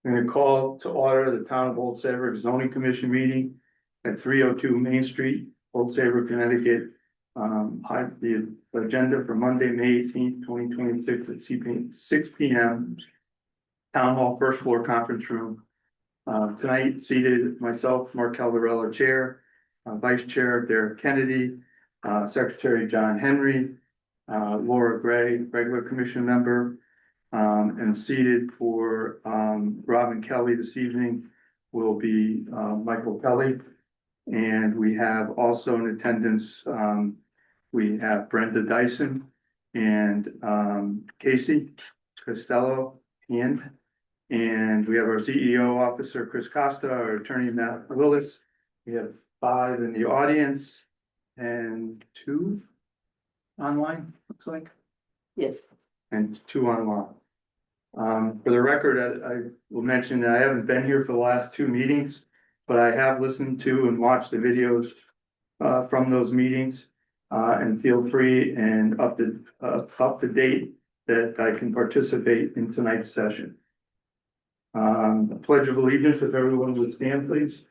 I'm going to call to order the Town of Old Saybrook Zoning Commission meeting at 302 Main Street, Old Saybrook, Connecticut. The agenda for Monday, May 18th, 2026 at 6 p.m. Town Hall, first floor conference room. Tonight seated myself, Mark Caldarella, Chair, Vice Chair Derek Kennedy, Secretary John Henry, Laura Gray, regular commission member, and seated for Robin Kelly this evening will be Michael Kelly. And we have also in attendance, we have Brenda Dyson and Casey Costello and we have our CEO officer, Chris Costa, our attorney, Matt Willis. We have 5 in the audience and 2 online, looks like. Yes. And 2 online. For the record, I will mention that I haven't been here for the last 2 meetings, but I have listened to and watched the videos from those meetings, and feel free and up to date that I can participate in tonight's session. Pledge of allegiance, if everyone would stand, please.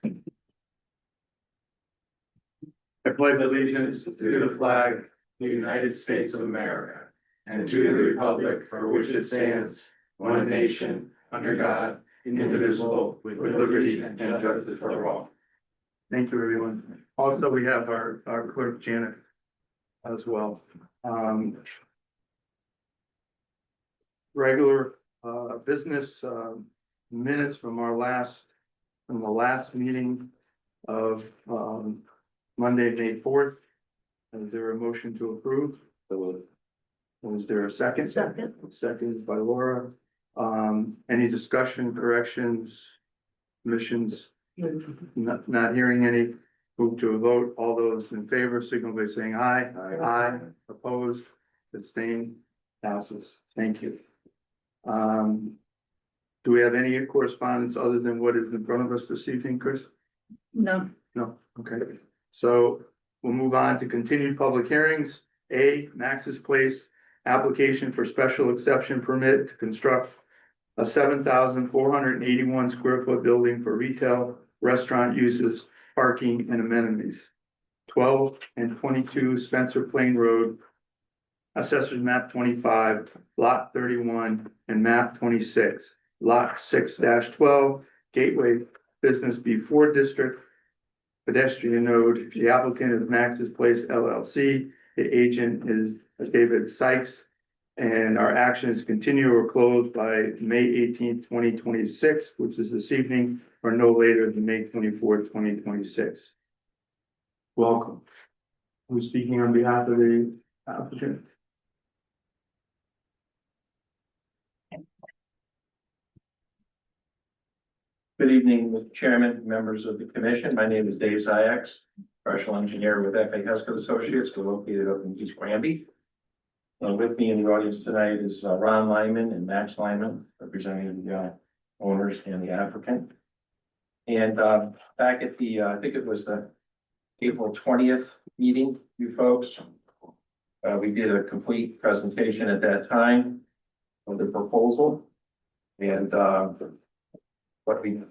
I pledge allegiance to the flag of the United States of America and to the republic for which it stands, one nation, under God, indivisible, with liberty and justice for all. Thank you, everyone. Also, we have our clerk, Janet, as well. Regular business minutes from the last meeting of Monday, May 4th. Is there a motion to approve? Was there a second? Second. Second by Laura. Any discussion, corrections, omissions? Not hearing any. Move to a vote. All those in favor signal by saying aye. Aye. Opposed, abstained, passes. Thank you. Do we have any correspondence other than what is in front of us this evening, Chris? No. No, okay. So we'll move on to continued public hearings. A, Max's Place, application for special exception permit to construct a 7,481 square foot building for retail, restaurant uses, parking and amenities. 12 and 22 Spencer Plain Road, Assessors Map 25, Lot 31 and Map 26, Lot 6-12, Gateway Business B4 District, pedestrian node. The applicant is Max's Place LLC. The agent is David Sykes. And our action is continue or close by May 18th, 2026, which is this evening, or no later than May 24th, 2026. Welcome. Who's speaking on behalf of the applicant? Good evening, Mr. Chairman, members of the commission. My name is Dave Zayaks, professional engineer with F.A. Heskett Associates. We're located up in East Granby. With me in the audience tonight is Ron Lyman and Max Lyman, representing the owners and the applicant. And back at the, I think it was the April 20th meeting, you folks, we did a complete presentation at that time of the proposal. And what we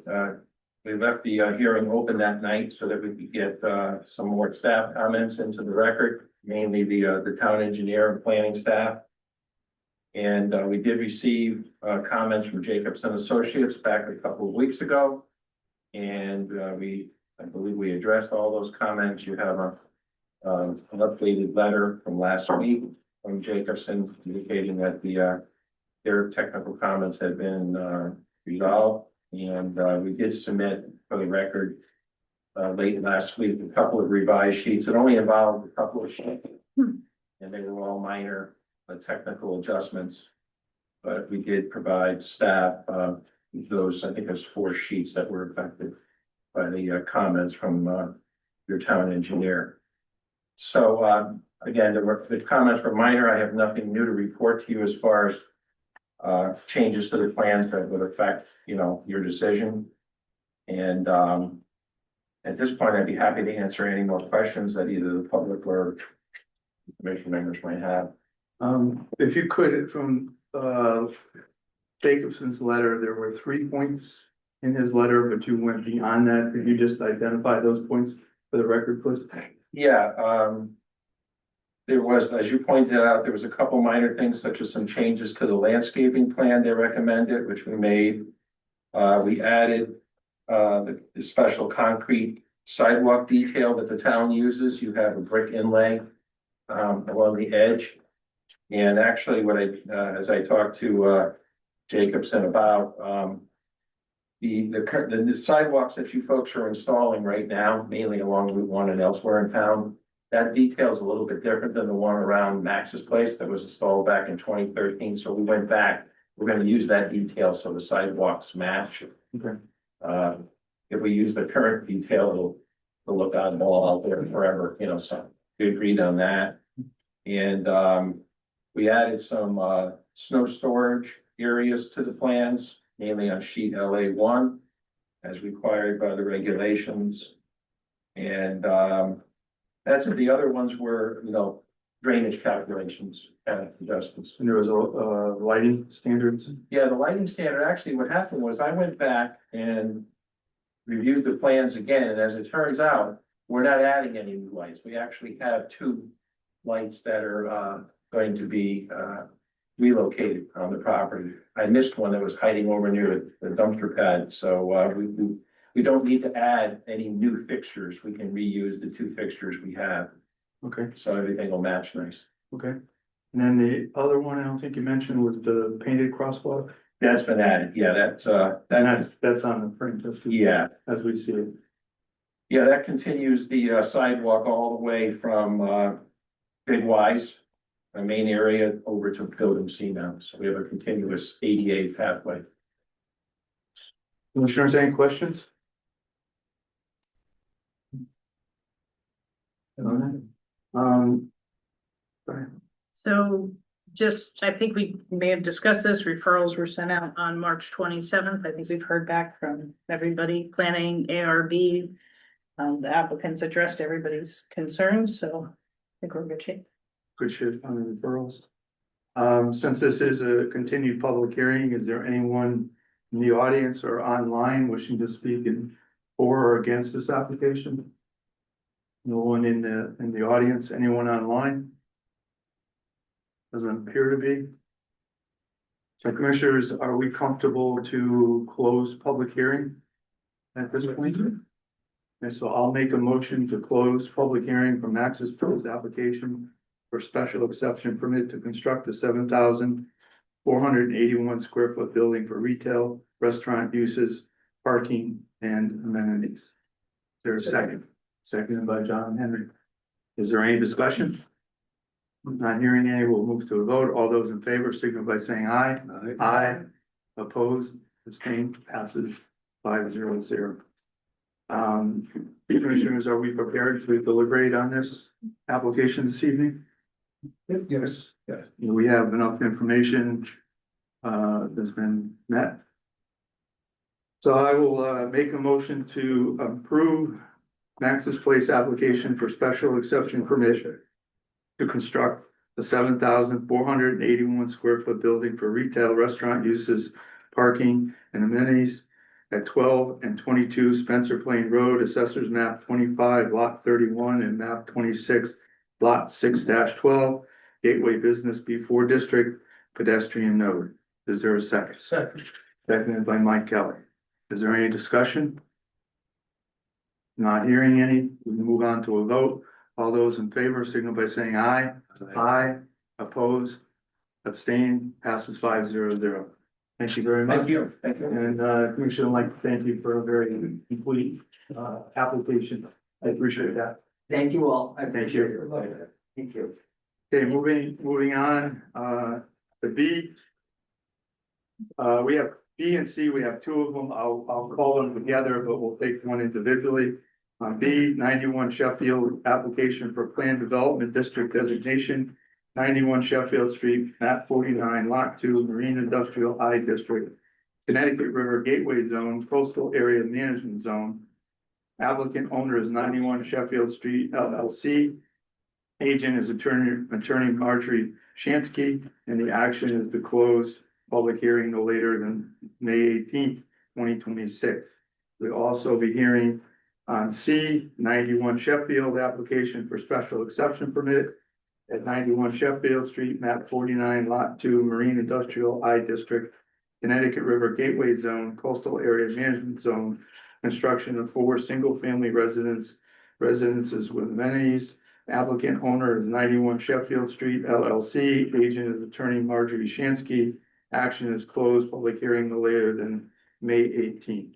left the hearing open that night so that we could get some more staff comments into the record, mainly the town engineer and planning staff. And we did receive comments from Jacobson Associates back a couple of weeks ago. And I believe we addressed all those comments. You have an updated letter from last week from Jacobson indicating that their technical comments had been resolved. And we did submit for the record late last week a couple of revised sheets. It only involved a couple of sheets, and they were all minor technical adjustments. But we did provide staff those, I think there's 4 sheets that were affected by the comments from your town engineer. So again, the comments were minor. I have nothing new to report to you as far as changes to the plans that would affect, your decision. And at this point, I'd be happy to answer any more questions that either the public or commission members might have. If you could, from Jacobson's letter, there were 3 points in his letter, but you went beyond that. Could you just identify those points for the record, please? Yeah, there was, as you pointed out, there was a couple minor things such as some changes to the landscaping plan they recommended, which we made. We added the special concrete sidewalk detail that the town uses. You have a brick inlay along the edge. And actually, what as I talked to Jacobson about the sidewalks that you folks are installing right now, mainly along Route 1 and elsewhere in town, that detail is a little bit different than the one around Max's place that was installed back in 2013. So we went back. We're going to use that detail so the sidewalks match. Okay. If we use the current detail, it'll look oddball out there forever, you know, so we agreed on that. And we added some snow storage areas to the plans, mainly on sheet LA1, as required by the regulations. And that's it. The other ones were, you know, drainage calculations and adjustments. And there was lighting standards. Yeah, the lighting standard, actually, what happened was I went back and reviewed the plans again, and as it turns out, we're not adding any new lights. We actually have 2 lights that are going to be relocated on the property. I missed one that was hiding over near the dumpster pad, so we don't need to add any new fixtures. We can reuse the 2 fixtures we have, Okay, so everything will match nice. okay. And then the other one I don't think you mentioned was the painted crosswalk. That's been added, yeah, that's And that's on the print, just yeah. as we see it. Yeah, that continues the sidewalk all the way from Big Wise, the main area, over to Building C now. So we have a continuous ADA pathway. Commissioners, any questions? Sorry. So just, I think we may have discussed this, referrals were sent out on March 27th. I think we've heard back from everybody, planning, ARB. The applicants addressed everybody's concerns, so I think we're in good shape. Good shift on the referrals. Since this is a continued public hearing, is there anyone in the audience or online wishing to speak for or against this application? No one in the audience, anyone online? Doesn't appear to be. So commissioners, are we comfortable to close public hearing at this point? Okay, so I'll make a motion to close public hearing for Max's proposed application for special exception permit to construct a 7,481 square foot building for retail, restaurant uses, parking, and amenities. Is there a second? Seconded by John Henry. Is there any discussion? Not hearing any, we'll move to a vote. All those in favor signal by saying aye. Aye. Opposed, abstained, passes 5-0-0. Commissioners, are we prepared to deliberate on this application this evening? Yes. Yes. We have enough information that's been met. So I will make a motion to approve Max's Place application for special exception permission to construct a 7,481 square foot building for retail, restaurant uses, parking, and amenities at 12 and 22 Spencer Plain Road, Assessors Map 25, Lot 31, and Map 26, Lot 6-12, Gateway Business B4 District, pedestrian node. Is there a second? Second. Seconded by Mike Kelly. Is there any discussion? Not hearing any, we can move on to a vote. All those in favor signal by saying aye. Aye. Opposed, abstain, passes 5-0-0. Thank you very much. Thank you. Thank you. And Commissioner, I'd like to thank you for a very complete application. I appreciate that. Thank you all. I Thank you. appreciate your love. Thank you. Okay, moving on, the B. We have B and C, we have 2 of them. I'll call them together, but we'll take one individually. B, 91 Sheffield, application for planned development district designation, 91 Sheffield Street, map 49, lot 2, Marine Industrial I District, Connecticut River Gateway Zone, Coastal Area Management Zone. Applicant owner is 91 Sheffield Street LLC. Agent is attorney Marjorie Shansky, and the action is to close public hearing no later than May 18th, 2026. We'll also be hearing on C 91 Sheffield, application for special exception permit at 91 Sheffield Street, map 49, lot 2, Marine Industrial I District, Connecticut River Gateway Zone, Coastal Area Management Zone, construction of 4 single-family residences with amenities. Applicant owner is 91 Sheffield Street LLC, agent is attorney Marjorie Shansky. Action is closed, public hearing no later than May 18th.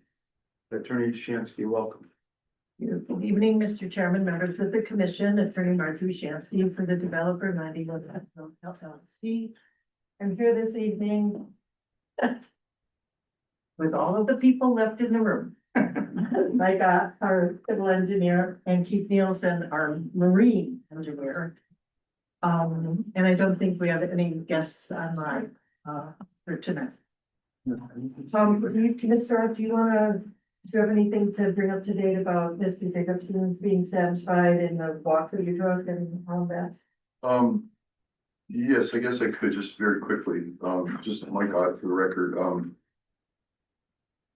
Attorney Shansky, welcome. Good evening, Mr. Chairman, members of the commission, Attorney Marjorie Shansky for the developer 91 Sheffield LLC. I'm here this evening with all of the people left in the room. Like our civil engineer and Keith Nielsen, our marine engineer. And I don't think we have any guests online for tonight. Mr. Art, do you have anything to bring up to date about Mr. Jacobson's being satisfied in the walk that you took and all that? Yes, I guess I could just very quickly, just my God, for the record,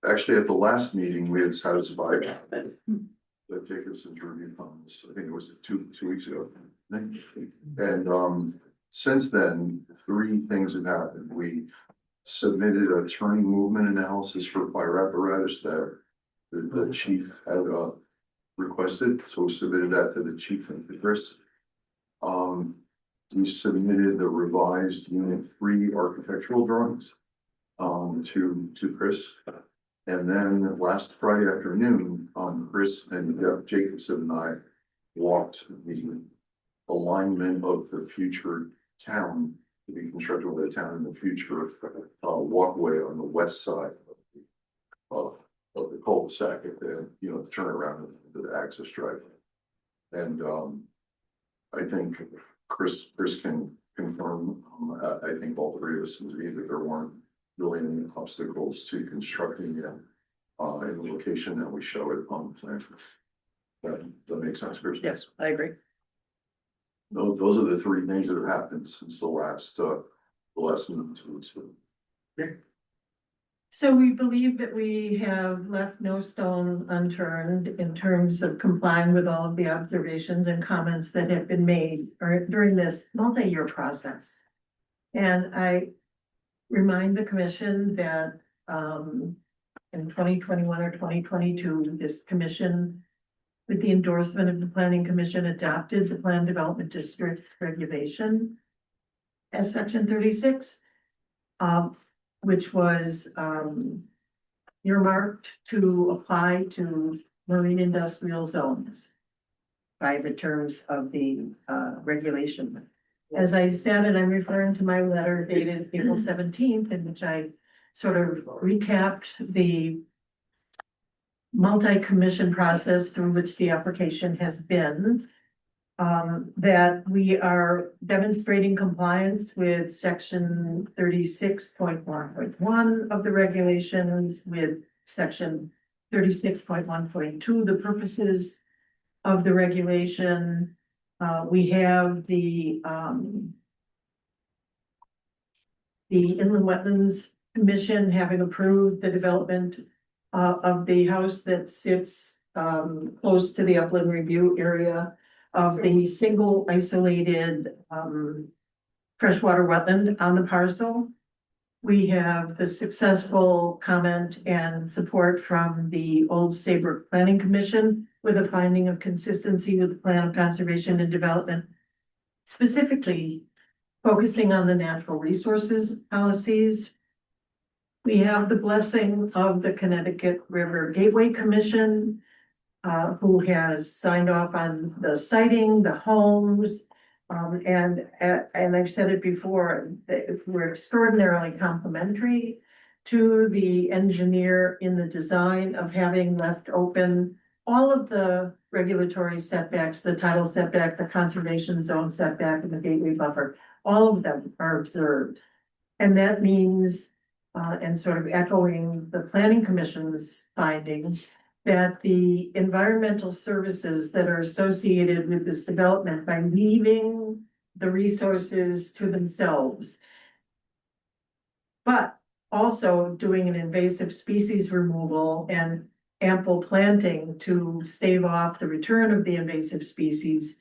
actually at the last meeting, we had satisfied that Jacobson's review funds, I think it was two weeks ago. And since then, 3 things have happened. We submitted a turning movement analysis for fire apparatus that the chief had requested, so we submitted that to the chief and to Chris. We submitted the revised unit 3 architectural drawings to Chris. And then last Friday afternoon, Chris and Jeff Jacobson and I walked the alignment of the future town to be constructed with the town in the future walkway on the west side of the cul-de-sac at the, the turnaround of the access drive. And I think Chris can confirm, I think all 3 of us believe that there weren't really any obstacles to constructing it in the location that we show it on the plan. That makes sense, Chris? Yes, I agree. Those are the 3 things that have happened since the last meeting 2 weeks ago. So we believe that we have left no stone unturned in terms of complying with all of the observations and comments that have been made during this multi-year process. And I remind the commission that in 2021 or 2022, this commission, with the endorsement of the planning commission, adopted the plan development district regulation as section 36. Which was earmarked to apply to marine industrial zones by the terms of the regulation. As I said, and I'm referring to my letter dated April 17th, in which I sort of recapped the multi-commission process through which the application has been. That we are demonstrating compliance with section 36.1.1 of the regulations, with section 36.1.2, the purposes of the regulation. We have the Inland Wetlands Commission having approved the development of the house that sits close to the upland review area of the single isolated freshwater wetland on the parcel. We have the successful comment and support from the old Saybrook Planning Commission with a finding of consistency with the plan of conservation and development, specifically focusing on the natural resources policies. We have the blessing of the Connecticut River Gateway Commission, who has signed off on the siting, the homes, and I've said it before, that we're extraordinarily complimentary to the engineer in the design of having left open all of the regulatory setbacks, the tidal setback, the conservation zone setback, and the gateway buffer. All of them are observed. And that means, and sort of echoing the planning commission's findings, that the environmental services that are associated with this development, by leaving the resources to themselves, but also doing an invasive species removal and ample planting to stave off the return of the invasive species.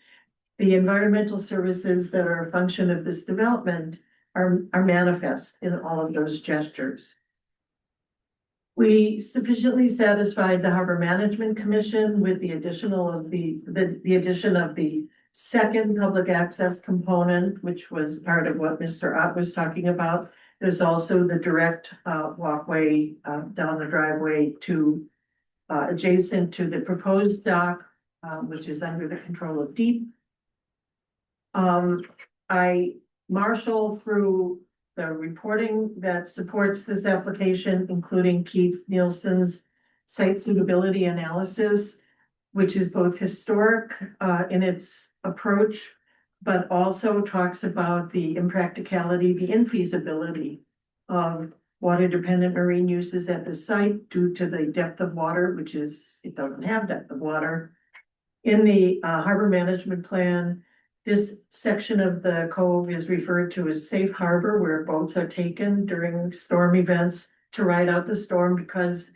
The environmental services that are a function of this development are manifest in all of those gestures. We sufficiently satisfied the Harbor Management Commission with the additional of the addition of the second public access component, which was part of what Mr. Ott was talking about. There's also the direct walkway down the driveway to adjacent to the proposed dock, which is under the control of DEEP. I marshal through the reporting that supports this application, including Keith Nielsen's site suitability analysis, which is both historic in its approach, but also talks about the impracticality, the infeasibility of water-dependent marine uses at the site due to the depth of water, which is, it doesn't have depth of water. In the harbor management plan, this section of the cove is referred to as safe harbor, where boats are taken during storm events to ride out the storm because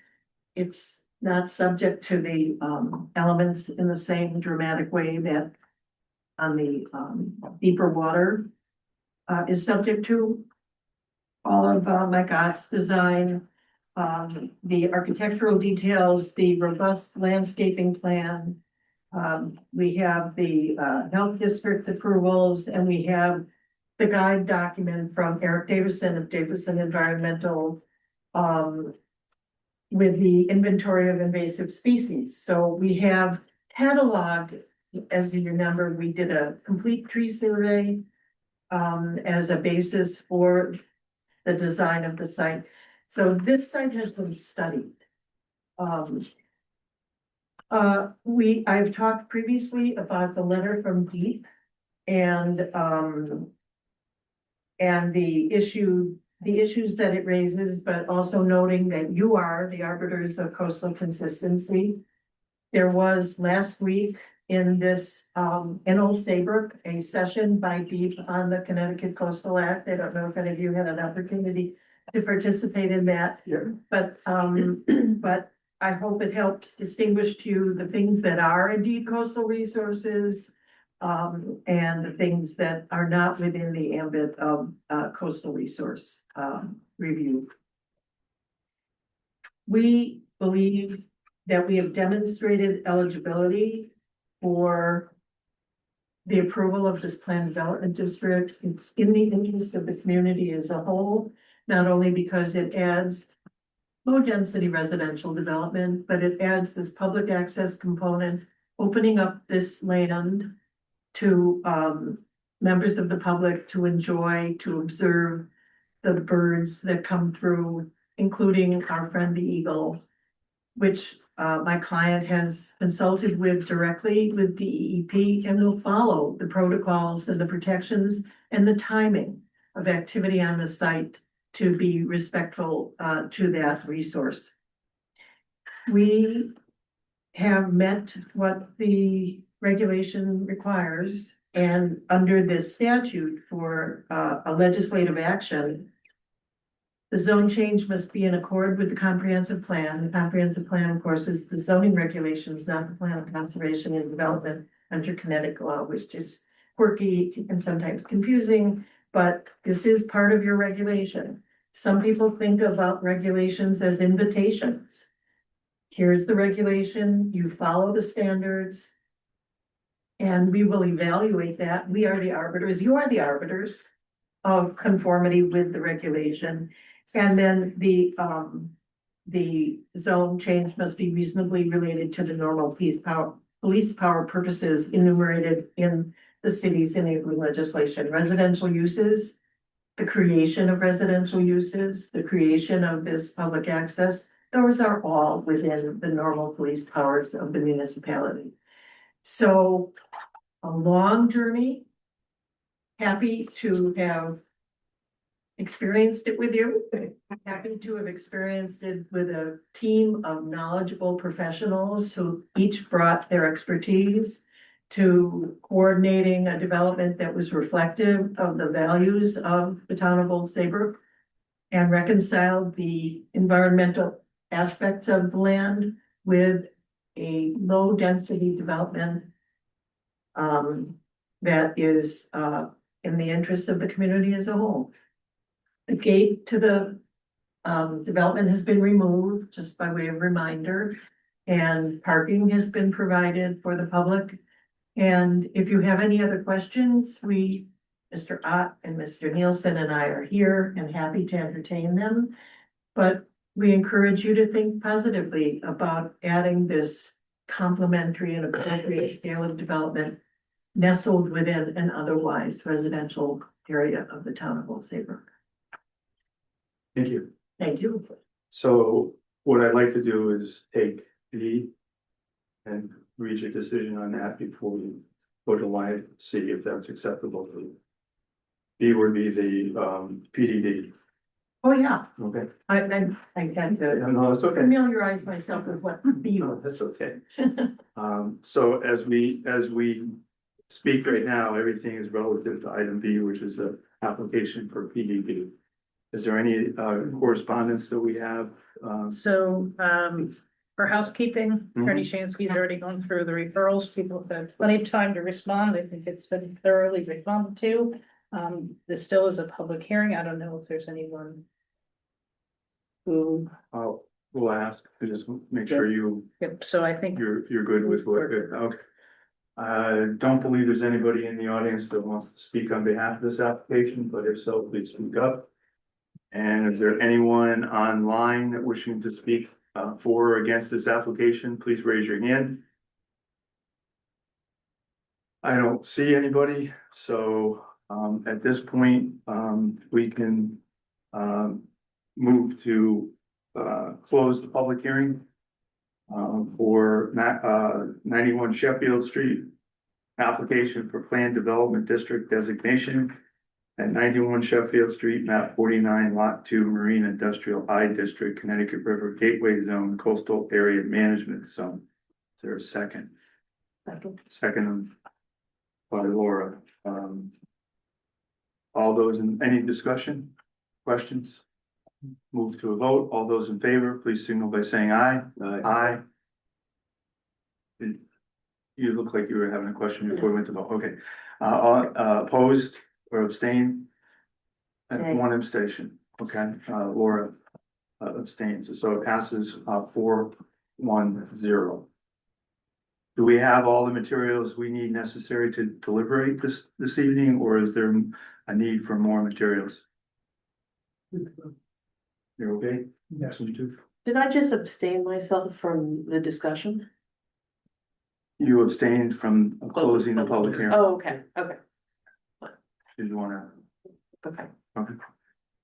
it's not subject to the elements in the same dramatic way that on the deeper water is subject to. All of Mike Ott's design, the architectural details, the robust landscaping plan. We have the health district approvals, and we have the guide document from Eric Davison of Davison Environmental with the inventory of invasive species. So we have cataloged, as you remember, we did a complete tree survey as a basis for the design of the site. So this site has been studied. I've talked previously about the letter from DEEP and the issues that it raises, but also noting that you are the arbiters of coastal consistency. There was last week in this, in Old Saybrook, a session by DEEP on the Connecticut Coastal Act. I don't know if any of you had an opportunity to participate in that. Yeah. But I hope it helps distinguish to you the things that are indeed coastal resources and the things that are not within the ambit of coastal resource review. We believe that we have demonstrated eligibility for the approval of this planned development district. It's in the interest of the community as a whole, not only because it adds low density residential development, but it adds this public access component, opening up this land to members of the public to enjoy, to observe the birds that come through, including our friend the eagle, which my client has consulted with directly with DEEP and will follow the protocols and the protections and the timing of activity on the site to be respectful to that resource. We have met what the regulation requires, and under this statute for a legislative action, the zone change must be in accord with the comprehensive plan. The comprehensive plan, of course, is the zoning regulations, not the plan of conservation and development under Connecticut law, which is quirky and sometimes confusing, but this is part of your regulation. Some people think about regulations as invitations. Here's the regulation, you follow the standards, and we will evaluate that. We are the arbiters, you are the arbiters of conformity with the regulation. And then the zone change must be reasonably related to the normal police power purposes enumerated in the city's enabling legislation. Residential uses, the creation of residential uses, the creation of this public access, those are all within the normal police powers of the municipality. So a long journey, happy to have experienced it with you, happy to have experienced it with a team of knowledgeable professionals who each brought their expertise to coordinating a development that was reflective of the values of the town of Old Saybrook. and reconcile the environmental aspects of the land with a low density development. That is in the interest of the community as a whole. The gate to the development has been removed, just by way of reminder. And parking has been provided for the public. And if you have any other questions, Mr. Ott and Mr. Nielsen and I are here and happy to entertain them. But we encourage you to think positively about adding this complementary and appropriate scale of development nestled within an otherwise residential area of the town of Old Saybrook. Thank you. Thank you. So what I'd like to do is take B and reach a decision on that before we go to line C, if that's acceptable to you. B would be the PDD. Oh, yeah, Okay. I had to No, that's okay. familiarize myself with what B No, that's was. okay. So as we speak right now, everything is relative to item B, which is the application for PDD. Is there any correspondence that we have? So, for housekeeping, Attorney Shansky's already gone through the referrals. People have had plenty of time to respond. I think it's been thoroughly responded to. This still is a public hearing. I don't know if there's anyone who, We'll ask to just make sure yep, so I think, you're good with what, okay. I don't believe there's anybody in the audience that wants to speak on behalf of this application, but if so, please speak up. And is there anyone online that wishing to speak for or against this application? Please raise your hand. I don't see anybody, so at this point, we can move to close the public hearing for 91 Sheffield Street, application for planned development district designation at 91 Sheffield Street, map 49, lot 2, Marine Industrial I District, Connecticut River Gateway Zone, Coastal Area Management Zone. Is there a second? Second by Laura. All those in any discussion, questions? Move to a vote. All those in favor, please signal by saying aye. Aye. You look like you were having a question before we went to vote. Okay. Opposed or abstained? And one abstention. Okay, Laura abstains. So it passes 4-1-0. Do we have all the materials we need necessary to deliberate this evening, or is there a need for more materials? You're okay? Yes, you do. Did I just abstain myself from the discussion? You abstained from closing the public hearing. Oh, okay, okay, Did you wanna? okay. Okay.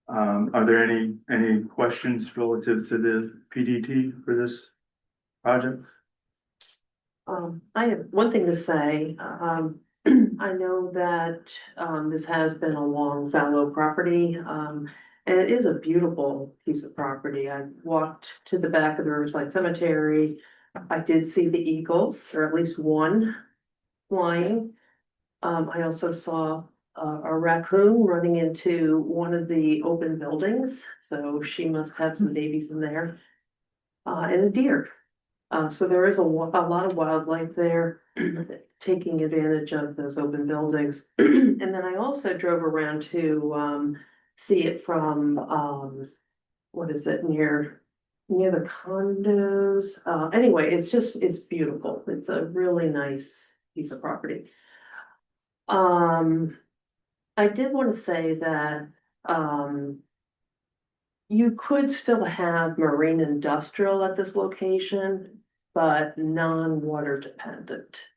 Are there any questions relative to the PDT for this project? I have one thing to say. I know that, this has been a long fallow property, and it is a beautiful piece of property. I walked to the back of the Riverside Cemetery. I did see the eagles, or at least one flying. I also saw a raccoon running into one of the open buildings, so she must have some babies in there. And a deer. So there is a lot of wildlife there, taking advantage of those open buildings. And then I also drove around to see it from, what is it, near the condos? Anyway, it's beautiful. It's a really nice piece of property. I did want to say that you could still have marine industrial at this location, but non-water dependent.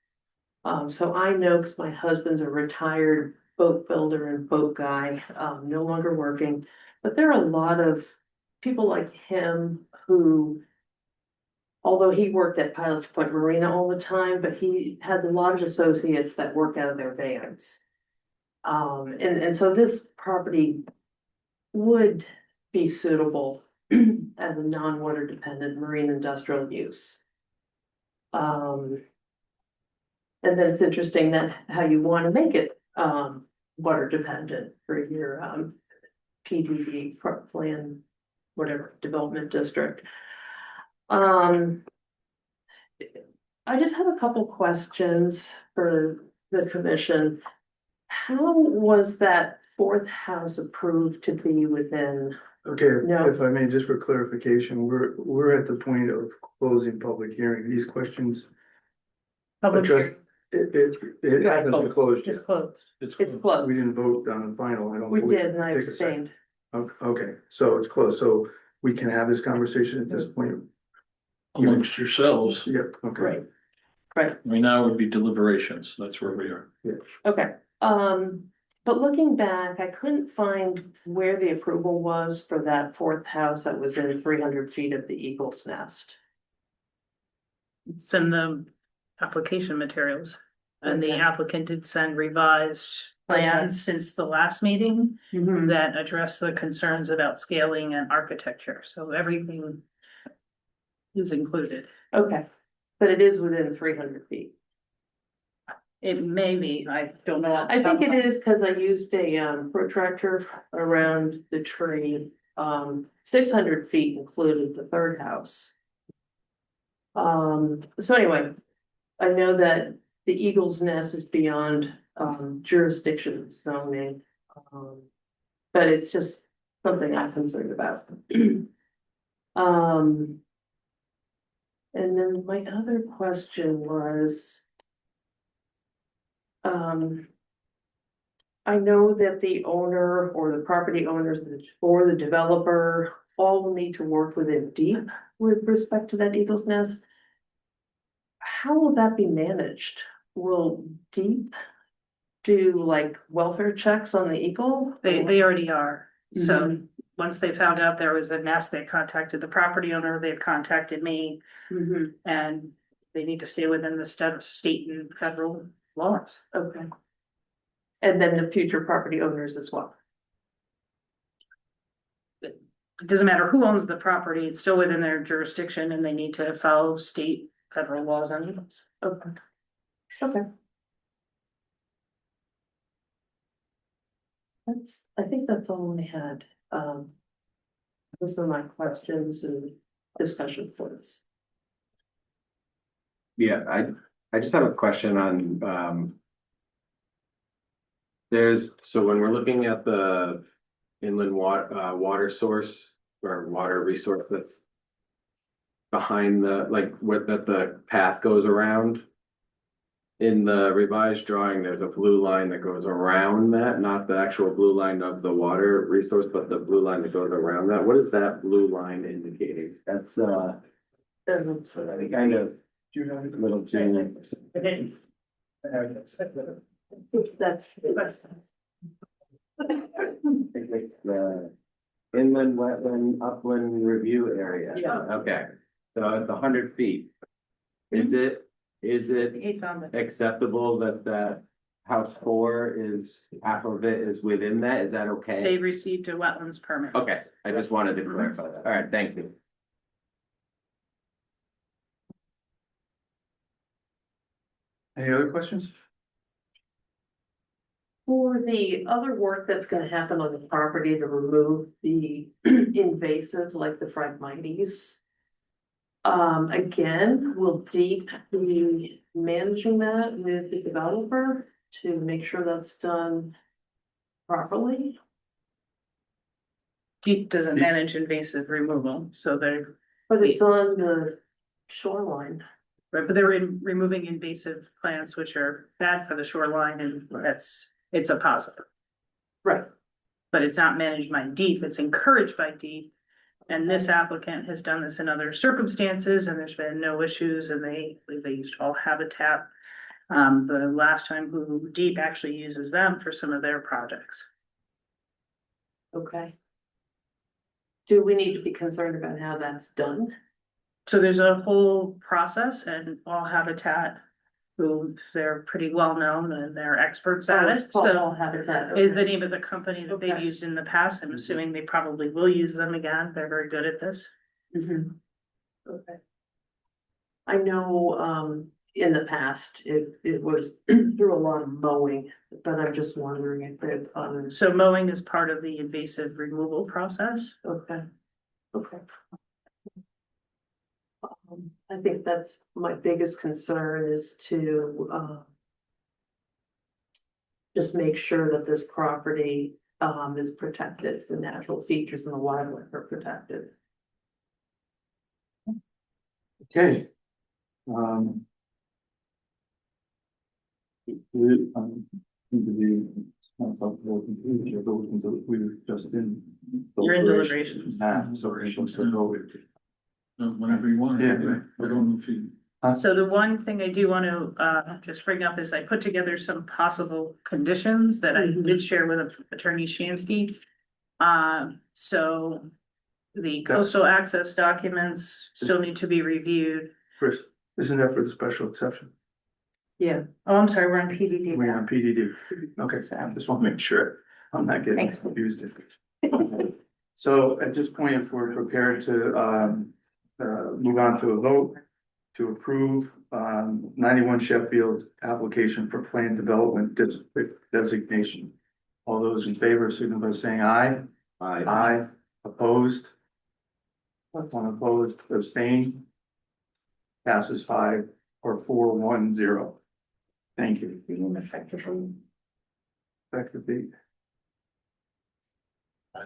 So I know, because my husband's a retired boat builder and boat guy, no longer working, but there are a lot of people like him who, although he worked at Pilots Point Marina all the time, but he has a lot of associates that work out of their vans. And so this property would be suitable as a non-water dependent marine industrial use. And then it's interesting that how you want to make it water dependent for your PDD, plan, whatever, development district. I just have a couple questions for the commission. How was that fourth house approved to be within? Okay, No. if I may, just for clarification, we're at the point of closing public hearing. These questions Public addressed, hearing it hasn't been closed is yet. closed. It's closed. We didn't vote on the final, I don't We believe. did, and I Take a second. abstained. Okay, so it's closed, so we can have this conversation at this point? Amongst yourselves, Yep, okay. Right. Right, I mean, now would be deliberations, that's where we are. okay, but looking back, I couldn't find where the approval was for that fourth house that was in 300 feet of the Eagle's Nest. It's in the application materials. And the Okay. applicant did send revised plans since the last meeting that address the concerns about scaling and architecture, so everything is included. Okay, but it is within 300 feet. It may be, I don't know. I think it is because I used a protractor around the tree. 600 feet included the third house. So anyway, I know that the Eagle's Nest is beyond jurisdiction zoning. But it's just something I'm concerned about. And then my other question was. I know that the owner or the property owners or the developer all will need to work within deep with respect to that Eagle's Nest. How will that be managed? Will deep do like welfare checks on the eagle? They already are, so Mhm. once they found out there was a nest, they contacted the property owner, they've contacted me. Mhm. And they need to stay within the state and federal laws. Okay. And then the future property owners as well. It doesn't matter who owns the property, it's still within their jurisdiction and they need to follow state, federal laws on those. Okay. Okay. I think that's all I had. Those were my questions and discussion points. Yeah, I just have a question on, so when we're looking at the inland water source or water resource that's behind that the path goes around. In the revised drawing, there's a blue line that goes around that, not the actual blue line of the water resource, but the blue line that goes around that. What is that blue line indicating? That's Doesn't. kind of Do you have it? little too. That's. It's the inland wetland upland review area. Yeah. Okay, so it's 100 feet. Is it He found it. acceptable that house 4 is, half of it is within that? Is that They okay? received a wetlands permit. Okay, I just wanted to clarify that. All right, thank you. Any other questions? For the other work that's gonna happen on the property to remove the invasives like the Phragmites. Again, will Deep be managing that with the developer to make sure that's done properly? Deep doesn't manage invasive removal, so they're, But it's on the shoreline. but they're removing invasive plants, which are bad for the shoreline, and it's a positive. Right. But it's not managed by Deep, it's encouraged by Deep. And this applicant has done this in other circumstances, and there's been no issues, and they used all habitat. The last time who Deep actually uses them for some of their projects. Okay. Do we need to be concerned about how that's done? So there's a whole process, and all habitat, who they're pretty well known and they're experts at it, so. All habitat. Is the name of the company that they've Okay. used in the past. I'm assuming they probably will use them again. They're very good at this. Mhm. Okay. I know, in the past, it was through a lot of mowing, but I'm just wondering if there's others. So mowing is part of the invasive removal process. Okay. Okay. I think that's my biggest concern is to, just make sure that this property, is protected, the natural features and the wildlife are protected. Okay. We were just in. You're in deliberations. Sorry, supposed to go with. Whenever you want. Yeah. I don't know if you. So the one thing I do want to just bring up is I put together some possible conditions that I did share with Attorney Shansky. So the coastal access documents still need to be reviewed. Chris, isn't that for the special exception? Yeah. Oh, I'm sorry, we're on PDD. We're now. on PDD. Okay, so I just want to make sure I'm not getting Thanks. confused. So at this point, if we're prepared to move on to a vote to approve 91 Sheffield application for plan development district designation. All those in favor, signify by saying aye. Aye. Opposed? One opposed, abstain. Passes 5 or 4-1-0. Thank you. Effective date. Yeah,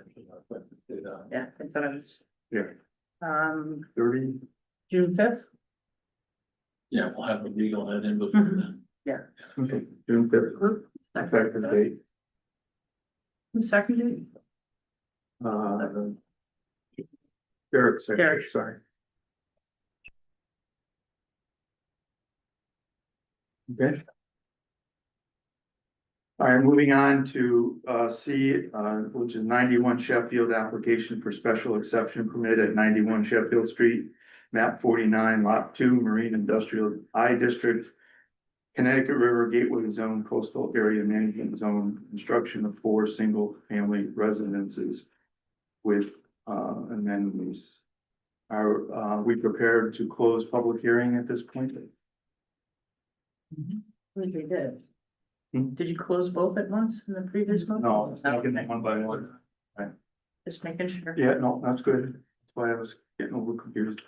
that's what I was, Yeah, 30. June 5th. Yeah, we'll have a legal head in before then. Okay, June 5th, effective date. Who seconded? Derek said, Derek. sorry. Okay. All right, moving on to C, which is 91 Sheffield application for special exception permit at 91 Sheffield Street, map 49, lot 2, Marine Industrial I District, Connecticut River Gateway Zone Coastal Area Management Zone, construction of 4 single-family residences with amenities. Are we prepared to close public hearing at this point? We did. Hmm? Did you close both at once in the previous one? No, it's not getting one by one. Just making sure. Yeah, no, that's good. That's why I was getting a little confused.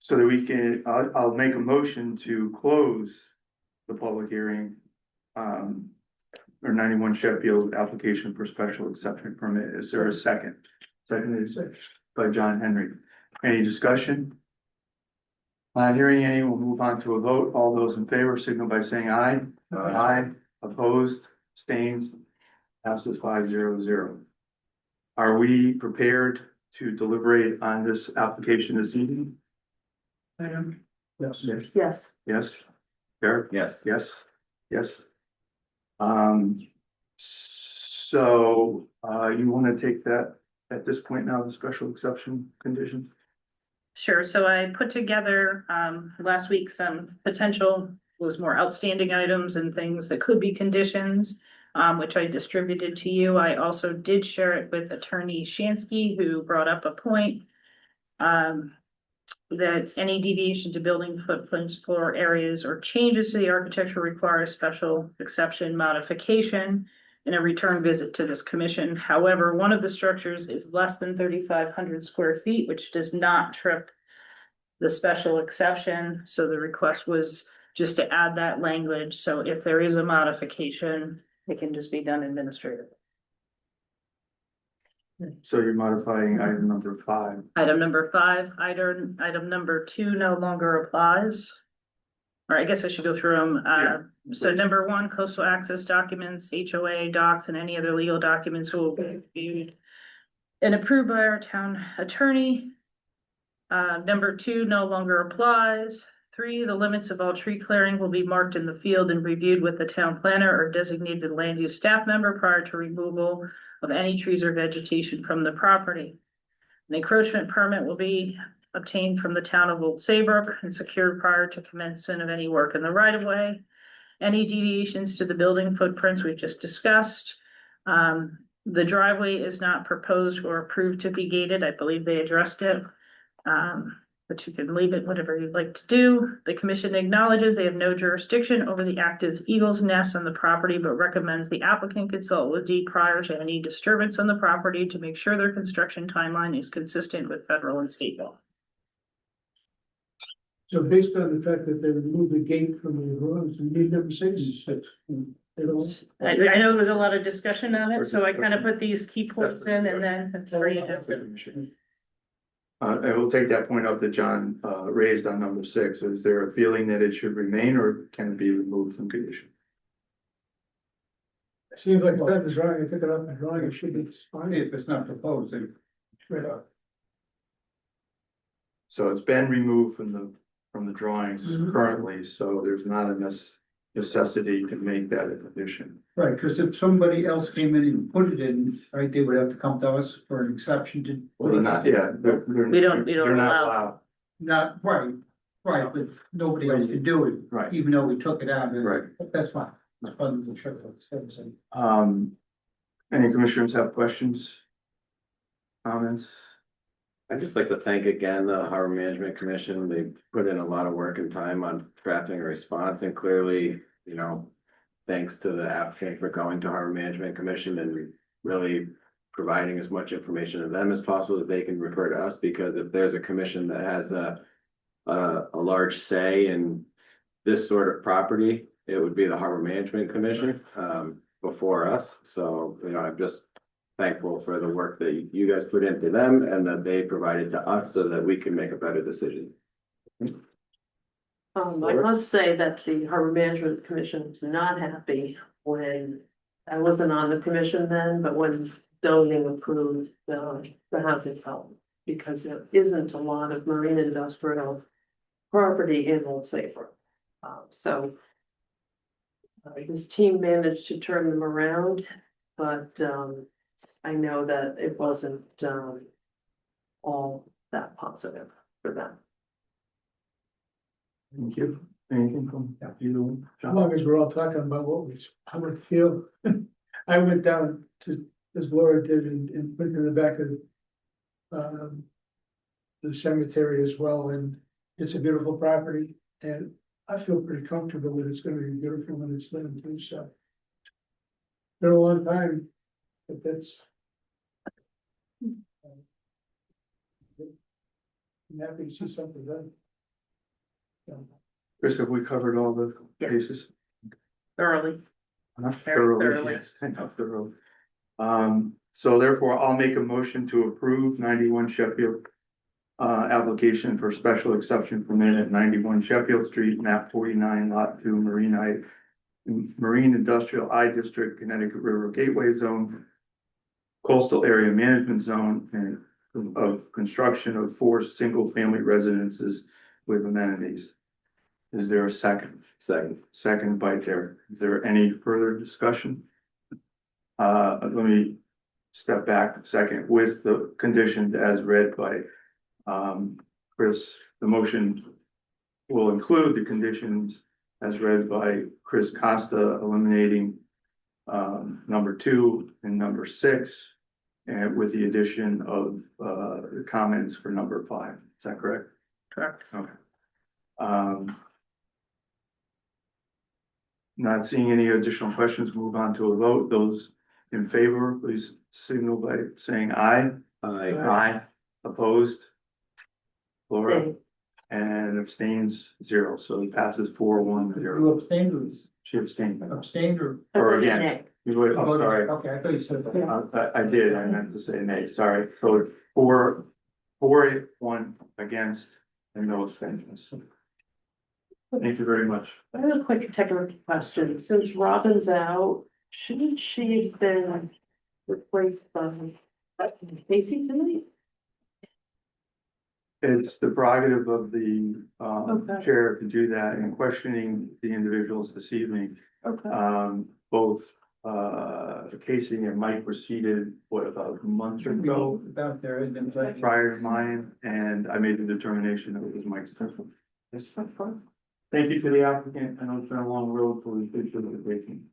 So that we can, I'll make a motion to close the public hearing. Or 91 Sheffield application for special exception permit. Is there a second? Second is by John Henry. Any discussion? Hearing any, we'll move on to a vote. All those in favor signal by saying aye. Aye. Opposed, abstained, passes 5-0-0. Are we prepared to deliberate on this application this evening? I am. Yes. Yes. Yes. Derek? Yes. Yes. Yes. So, you wanna take that at this point now, the special exception condition? Sure, so I put together last week some potential, was more outstanding items and things that could be conditions. Which I distributed to you. I also did share it with Attorney Shansky, who brought up a point. That any deviation to building footprints, floor areas, or changes to the architecture require a special exception modification. In a return visit to this commission. However, one of the structures is less than 3,500 square feet, which does not trip the special exception. So the request was just to add that language. So if there is a modification, it can just be done administratively. So you're modifying item number 5. Item number 5, item number 2 no longer applies. Or I guess I should go through them. So number 1, coastal access documents, HOA docs, and any other legal documents will be reviewed and approved by our town attorney. Number 2 no longer applies. 3, the limits of all tree clearing will be marked in the field and reviewed with the town planner or designated land use staff member prior to removal of any trees or vegetation from the property. An encroachment permit will be obtained from the town of Old Saybrook and secured prior to commencement of any work in the right of way. Any deviations to the building footprints we've just discussed. The driveway is not proposed or approved to be gated. I believe they addressed it. but you can leave it whatever you'd like to do. The commission acknowledges they have no jurisdiction over the active eagle's nest on the property, but recommends the applicant consult with D prior to any disturbance on the property to make sure their construction timeline is consistent with federal and state law. So based on the fact that they removed the gate from the roads, we need number 66. You know, I know there was a lot of discussion on it, so I kind of put these key points in and then it's for you to. I will take that point up that John raised on number 6. Is there a feeling that it should remain or can it be removed from condition? it seems like that is drawing, I took it up and drawing, it should be fine if it's not proposed. So it's been removed from the drawings Mhm. currently, so there's not a necessity to make that a condition. Right, because if somebody else came in and put it in, right, they would have to come to us for an exception to. Well, they're not, yeah. We don't They're not allow. allowed. Not, right, but nobody else could do it. Right. Even though we took it out. Right. That's fine. That's fine. I'm sure that's it. Any commissioners have questions? Comments? I'd just like to thank again the Harbor Management Commission. They put in a lot of work and time on drafting a response and clearly, you know, thanks to the applicant for going to Harbor Management Commission and really providing as much information to them as possible that they can refer to us, because if there's a commission that has a large say in this sort of property, it would be the Harbor Management Commission before us. So, you know, I'm just thankful for the work that you guys put into them and that they provided to us so that we can make a better decision. I must say that the Harbor Management Commission was not happy when, I wasn't on the commission then, but when zoning approved the housing development. Because there isn't a lot of marine industrial property in Old Saybrook. His team managed to turn them around, but I know that it wasn't all that positive for them. Thank you. Anything from you? As long as we're all talking about how we feel. I went down to, as Laura did, and put it in the back of the cemetery as well, and it's a beautiful property, and I feel pretty comfortable that it's gonna be beautiful when it's done too, so. Been a long time, but that's. I'm happy to see something done. So, Chris, have we covered all the Yes. cases? Thoroughly. Not Very thoroughly. yes, I know thoroughly. So therefore, I'll make a motion to approve 91 Sheffield. Application for special exception permit at 91 Sheffield Street, map 49, lot 2, Marine Industrial I District, Connecticut River Gateway Zone. Coastal Area Management Zone and of construction of 4 single-family residences with amenities. Is there a second? Second by Derek. Is there any further discussion? Let me step back a second with the conditions as read by Chris. The motion will include the conditions as read by Chris Costa, eliminating number 2 and number 6, and with the addition of the comments for number 5. Is that correct? Correct. Okay. Not seeing any additional questions, move on to a vote. Those in favor, please signal by saying aye. Aye. Opposed? Laura? They- And abstains 0, so it passes 4-1-0. You abstained or She abstained. abstained or? Or again, you would, I'm sorry, Okay, I thought you said. I did, I meant to say nay, sorry, so 4-1 against and no abstentions. Thank you very much. I have a quick technical question. Since Robin's out, shouldn't she have been replaced by Casey tonight? It's the prerogative of the Okay. chair to do that, and questioning the individuals this evening. Okay. Both Casey and Mike were seated, what, about a month ago About there, and then like. prior to mine, and I made the determination that it was Mike's turn. Yes, that's fine. Thank you to the applicant. I know it's been a long road for the visualization.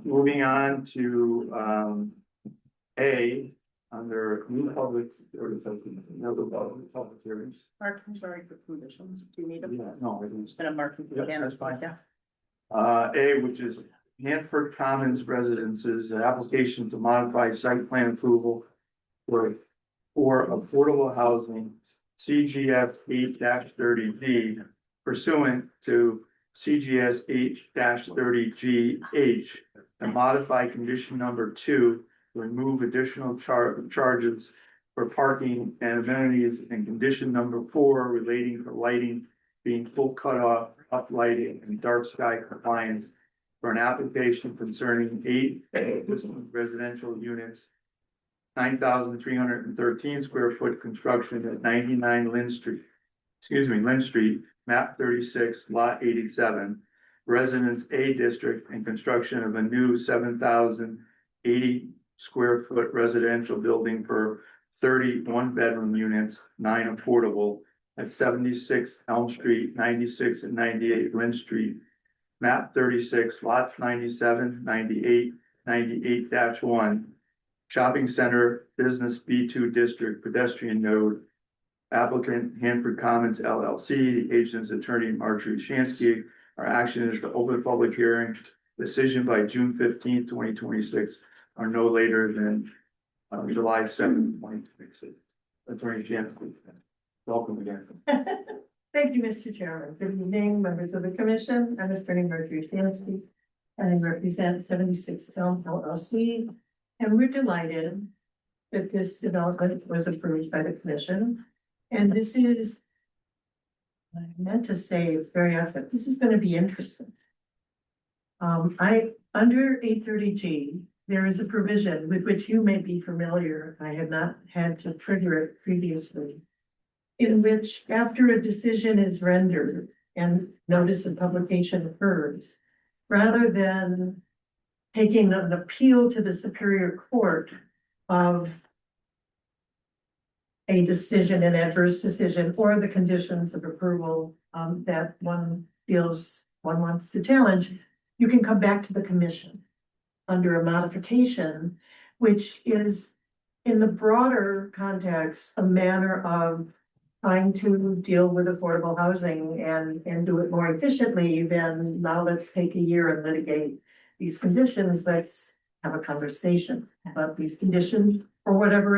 Moving on to A, under new public, or another public hearings. Marking's already for conditions. Do you need them? Yeah, no, I Just gonna mark them. Yeah, that's fine. Yeah. A, which is Hanford Commons Residences, an application to modify site plan approval for affordable housing, CGF 8-30D pursuant to CGS 8-30GH, and modify condition number 2 to remove additional charges for parking and amenities, and condition number 4 relating to lighting being full cutoff, uplighting, and dark sky compliance for an application concerning 8 existing residential units, 9,313 square foot construction at 99 Lynn Street. Lynn Street, map 36, lot 87, Residence A District, and construction of a new 7,080 square foot residential building for 31 bedroom units, 9 affordable, at 76 Elm Street, 96 and 98 Lynn Street, map 36, lots 97, 98, 98-1, shopping center, business B2 district, pedestrian node, applicant Hanford Commons LLC, the agent's attorney Marjorie Shansky. Our action is to open public hearing, decision by June 15th, 2026, or no later than July 7th, 2026. Attorney Shansky, welcome again. Thank you, Mr. Chairman. Good evening, members of the commission. I'm Attorney Marjorie Shansky, and I represent 76 Elm LLC. And we're delighted that this development was approved by the commission. And this is, I meant to say very outset, this is going to be interesting. Under 830G, there is a provision with which you may be familiar. I have not had to trigger it previously, in which after a decision is rendered and notice of publication occurs, rather than taking an appeal to the Superior Court of a decision, an adverse decision, or the conditions of approval that one feels one wants to challenge, you can come back to the commission under a modification, which is in the broader context, a manner of trying to deal with affordable housing and do it more efficiently than now let's take a year and litigate these conditions. Let's have a conversation about these conditions or whatever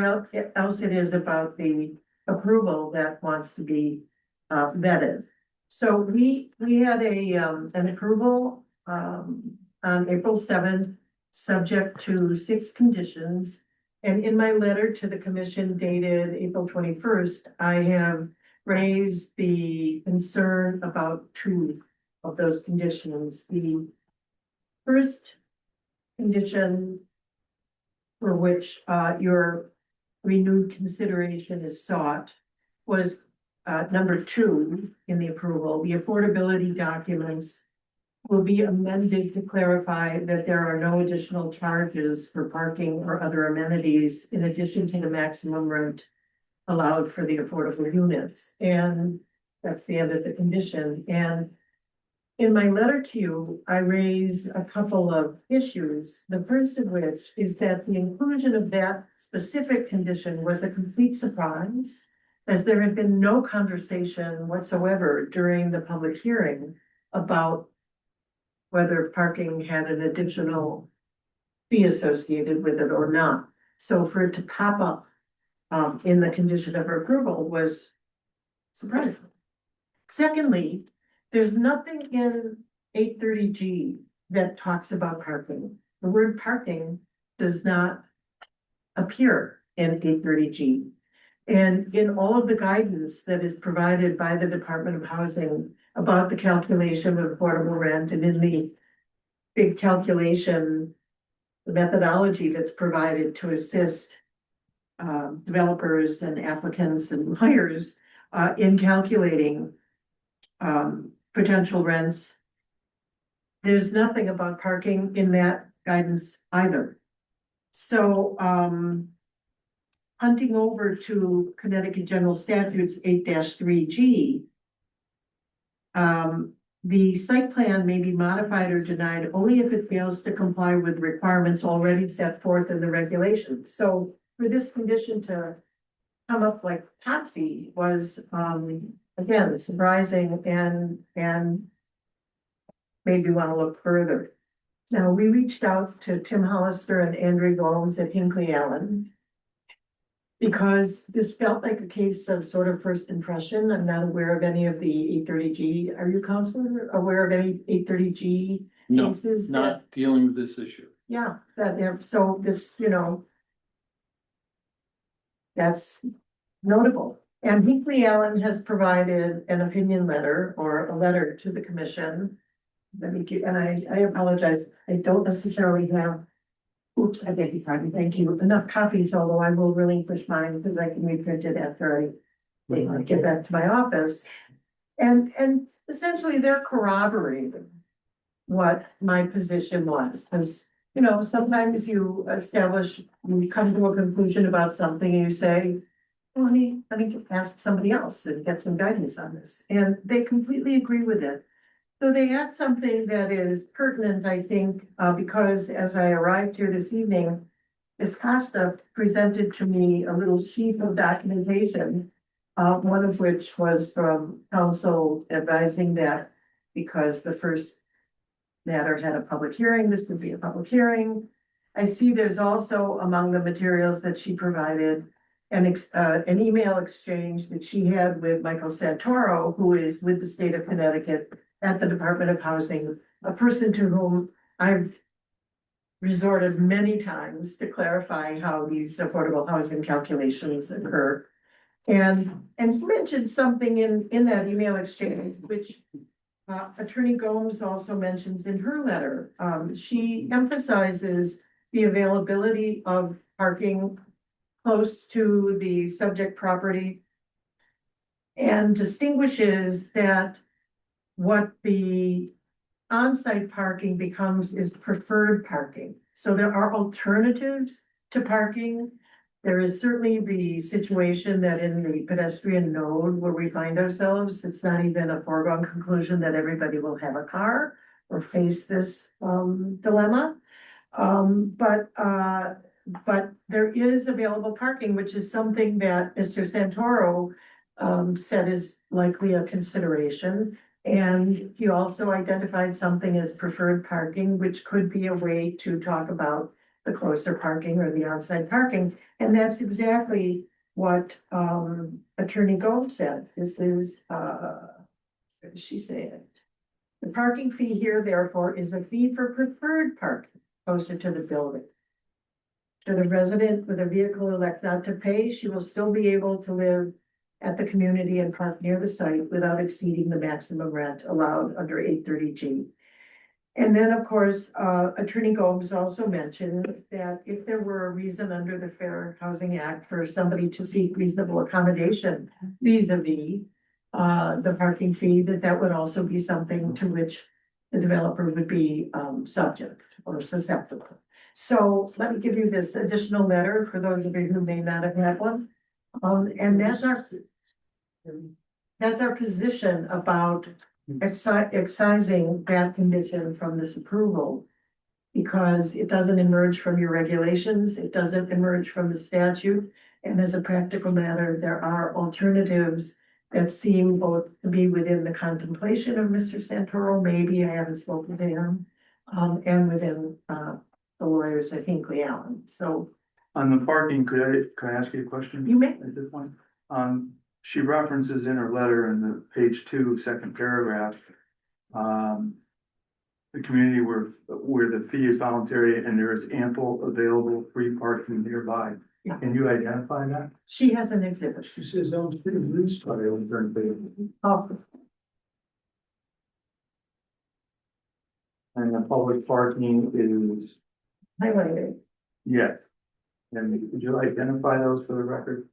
else it is about the approval that wants to be vetted. So we had an approval on April 7th, subject to 6 conditions. And in my letter to the commission dated April 21st, I have raised the concern about 2 of those conditions. The first condition for which your renewed consideration is sought was number 2 in the approval. The affordability documents will be amended to clarify that there are no additional charges for parking or other amenities in addition to the maximum rent allowed for the affordable units. And that's the end of the condition. And in my letter to you, I raise a couple of issues. The first of which is that the inclusion of that specific condition was a complete surprise, as there had been no conversation whatsoever during the public hearing about whether parking had an additional fee associated with it or not. So for it to pop up in the condition of approval was surprising. Secondly, there's nothing in 830G that talks about parking. The word parking does not appear in 830G. And in all of the guidance that is provided by the Department of Housing about the calculation of affordable rent, and in the big calculation, the methodology that's provided to assist developers and applicants and buyers in calculating potential rents, there's nothing about parking in that guidance either. So hunting over to Connecticut General Statutes 8-3G, the site plan may be modified or denied only if it fails to comply with requirements already set forth in the regulations. So for this condition to come up like topsy was, again, surprising and made me want to look further. Now, we reached out to Tim Hollister and Andrew Gomes at Hinckley Allen because this felt like a case of sort of first impression. I'm not aware of any of the 830G. Are you, Counselor, aware of any 830G No, cases? not dealing with this issue. Yeah, so this, that's notable. And Hinkley Allen has provided an opinion letter or a letter to the commission. Let me give, and I apologize, I don't necessarily have, oops, I beg your pardon, thank you, enough copies, although I will relinquish mine because I can reprint it after I get back to my office. And essentially they're corroborating what my position was, because, sometimes you come to a conclusion about something and you say, well, let me ask somebody else and get some guidance on this, and they completely agree with it. So they add something that is pertinent, I think, because as I arrived here this evening, Ms. Costa presented to me a little sheet of documentation, one of which was from council advising that because the first matter had a public hearing, this would be a public hearing. I see there's also among the materials that she provided an email exchange that she had with Michael Santoro, who is with the state of Connecticut at the Department of Housing, a person to whom I've resorted many times to clarify how these affordable housing calculations occur. And he mentioned something in that email exchange, which Attorney Gomes also mentions in her letter. She emphasizes the availability of parking close to the subject property and distinguishes that what the on-site parking becomes is preferred parking. So there are alternatives to parking. There is certainly the situation that in the pedestrian node where we find ourselves, it's not even a foregone conclusion that everybody will have a car or face this dilemma. But there is available parking, which is something that Mr. Santoro said is likely a consideration. And he also identified something as preferred parking, which could be a way to talk about the closer parking or the on-site parking. And that's exactly what Attorney Gold said. This is, where does she say it? The parking fee here, therefore, is a fee for preferred parking closer to the building. Should a resident with a vehicle elect not to pay, she will still be able to live at the community and park near the site without exceeding the maximum rent allowed under 830G. And then, of course, Attorney Gomes also mentioned that if there were a reason under the Fair Housing Act for somebody to seek reasonable accommodation vis-a-vis the parking fee, that would also be something to which the developer would be subject or susceptible. So let me give you this additional letter for those of you who may not have had one. And that's our position about excising that condition from this approval. Because it doesn't emerge from your regulations, it doesn't emerge from the statute. And as a practical matter, there are alternatives that seem both to be within the contemplation of Mr. Santoro, maybe I haven't spoken to him, and within the lawyers at Hinkley Allen. So On the parking, could I ask you a question? you may. At this point, she references in her letter in the page 2, second paragraph, the community where the fee is voluntary and there is ample available free parking nearby. Yeah. Can you identify that? She has an exhibit. She says owns pretty loose. Oh, And the public parking is, highlighted. yes. And could you identify those for the record?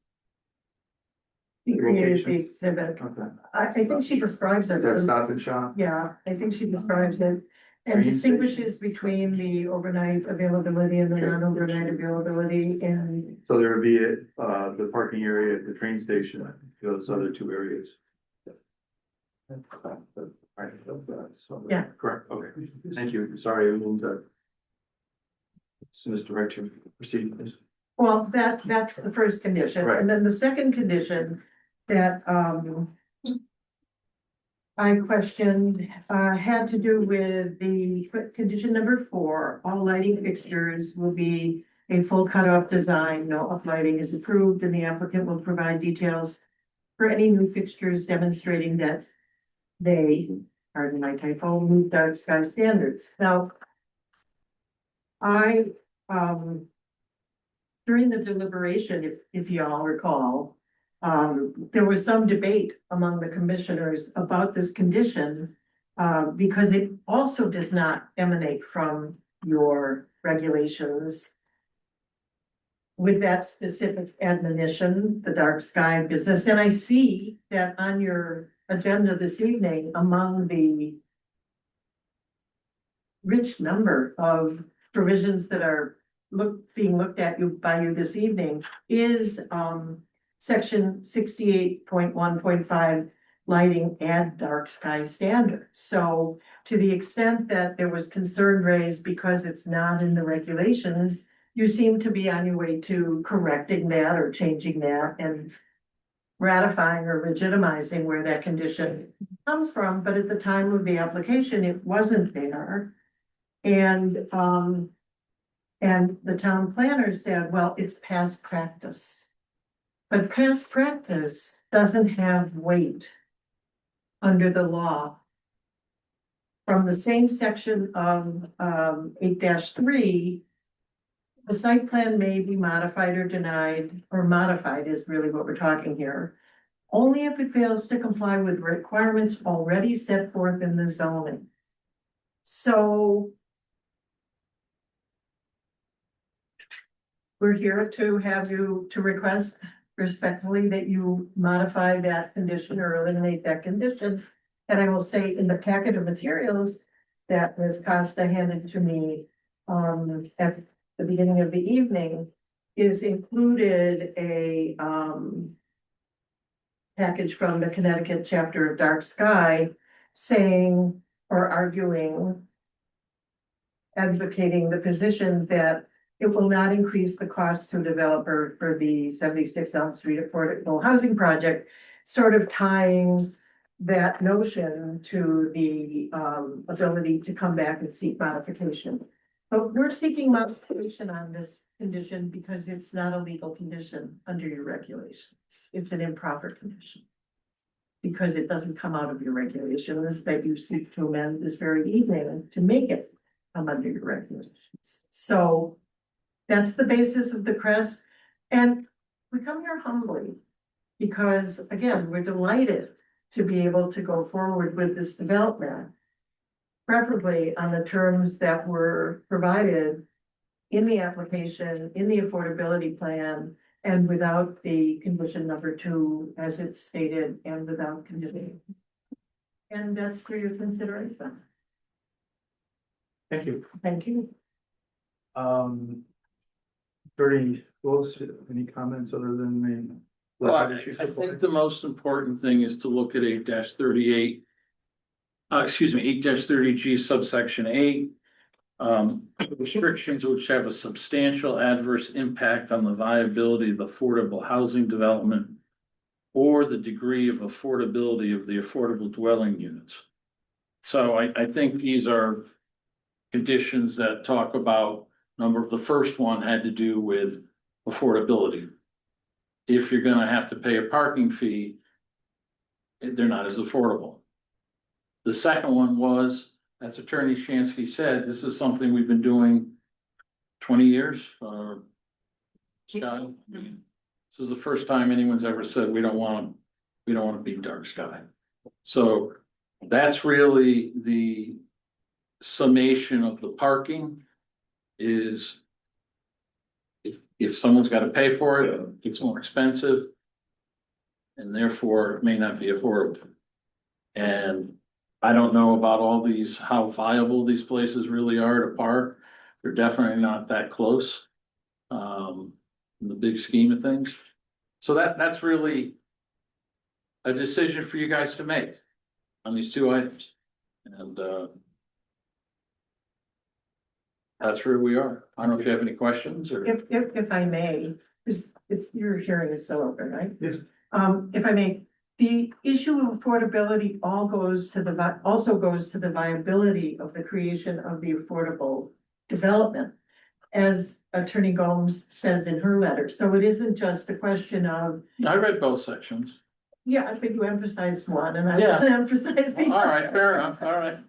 She created the Locations. exhibit. Okay. I think she describes it. That's Stop and Shop. Yeah, I think she describes it and Train distinguishes between the overnight availability and the non-overnight availability and. So there would be the parking area at the train station, those other two areas. Right, so, Yeah. correct, okay, thank you, sorry, I mean to. Misdirect you, proceed, please. Well, that's the first condition, Right. and then the second condition that, I questioned, had to do with the condition number 4, all lighting fixtures will be a full cutoff design, no uplighting is approved, and the applicant will provide details for any new fixtures demonstrating that they, pardon my typo, meet dark sky standards. Now, I, during the deliberation, if you all recall, there was some debate among the commissioners about this condition, because it also does not emanate from your regulations with that specific admonition, the dark sky business. And I see that on your agenda this evening, among the rich number of provisions that are being looked at by you this evening is, section 68.1.5, lighting and dark sky standards. So to the extent that there was concern raised because it's not in the regulations, you seem to be on your way to correcting that or changing that and ratifying or legitimizing where that condition comes from. But at the time of the application, it wasn't there. And the town planner said, well, it's past practice. But past practice doesn't have weight under the law. From the same section of 8-3, the site plan may be modified or denied, or modified is really what we're talking here, only if it fails to comply with requirements already set forth in the zoning. So we're here to have you to request respectfully that you modify that condition or eliminate that condition. And I will say in the packet of materials that Ms. Costa handed to me at the beginning of the evening is included a package from the Connecticut chapter of Dark Sky saying or arguing, advocating the position that it will not increase the cost to a developer for the 76 Elm Street affordable housing project, sort of tying that notion to the ability to come back and seek modification. But we're seeking modification on this condition because it's not a legal condition under your regulations. It's an improper condition. Because it doesn't come out of your regulations that you seek to amend this very evening to make it come under your regulations. So that's the basis of the crest. And we come here humbly because, again, we're delighted to be able to go forward with this development, preferably on the terms that were provided in the application, in the affordability plan, and without the condition number 2, as it's stated, and without condition. And that's for your consideration. Thank you. Thank you. Bertie, Willis, any comments other than the? Well, I think the most important thing is to look at 8-38. 8-30G subsection 8. Restrictions which have a substantial adverse impact on the viability of affordable housing development or the degree of affordability of the affordable dwelling units. So I think these are conditions that talk about the first one had to do with affordability. If you're gonna have to pay a parking fee, they're not as affordable. The second one was, as Attorney Shansky said, this is something we've been doing 20 years, Scott. I mean, this is the first time anyone's ever said we don't want to be dark sky. So that's really the summation of the parking is if someone's got to pay for it, it's more expensive. And therefore it may not be affordable. And I don't know about all these, how viable these places really are to park. They're definitely not that close. In the big scheme of things. So that's really a decision for you guys to make on these 2 items. And That's where we are. I don't know if you have any questions or. If I may, your hearing is still open, right? Yes. If I may, the issue of affordability also goes to the viability of the creation of the affordable development. As Attorney Gomes says in her letter, so it isn't just a question of, I read both sections. yeah, I think you emphasized one and I Yeah. want to emphasize the All right, other. fair enough. All right.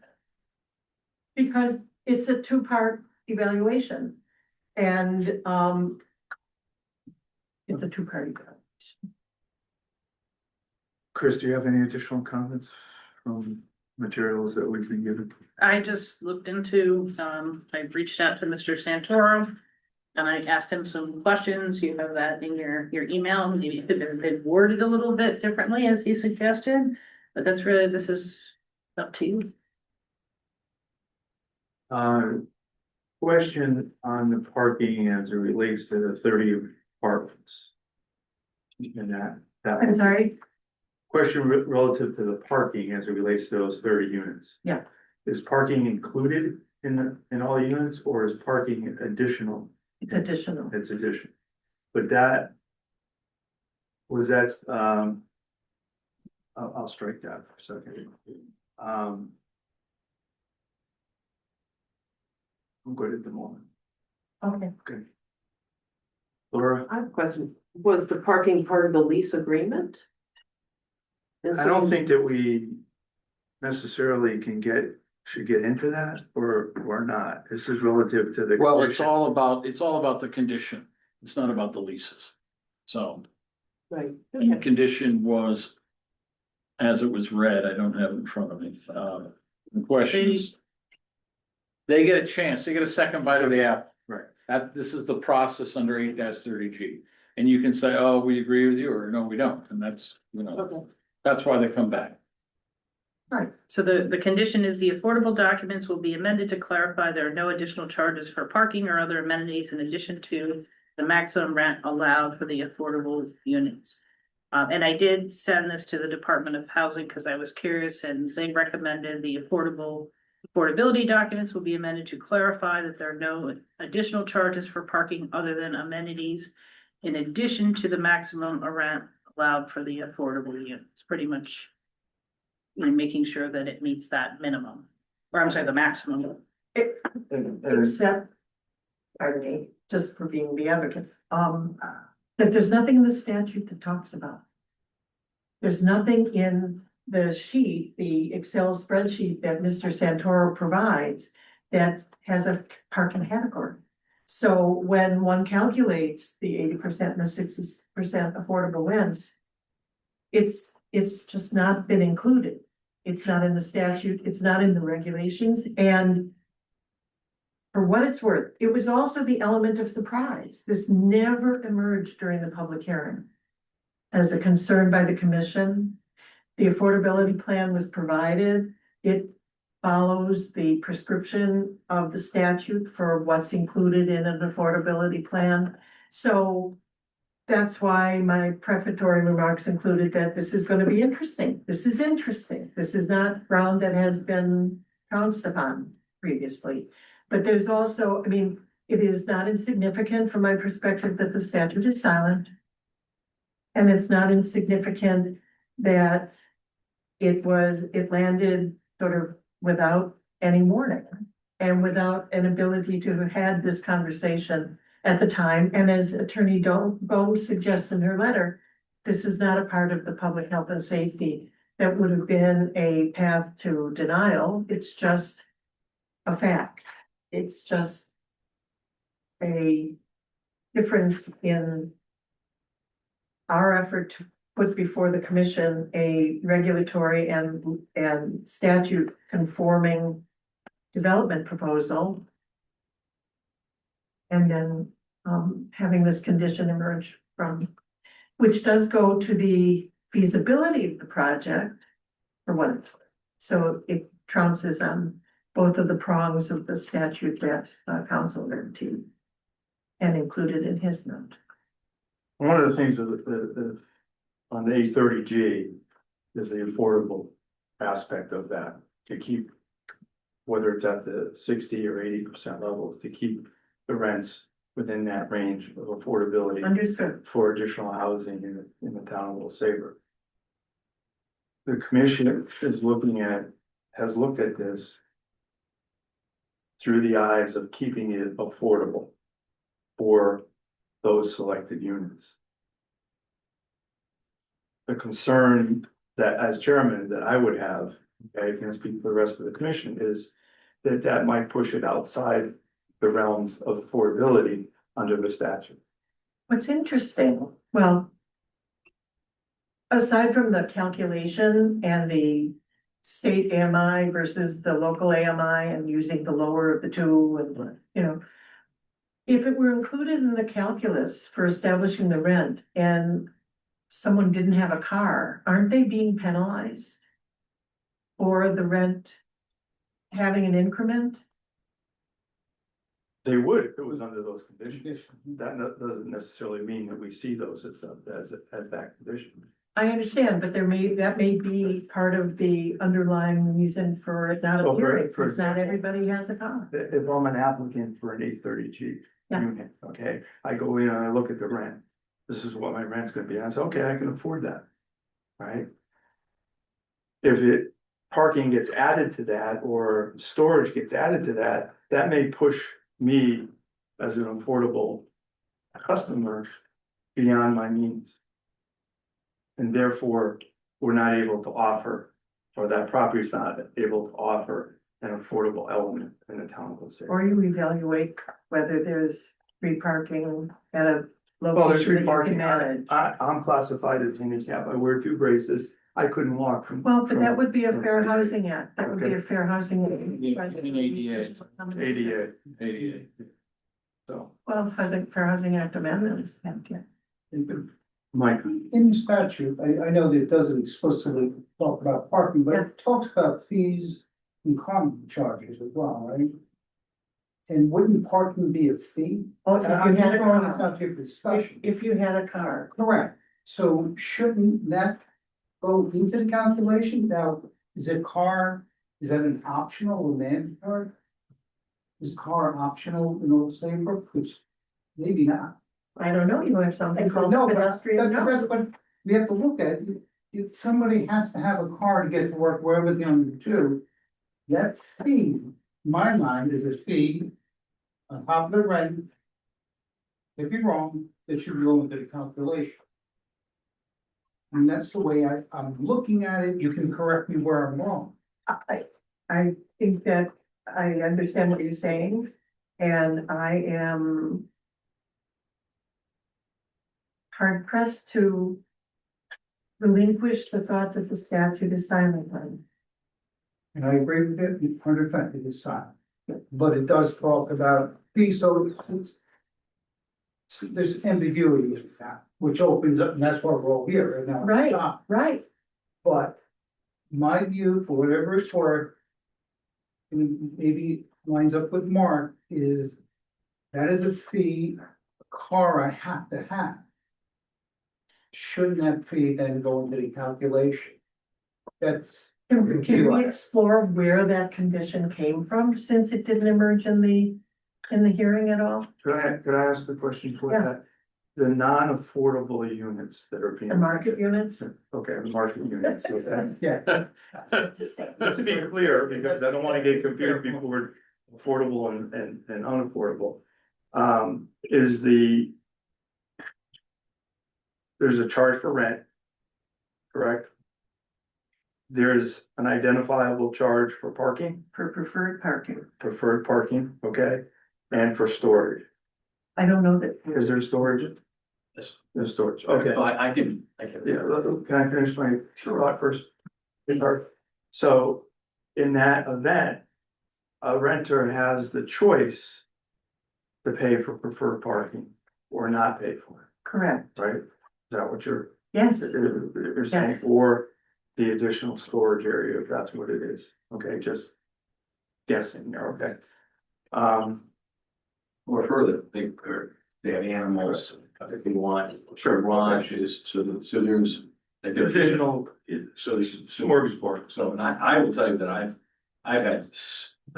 Because it's a two-part evaluation and, it's a two-part evaluation. Chris, do you have any additional comments from materials that we've been given? I just looked into, I reached out to Mr. Santoro. And I asked him some questions. You have that in your email. Maybe it could have been worded a little bit differently as he suggested. But this is up to you. Question on the parking as it relates to the 30 apartments. And that. I'm sorry, Question relative to the parking as it relates to those 30 units. Yeah. Is parking included in all units or is parking additional? it's additional. It's additional. But that. Was that, I'll strike that for a second. I'm good at the moment. Okay. Laura, I have a question. Was the parking part of the lease agreement? I don't think that we necessarily should get into that or not. This is relative to the. Well, condition. it's all about the condition. It's not about the leases. So Right. the condition was, as it was read, I don't have it in front of me. The question is, they get a chance, they get a second bite of the apple. Right. This is the process under 8-30G. And you can say, oh, we agree with you, or no, we don't. And that's, Okay. that's why they come back. Right, So the condition is the affordable documents will be amended to clarify there are no additional charges for parking or other amenities in addition to the maximum rent allowed for the affordable units. And I did send this to the Department of Housing because I was curious and they recommended the affordability documents will be amended to clarify that there are no additional charges for parking other than amenities in addition to the maximum rent allowed for the affordable units, pretty much. Making sure that it meets that minimum, or I'm sorry, the maximum. except, pardon me, just for being the advocate, that there's nothing in the statute that talks about. There's nothing in the sheet, the Excel spreadsheet that Mr. Santoro provides that has a parking category. So when one calculates the 80% and the 60% affordable rents, it's just not been included. It's not in the statute, it's not in the regulations, and for what it's worth, it was also the element of surprise. This never emerged during the public hearing. As a concern by the commission, the affordability plan was provided. It follows the prescription of the statute for what's included in an affordability plan. So that's why my prefatory remarks included that this is going to be interesting. This is interesting. This is not ground that has been pounced upon previously. But there's also, I mean, it is not insignificant from my perspective that the statute is silent. And it's not insignificant that it landed sort of without any warning and without an ability to have had this conversation at the time. And as Attorney Gomes suggests in her letter, this is not a part of the public health and safety that would have been a path to denial. It's just a fact. It's just a difference in our effort to put before the commission a regulatory and statute conforming development proposal. And then having this condition emerge from, which does go to the feasibility of the project for what it's worth. So it trounces on both of the prongs of the statute that council guaranteed and included in his note. One of the things that on the 830G is the affordable aspect of that, to keep whether it's at the 60 or 80% levels, to keep the rents within that range of affordability Understood. for additional housing in the town of Little Saybrook. The commission is has looked at this through the eyes of keeping it affordable for those selected units. The concern that as chairman that I would have, okay, I can't speak for the rest of the commission, is that that might push it outside the realms of affordability under the statute. What's interesting, well, aside from the calculation and the state AMI versus the local AMI and using the lower of the two and, you know, if it were included in the calculus for establishing the rent and someone didn't have a car, aren't they being penalized for the rent having an increment? They would if it was under those conditions. That doesn't necessarily mean that we see those as that condition. I understand, but that may be part of the underlying reason for it not So appearing, for because not example- everybody has a car. If I'm an applicant for an 830G Yeah. unit, okay, I go in and I look at the rent. This is what my rent's gonna be. I say, okay, I can afford that. Right? If parking gets added to that or storage gets added to that, that may push me as an affordable customer beyond my means. And therefore, we're not able to offer, or that property is not able to offer an affordable element in the town of Little Saybrook. Or you evaluate whether there's free parking at a Well, there's location free that you can parking. manage. I'm classified as handicapped. I wear 2 braces. I couldn't walk from. Well, but that from would be a fair housing act. That would be a fair housing. ADA. ADA, 88. so. Well, fair housing act amendments, yeah. Mike, In the statute, I know that it doesn't explicitly talk about parking, but it talks about fees and common charges as well, right? And wouldn't parking be a fee? Oh, if you I'm had just a throwing this car, out here for discussion. if you had a car, Correct. So shouldn't that go into the calculation? Now, is a car, is that an optional or mandatory? Is car optional in Old Saybrook? It's maybe not. I don't know, you have something called No, but pedestrian that's note. what we have to look at. If somebody has to have a car to get to work wherever they're going to do, that fee, in my mind, is a fee on top of the rent. If you're wrong, it should go into the calculation. And that's the way I'm looking at it. You can correct me where I'm wrong. I think that I understand what you're saying, and I am hard pressed to relinquish the thought that the statute is silent on. And I agree with it, 100%, it is silent. But it does talk about fees, so there's ambiguity in that, which opens up, and that's why we're all here right now. Right, right. But my view, for whatever it's worth, and maybe lines up with Mark, is that is a fee, a car I have to have. Shouldn't that fee then go into the calculation? That's. Can we explore where that condition came from, since it didn't emerge in the hearing at all? could I ask a question for Yeah. that? The non-affordable units that are being. The market units? Okay, the market units, okay. Yeah. Just to be clear, because I don't wanna get confused between affordable and unaffordable. Is there's a charge for rent. Correct? There's an identifiable charge for parking, For preferred parking. okay, and for storage. I don't know that. Is there storage? Yes. There's storage, okay. I can. Yeah, can I finish my thought first? So in that event, a renter has the choice to pay for preferred parking or not pay for it, Correct, right? Is that what you're yes, saying? Yes. Or the additional storage area, if that's what it is, okay, just guessing there, okay? Or further, they have animals, if they want, Sure. garages, so there's. like, there's- Additional, So there's smorgasbord. So, and I will tell you that I've had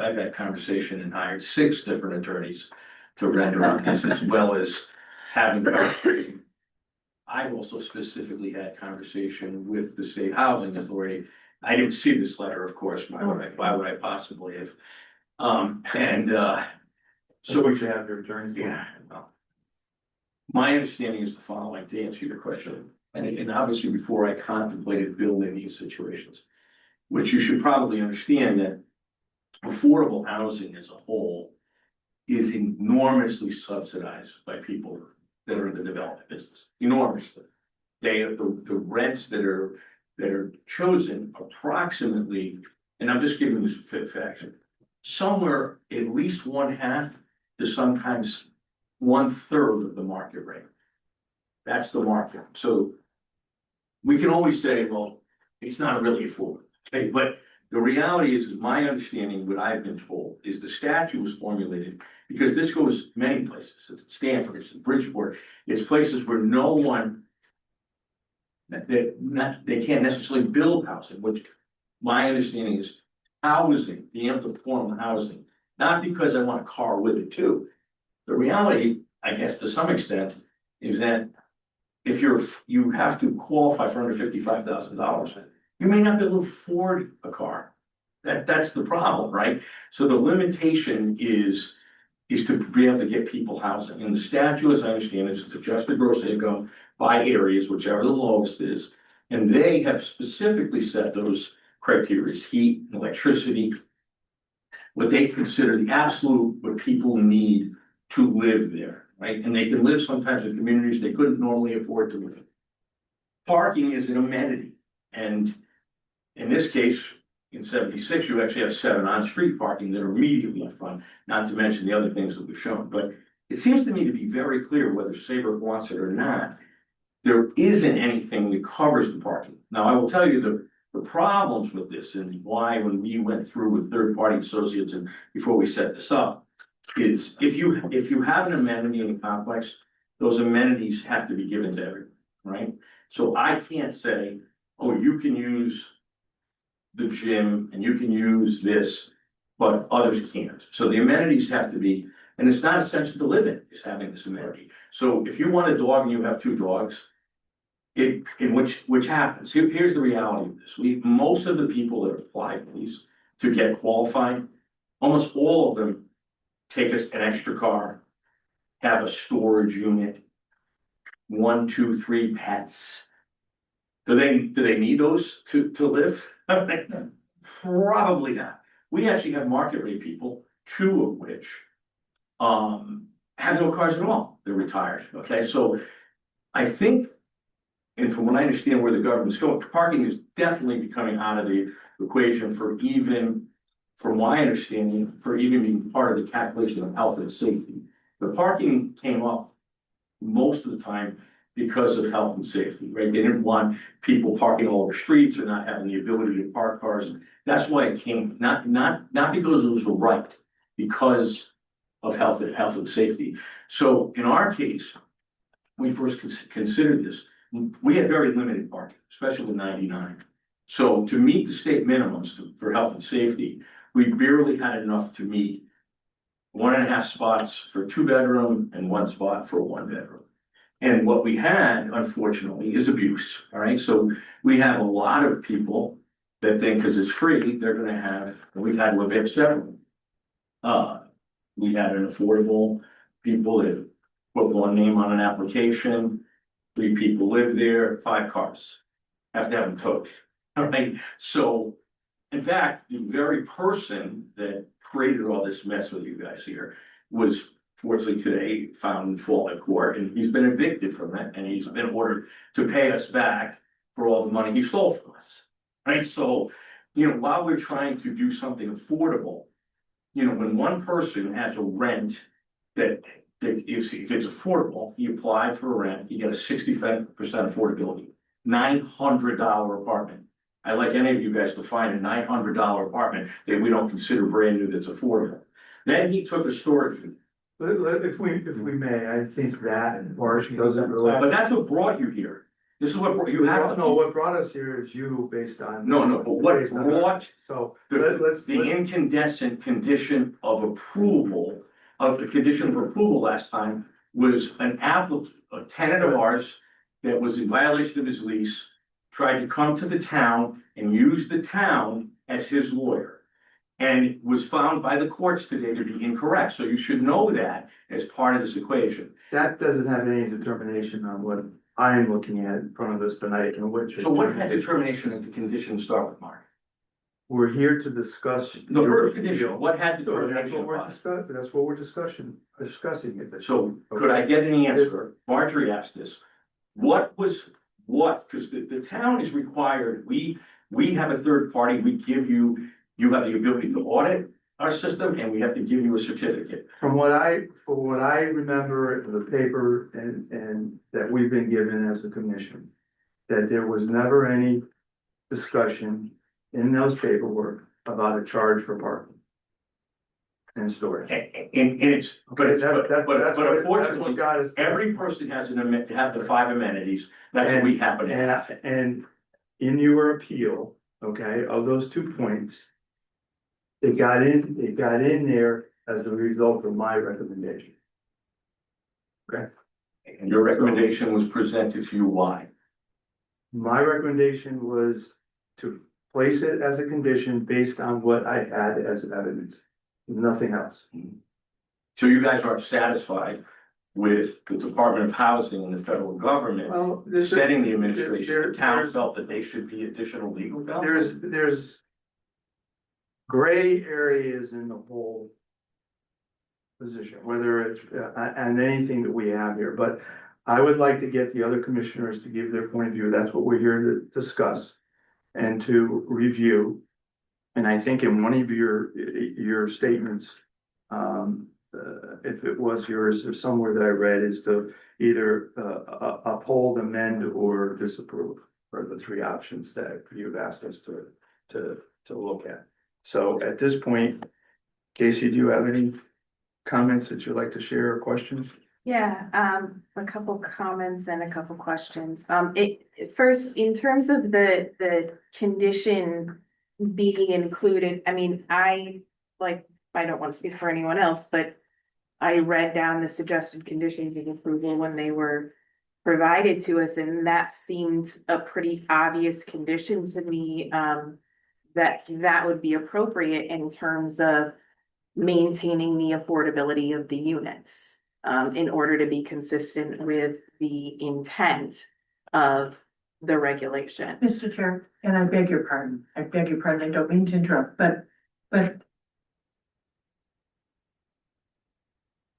I've had conversation and hired 6 different attorneys to render on this, as well as having conversation. I've also specifically had conversation with the state housing authority. I didn't see this letter, of course, why would I possibly have? So we should have their attorney. Yeah, well. My understanding is the following, to answer your question, and obviously before I contemplated building these situations. Which you should probably understand that affordable housing as a whole is enormously subsidized by people that are in the development business, enormously. The rents that are chosen approximately, and I'm just giving this facts, somewhere at least 1/2 to sometimes 1/3 of the market rate. That's the market. So we can always say, well, it's not really affordable. Okay, but the reality is my understanding, what I've been told, is the statute was formulated because this goes many places. It's Stanford, it's Bridgeport, it's places where no one they can't necessarily build housing, which my understanding is housing, being able to form housing, not because I want a car with it too. The reality, I guess, to some extent, is that if you have to qualify for under $55,000, you may not be able to afford a car. That's the problem, right? So the limitation is to be able to get people housing. And the statute, as I understand it, is to adjust the gross income by areas, whichever the lowest is. And they have specifically set those criteria: heat, electricity, what they consider the absolute, what people need to live there, right? And they can live sometimes in communities they couldn't normally afford to live in. Parking is an amenity. And in this case, in 76, you actually have 7 on-street parking that are immediately in front, not to mention the other things that we've shown. But it seems to me to be very clear, whether Saybrook wants it or not, there isn't anything that covers the parking. Now, I will tell you the problems with this and why, when we went through with third-party associates and before we set this up, is if you have an amenity in the complex, those amenities have to be given to everyone, right? So I can't say, oh, you can use the gym and you can use this, but others can't. So the amenities have to be, and it's not essential to live in, is having this amenity. So if you want a dog and you have 2 dogs, which happens, here's the reality of this. Most of the people that apply for these to get qualified, almost all of them take us an extra car, have a storage unit, 1, 2, 3 pets. Do they need those to live? Probably not. We actually have market rate people, 2 of which have no cars at all. They're retired. Okay, so I think, and from what I understand where the government's going, parking is definitely becoming out of the equation for even, from my understanding, for even being part of the calculation of health and safety. The parking came up most of the time because of health and safety, right? They didn't want people parking all over streets or not having the ability to park cars. That's why it came, not because it was right, because of health and safety. So in our case, we first considered this. We had very limited parking, especially with 99. So to meet the state minimums for health and safety, we barely had enough to meet 1.5 spots for 2-bedroom and 1 spot for a 1-bedroom. And what we had, unfortunately, is abuse. All right. So we have a lot of people that think because it's free, they're going to have, and we've had to evict several. We had an affordable people that put 1 name on an application, 3 people live there, 5 cars. Have to have them towed. All right. So in fact, the very person that created all this mess with you guys here was fortunately today found in fault at court, and he's been evicted from that, and he's been ordered to pay us back for all the money he stole from us. Right? So, while we're trying to do something affordable, when one person has a rent that if it's affordable, you apply for a rent, you get a 65% affordability, $900 apartment. I'd like any of you guys to find a $900 apartment that we don't consider brand new that's affordable. Then he took a storage unit. If we may, I think that, or she doesn't really. But that's what brought you here. This is what, you have to No, know, what brought us here is you based on. no, but what based on- brought So, the let's, incandescent condition of approval, of the condition of approval last time was an applicant, a tenant of ours that was in violation of his lease, tried to come to the town and use the town as his lawyer. And was found by the courts today to be incorrect, so you should know that as part of this equation. that doesn't have any determination on what I'm looking at in front of us tonight and which. So what had determination of the condition start with, Mark? We're here to discuss. The your first condition, what had So that's determination what we're about? discussing, that's what we're discussing it. So could I get an answer? Marjorie asked this. What, because the town is required, we have a third party, we give you, you have the ability to audit our system and we have to give you a certificate. From what I remember in the paper and that we've been given as a commission, that there was never any discussion in those paperwork about a charge for parking and storage. And it's, but That's what- that's what unfortunately, got us. every person has have the 5 amenities. That's what we happen to have. And in your appeal, okay, of those 2 points, it got in there as a result of my recommendation. And your recommendation was presented to you, why? My recommendation was to place it as a condition based on what I had as evidence, nothing else. So you guys aren't satisfied with the Department of Housing and the federal government Well, setting the administration, the town there's- felt that they should be additional legal counsel? there's gray areas in the whole position, whether it's, and anything that we have here, but I would like to get the other commissioners to give their point of view. That's what we're here to discuss and to review. And I think in one of your statements, if it was yours or somewhere that I read, is to either uphold, amend, or disapprove are the 3 options that you've asked us to look at. So at this point, Casey, do you have any comments that you'd like to share or questions? Yeah, a couple comments and a couple questions. First, in terms of the condition being included, I mean, I don't want to speak for anyone else, but I read down the suggested conditions of approval when they were provided to us, and that seemed a pretty obvious condition to me, that would be appropriate in terms of maintaining the affordability of the units, in order to be consistent with the intent of the regulation. Mr. Chair, and I beg your pardon, I don't mean to interrupt, but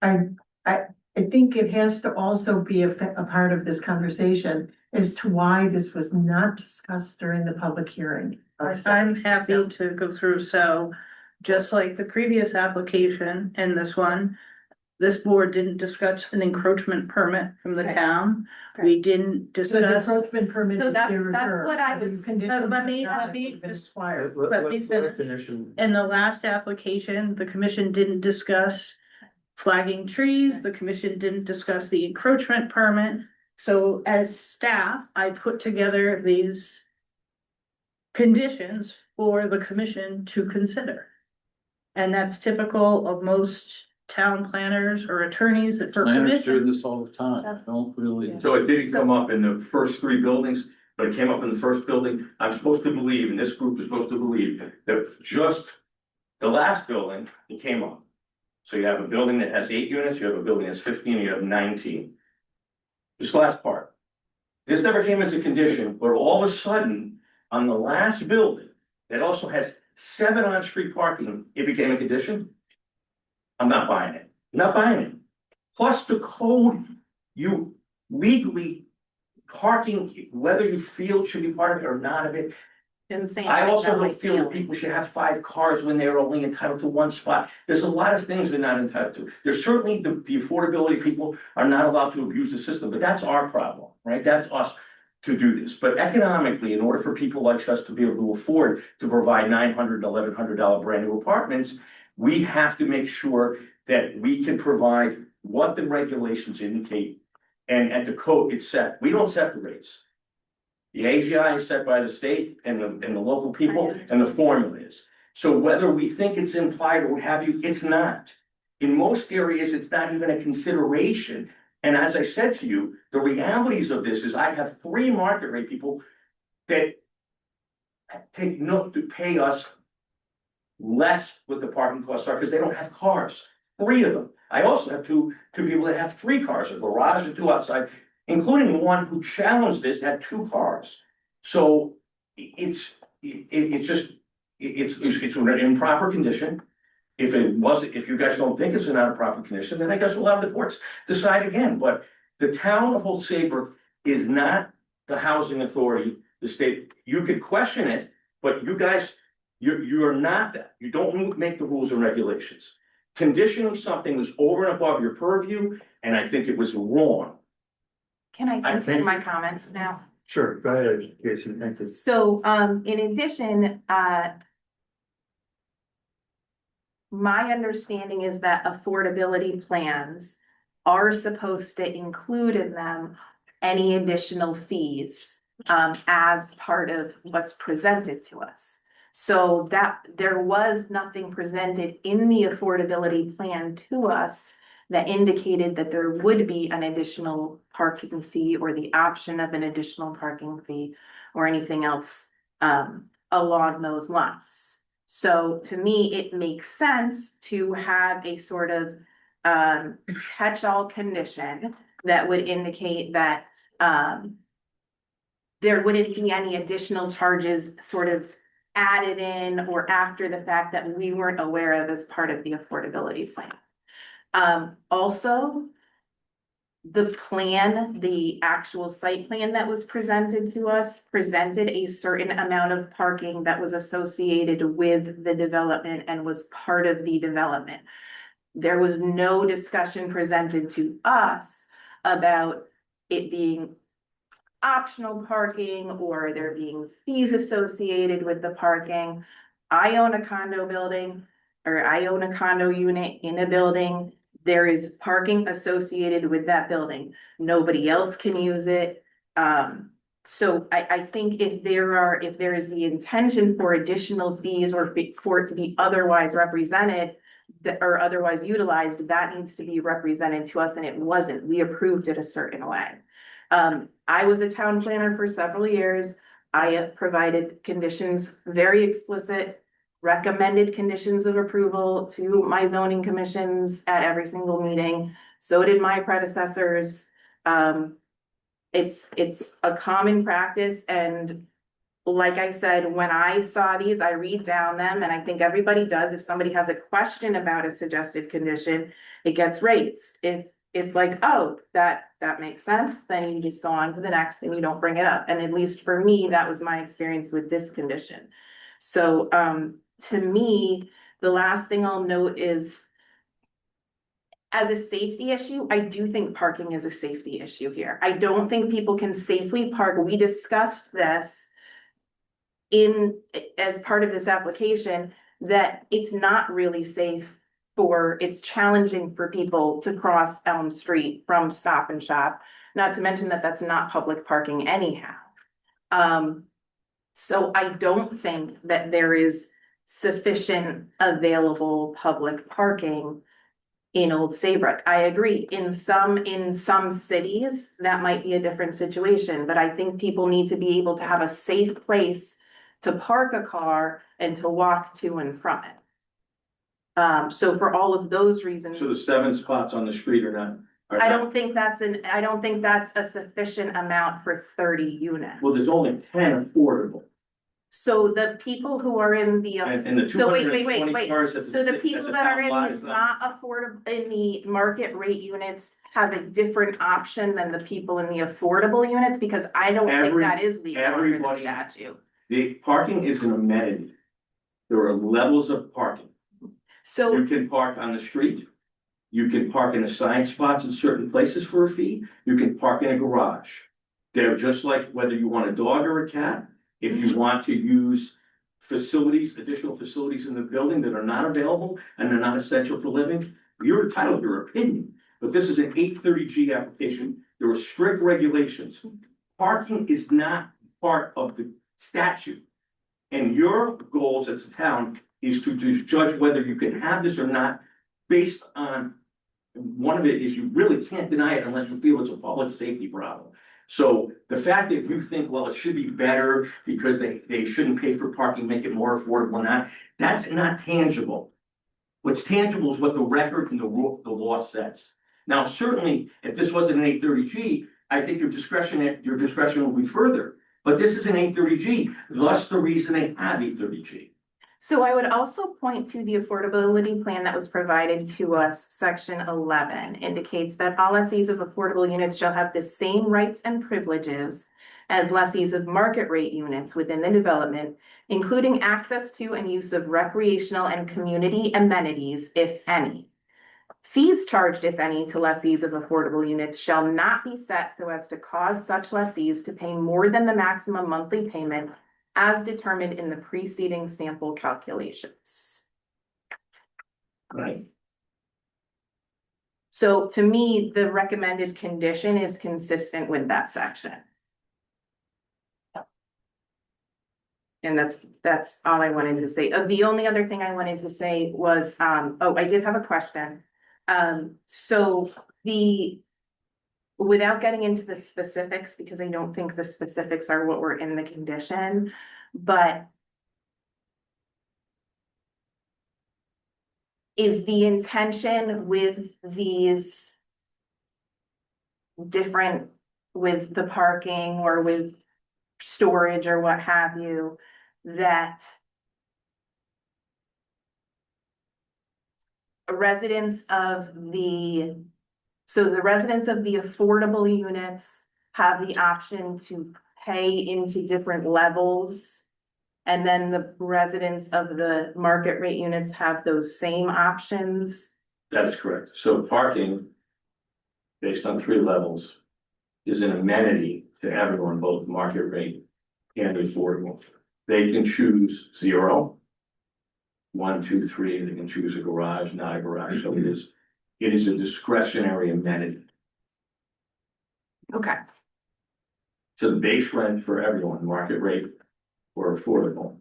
I think it has to also be a part of this conversation as to why this was not discussed during the public hearing. I'm happy to go through, so just like the previous application and this one, this board didn't discuss an encroachment permit from the Okay. town. Okay. We didn't So the discuss, encroachment permit So is that's irreversible. what I was- let me just- Required. Let me finish. Finish. in the last application, the commission didn't discuss flagging trees, the commission didn't discuss the encroachment permit. So as staff, I put together these conditions for the commission to consider. And that's typical of most town planners or attorneys that for Planners do commission. this all the time, I don't really. So it didn't come up in the first 3 buildings, but it came up in the first building. I'm supposed to believe, and this group is supposed to believe, that just the last building, it came up. So you have a building that has 8 units, you have a building that's 15, and you have 19. This last part. This never came as a condition, but all of a sudden, on the last building, that also has 7 on-street parking, it became a condition. I'm not buying it, not buying it. Plus the code, you legally parking, whether you feel it should be part of it or not of it. Didn't say I anything also about my don't feel that feelings. people should have 5 cars when they're only entitled to 1 spot. There's a lot of things they're not entitled to. There's certainly the affordability, people are not allowed to abuse the system, but that's our problem, right? That's us to do this. But economically, in order for people like us to be able to afford to provide $900, $1,100 brand new apartments, we have to make sure that we can provide what the regulations indicate. And at the code, it's set. We don't set the rates. The AGI is set by the state and the local people, and the formula is. So whether we think it's implied or what have you, it's not. In most areas, it's not even a consideration. And as I said to you, the realities of this is I have 3 market rate people that take note to pay us less what the parking costs are because they don't have cars. 3 of them. I also have two people that have 3 cars, a garage and 2 outside, including one who challenged this, had 2 cars. So it's an improper condition. If it wasn't, if you guys don't think it's not a proper condition, then I guess we'll have the courts decide again. But the town of Old Saybrook is not the housing authority, the state. You could question it, but you guys, you're not that. You don't make the rules and regulations. Conditioning something was over and above your purview, and I think it was wrong. Can I I continue think- my comments now? Sure, go ahead, Casey, thank you. So, in addition, my understanding is that affordability plans are supposed to include in them any additional fees, as part of what's presented to us. So that there was nothing presented in the affordability plan to us that indicated that there would be an additional parking fee or the option of an additional parking fee or anything else along those lines. So to me, it makes sense to have a sort of catch-all condition that would indicate that there wouldn't be any additional charges sort of added in or after the fact that we weren't aware of as part of the affordability plan. Also, the plan, the actual site plan that was presented to us, presented a certain amount of parking that was associated with the development and was part of the development. There was no discussion presented to us about it being optional parking or there being fees associated with the parking. I own a condo building, or I own a condo unit in a building. There is parking associated with that building. Nobody else can use it. So I think if there is the intention for additional fees or for it to be otherwise represented or otherwise utilized, that needs to be represented to us, and it wasn't. We approved it a certain way. I was a town planner for several years. I provided conditions, very explicit, recommended conditions of approval to my zoning commissions at every single meeting. So did my predecessors. It's a common practice, and like I said, when I saw these, I read down them, and I think everybody does. If somebody has a question about a suggested condition, it gets raised. If it's like, oh, that makes sense, then you just go on to the next and you don't bring it up. And at least for me, that was my experience with this condition. So, to me, the last thing I'll note is, as a safety issue, I do think parking is a safety issue here. I don't think people can safely park. We discussed this as part of this application, that it's not really safe it's challenging for people to cross Elm Street from Stop and Shop, not to mention that that's not public parking anyhow. So I don't think that there is sufficient available public parking in Old Saybrook. I agree, in some cities, that might be a different situation, but I think people need to be able to have a safe place to park a car and to walk to and from it. So for all of those reasons. So the 7 spots on the street are not. I don't think that's a sufficient amount for 30 units. Well, there's only 10 affordable. So the people who are in the. And the So wait, 220 cars at So the at people that are town lot in is the not affordable, in the market rate units have a different option than the people in the affordable units, because I don't think that is legal under the everybody- statute. The parking is an amenity. There are levels of parking. So. You can park on the street. You can park in assigned spots in certain places for a fee. You can park in a garage. They're just like whether you want a dog or a cat. If you want to use facilities, additional facilities in the building that are not available and they're not essential for living, you're entitled to your opinion. But this is an 830G application. There are strict regulations. Parking is not part of the statute. And your goals as a town is to just judge whether you can have this or not based on, one of it is you really can't deny it unless you feel it's a public safety problem. So the fact that you think, well, it should be better because they shouldn't pay for parking, make it more affordable, not, that's not tangible. What's tangible is what the record and the law says. Now, certainly, if this wasn't an 830G, I think your discretion will be further. But this is an 830G, thus the reason they have 830G. So I would also point to the affordability plan that was provided to us. Section 11 indicates that all lessees of affordable units shall have the same rights and privileges as lessees of market rate units within the development, including access to and use of recreational and community amenities, if any. Fees charged, if any, to lessees of affordable units shall not be set so as to cause such lessees to pay more than the maximum monthly payment as determined in the preceding sample calculations. Right. So to me, the recommended condition is consistent with that section. And that's all I wanted to say. The only other thing I wanted to say was, oh, I did have a question. So without getting into the specifics, because I don't think the specifics are what were in the condition, but is the intention with these different, with the parking or with storage or what have you, that residents of the affordable units have the option to pay into different levels. And then the residents of the market rate units have those same options. That is correct. So parking, based on 3 levels, is an amenity to everyone, both market rate and affordable. They can choose 0, 1, 2, 3. They can choose a garage, not a garage. So it is a discretionary amenity. Okay. So the base rent for everyone, market rate or affordable.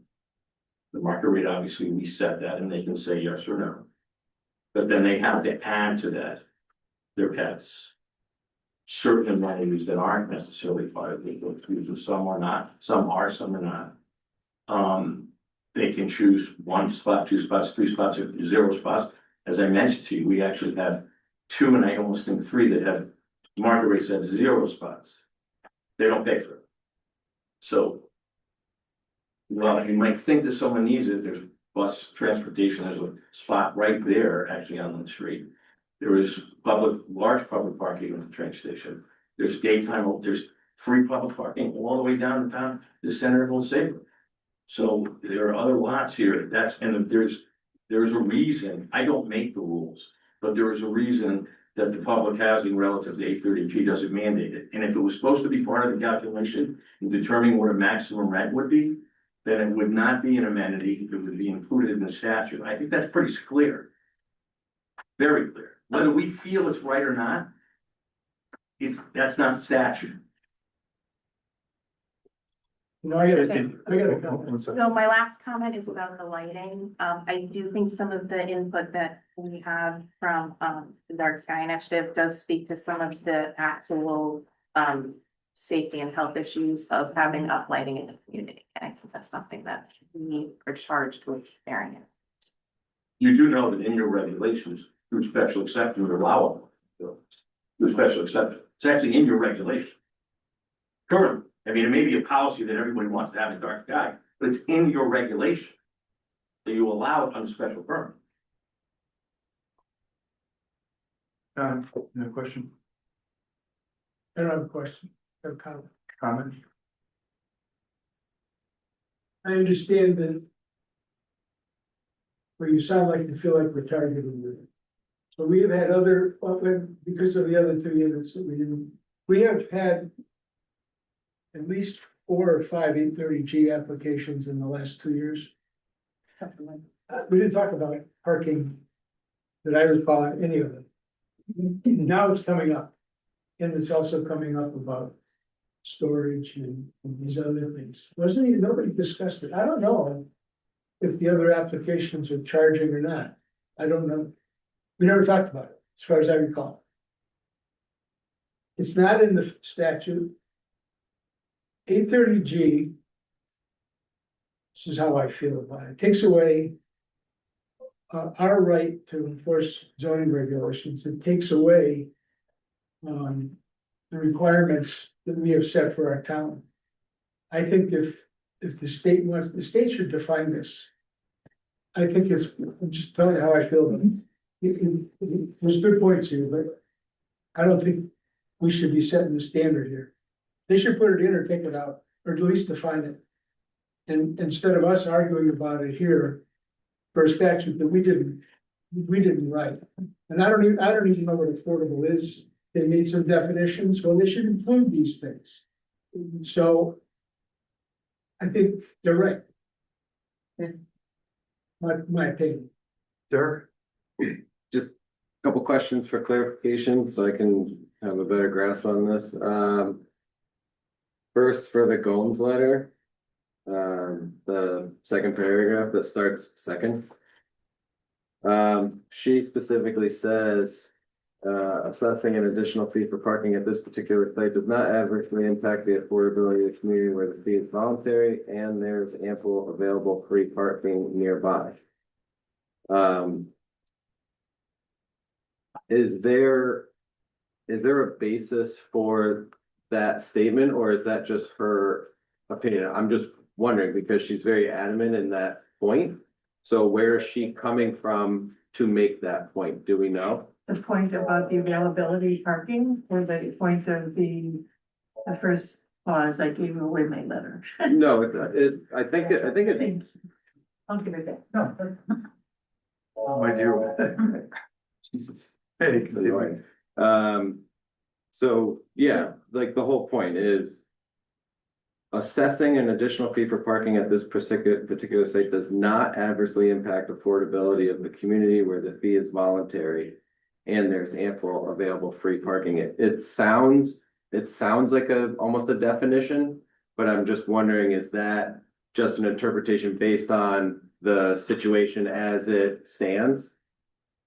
The market rate, obviously, we set that and they can say yes or no. But then they have to add to that their pets. Certain amenities that aren't necessarily part of the exclusion, some are not, some are, some are not. They can choose 1 spot, 2 spots, 3 spots, or 0 spots. As I mentioned to you, we actually have 2, and I almost think 3 that have market rates at 0 spots. They don't pay for it. So, well, you might think that someone needs it. There's bus transportation. There's a spot right there, actually on the street. There is large public parking at the train station. There's daytime, there's free public parking all the way downtown the center of Old Saybrook. So there are other lots here. There's a reason. I don't make the rules, but there is a reason that the public housing relative to 830G doesn't mandate it. And if it was supposed to be part of the calculation in determining what a maximum rent would be, then it would not be an amenity. It would be included in the statute. I think that's pretty clear. Very clear. Whether we feel it's right or not, that's not the statute. You know, I got a comment. So my last comment is about the lighting. I do think some of the input that we have from the Dark Sky Initiative does speak to some of the actual safety and health issues of having uplighting in the community. And I think that's something that we are charged with bearing in. You do know that in your regulations, through special exception, would allow it. Through special exception. It's actually in your regulation. Currently. I mean, it may be a policy that everybody wants to have a dark sky, but it's in your regulation. So you allow it on special permit. No question, I don't have a question, I have a comment. comment? I understand that. Where you sound like you feel like we're targeting you. So we have had other, because of the other 2 units that we didn't, we have had. At least 4 or 5 830G applications in the last 2 years. We didn't talk about parking. That I recall any of it. Now it's coming up. And it's also coming up about storage and these other things. Wasn't even, nobody discussed it. I don't know if the other applications are charging or not. I don't know. We never talked about it, as far as I recall. It's not in the statute. 830G. This is how I feel about it. It takes away our right to enforce zoning regulations. It takes away the requirements that we have set for our town. I think if the state wants, the state should define this. I think it's, I'm just telling you how I feel about it. There's good points here, but I don't think we should be setting the standard here. They should put it in or take it out, or at least define it. And instead of us arguing about it here for a statute that we didn't write. And I don't even know what affordable is. They made some definitions, well, they should include these things. So I think they're right. My opinion. Derek? Just a couple questions for clarification, so I can have a better grasp on this. First, for the Gomes letter, the second paragraph that starts second. She specifically says, assessing an additional fee for parking at this particular site does not adversely impact the affordability of the community where the fee is voluntary and there's ample available free parking nearby. Is there a basis for that statement, or is that just her opinion? I'm just wondering because she's very adamant in that point. So where is she coming from to make that point? Do we know? The point about the availability parking, or the point of the first clause I gave you away my letter. No, I think it, Thank you. I'll give it back. No, Oh, my dear. Jesus. Hey, continue. so yeah, like the whole point is assessing an additional fee for parking at this particular site does not adversely impact affordability of the community where the fee is voluntary and there's ample available free parking. It sounds like almost a definition, but I'm just wondering, is that just an interpretation based on the situation as it stands?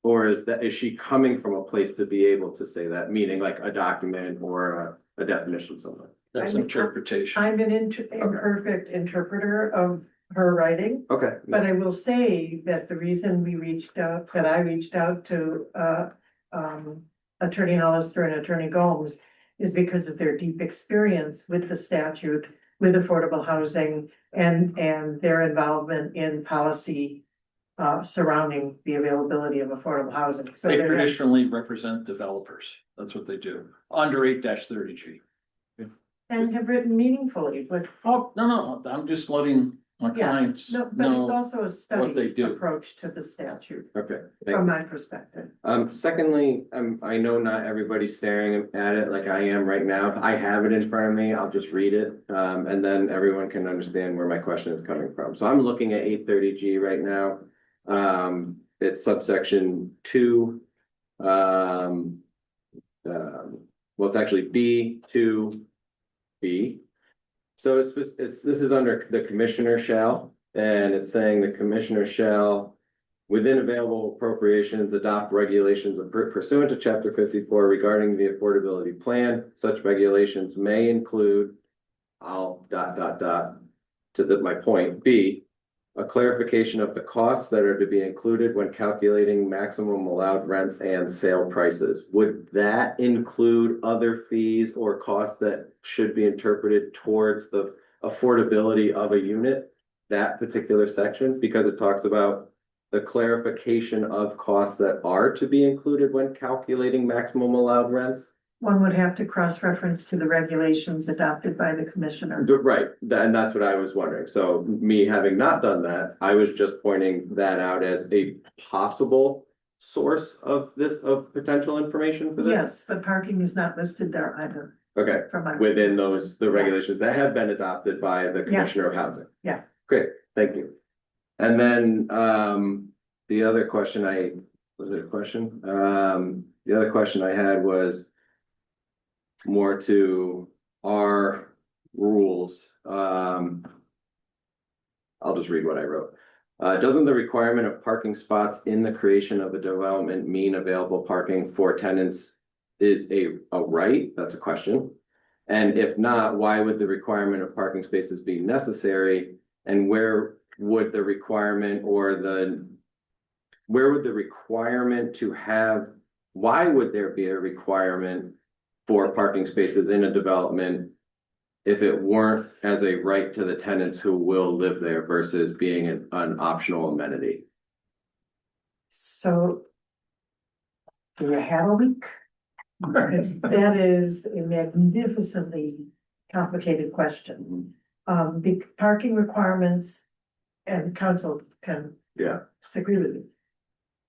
Or is she coming from a place to be able to say that, meaning like a document or a definition somewhere? That's interpretation. I'm an imperfect interpreter of her writing, Okay. but I will say that the reason I reached out to Attorney Hollister and Attorney Gomes is because of their deep experience with the statute, with affordable housing and their involvement in policy surrounding the availability of affordable housing. So They they're traditionally represent developers. That's what they do, under 8-30G. and have written meaningfully, but Oh, no, I'm just letting my Yeah, clients no, but it's know. also a they study do. approach to the statute Okay. from my perspective. Secondly, I know not everybody's staring at it like I am right now. I have it in front of me. I'll just read it. And then everyone can understand where my question is coming from. So I'm looking at 830G right now. It's subsection 2. Well, it's actually B2B. So this is under the commissioner shall, and it's saying the commissioner shall, within available appropriations, adopt regulations pursuant to chapter 54 regarding the affordability plan. Such regulations may include, my point, B, a clarification of the costs that are to be included when calculating maximum allowed rents and sale prices. Would that include other fees or costs that should be interpreted towards the affordability of a unit? That particular section, because it talks about the clarification of costs that are to be included when calculating maximum allowed rents. One would have to cross-reference to the regulations adopted by the commissioner. Right, and that's what I was wondering. So me having not done that, I was just pointing that out as a possible source of potential information for this. Yes, but parking is not listed there either. Okay, From my. within the regulations that have been adopted by the Commissioner of Housing. Yeah. Great, thank you. And then the other question the other question I had was more to our rules, I'll just read what I wrote. Doesn't the requirement of parking spots in the creation of a development mean available parking for tenants is a right? That's a question. And if not, why would the requirement of parking spaces be necessary? And where would the requirement to have, why would there be a requirement for parking spaces in a development if it weren't as a right to the tenants who will live there versus being an optional amenity? So. Do you have a week? Because that is a magnificently complicated question. The parking requirements and council can disagree with you.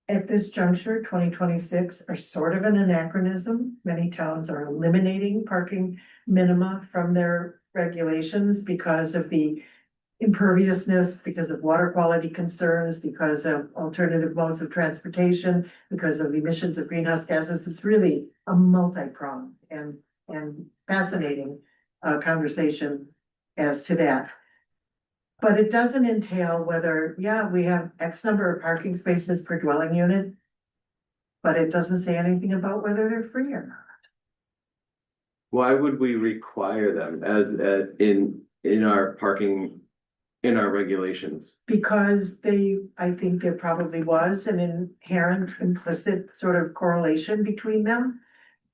At this juncture, 2026 are sort of an anachronism. Many towns are eliminating parking minima from their regulations because of the imperviousness, because of water quality concerns, because of alternative modes of transportation, because of emissions of greenhouse gases. It's really a multi-pronged and fascinating conversation as to that. But it doesn't entail whether, we have X number of parking spaces per dwelling unit, but it doesn't say anything about whether they're free or not. Why would we require them as in our parking, in our regulations? Because I think there probably was an inherent implicit sort of correlation between them.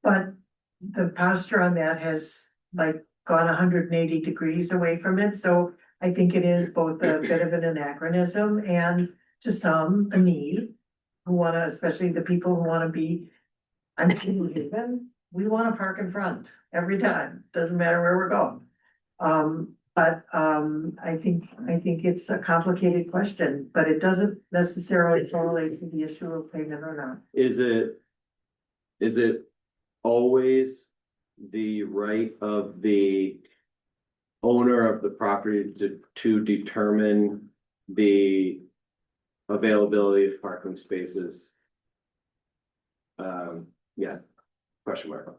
But the posture on that has like gone 180 degrees away from it, so I think it is both a bit of an anachronism and to some, a need. Who wanna, especially the people who wanna be, we wanna park in front every time, doesn't matter where we're going. I think it's a complicated question, but it doesn't necessarily correlate to the issue of payment or not. Is it always the right of the owner of the property to determine the availability of parking spaces? Question mark.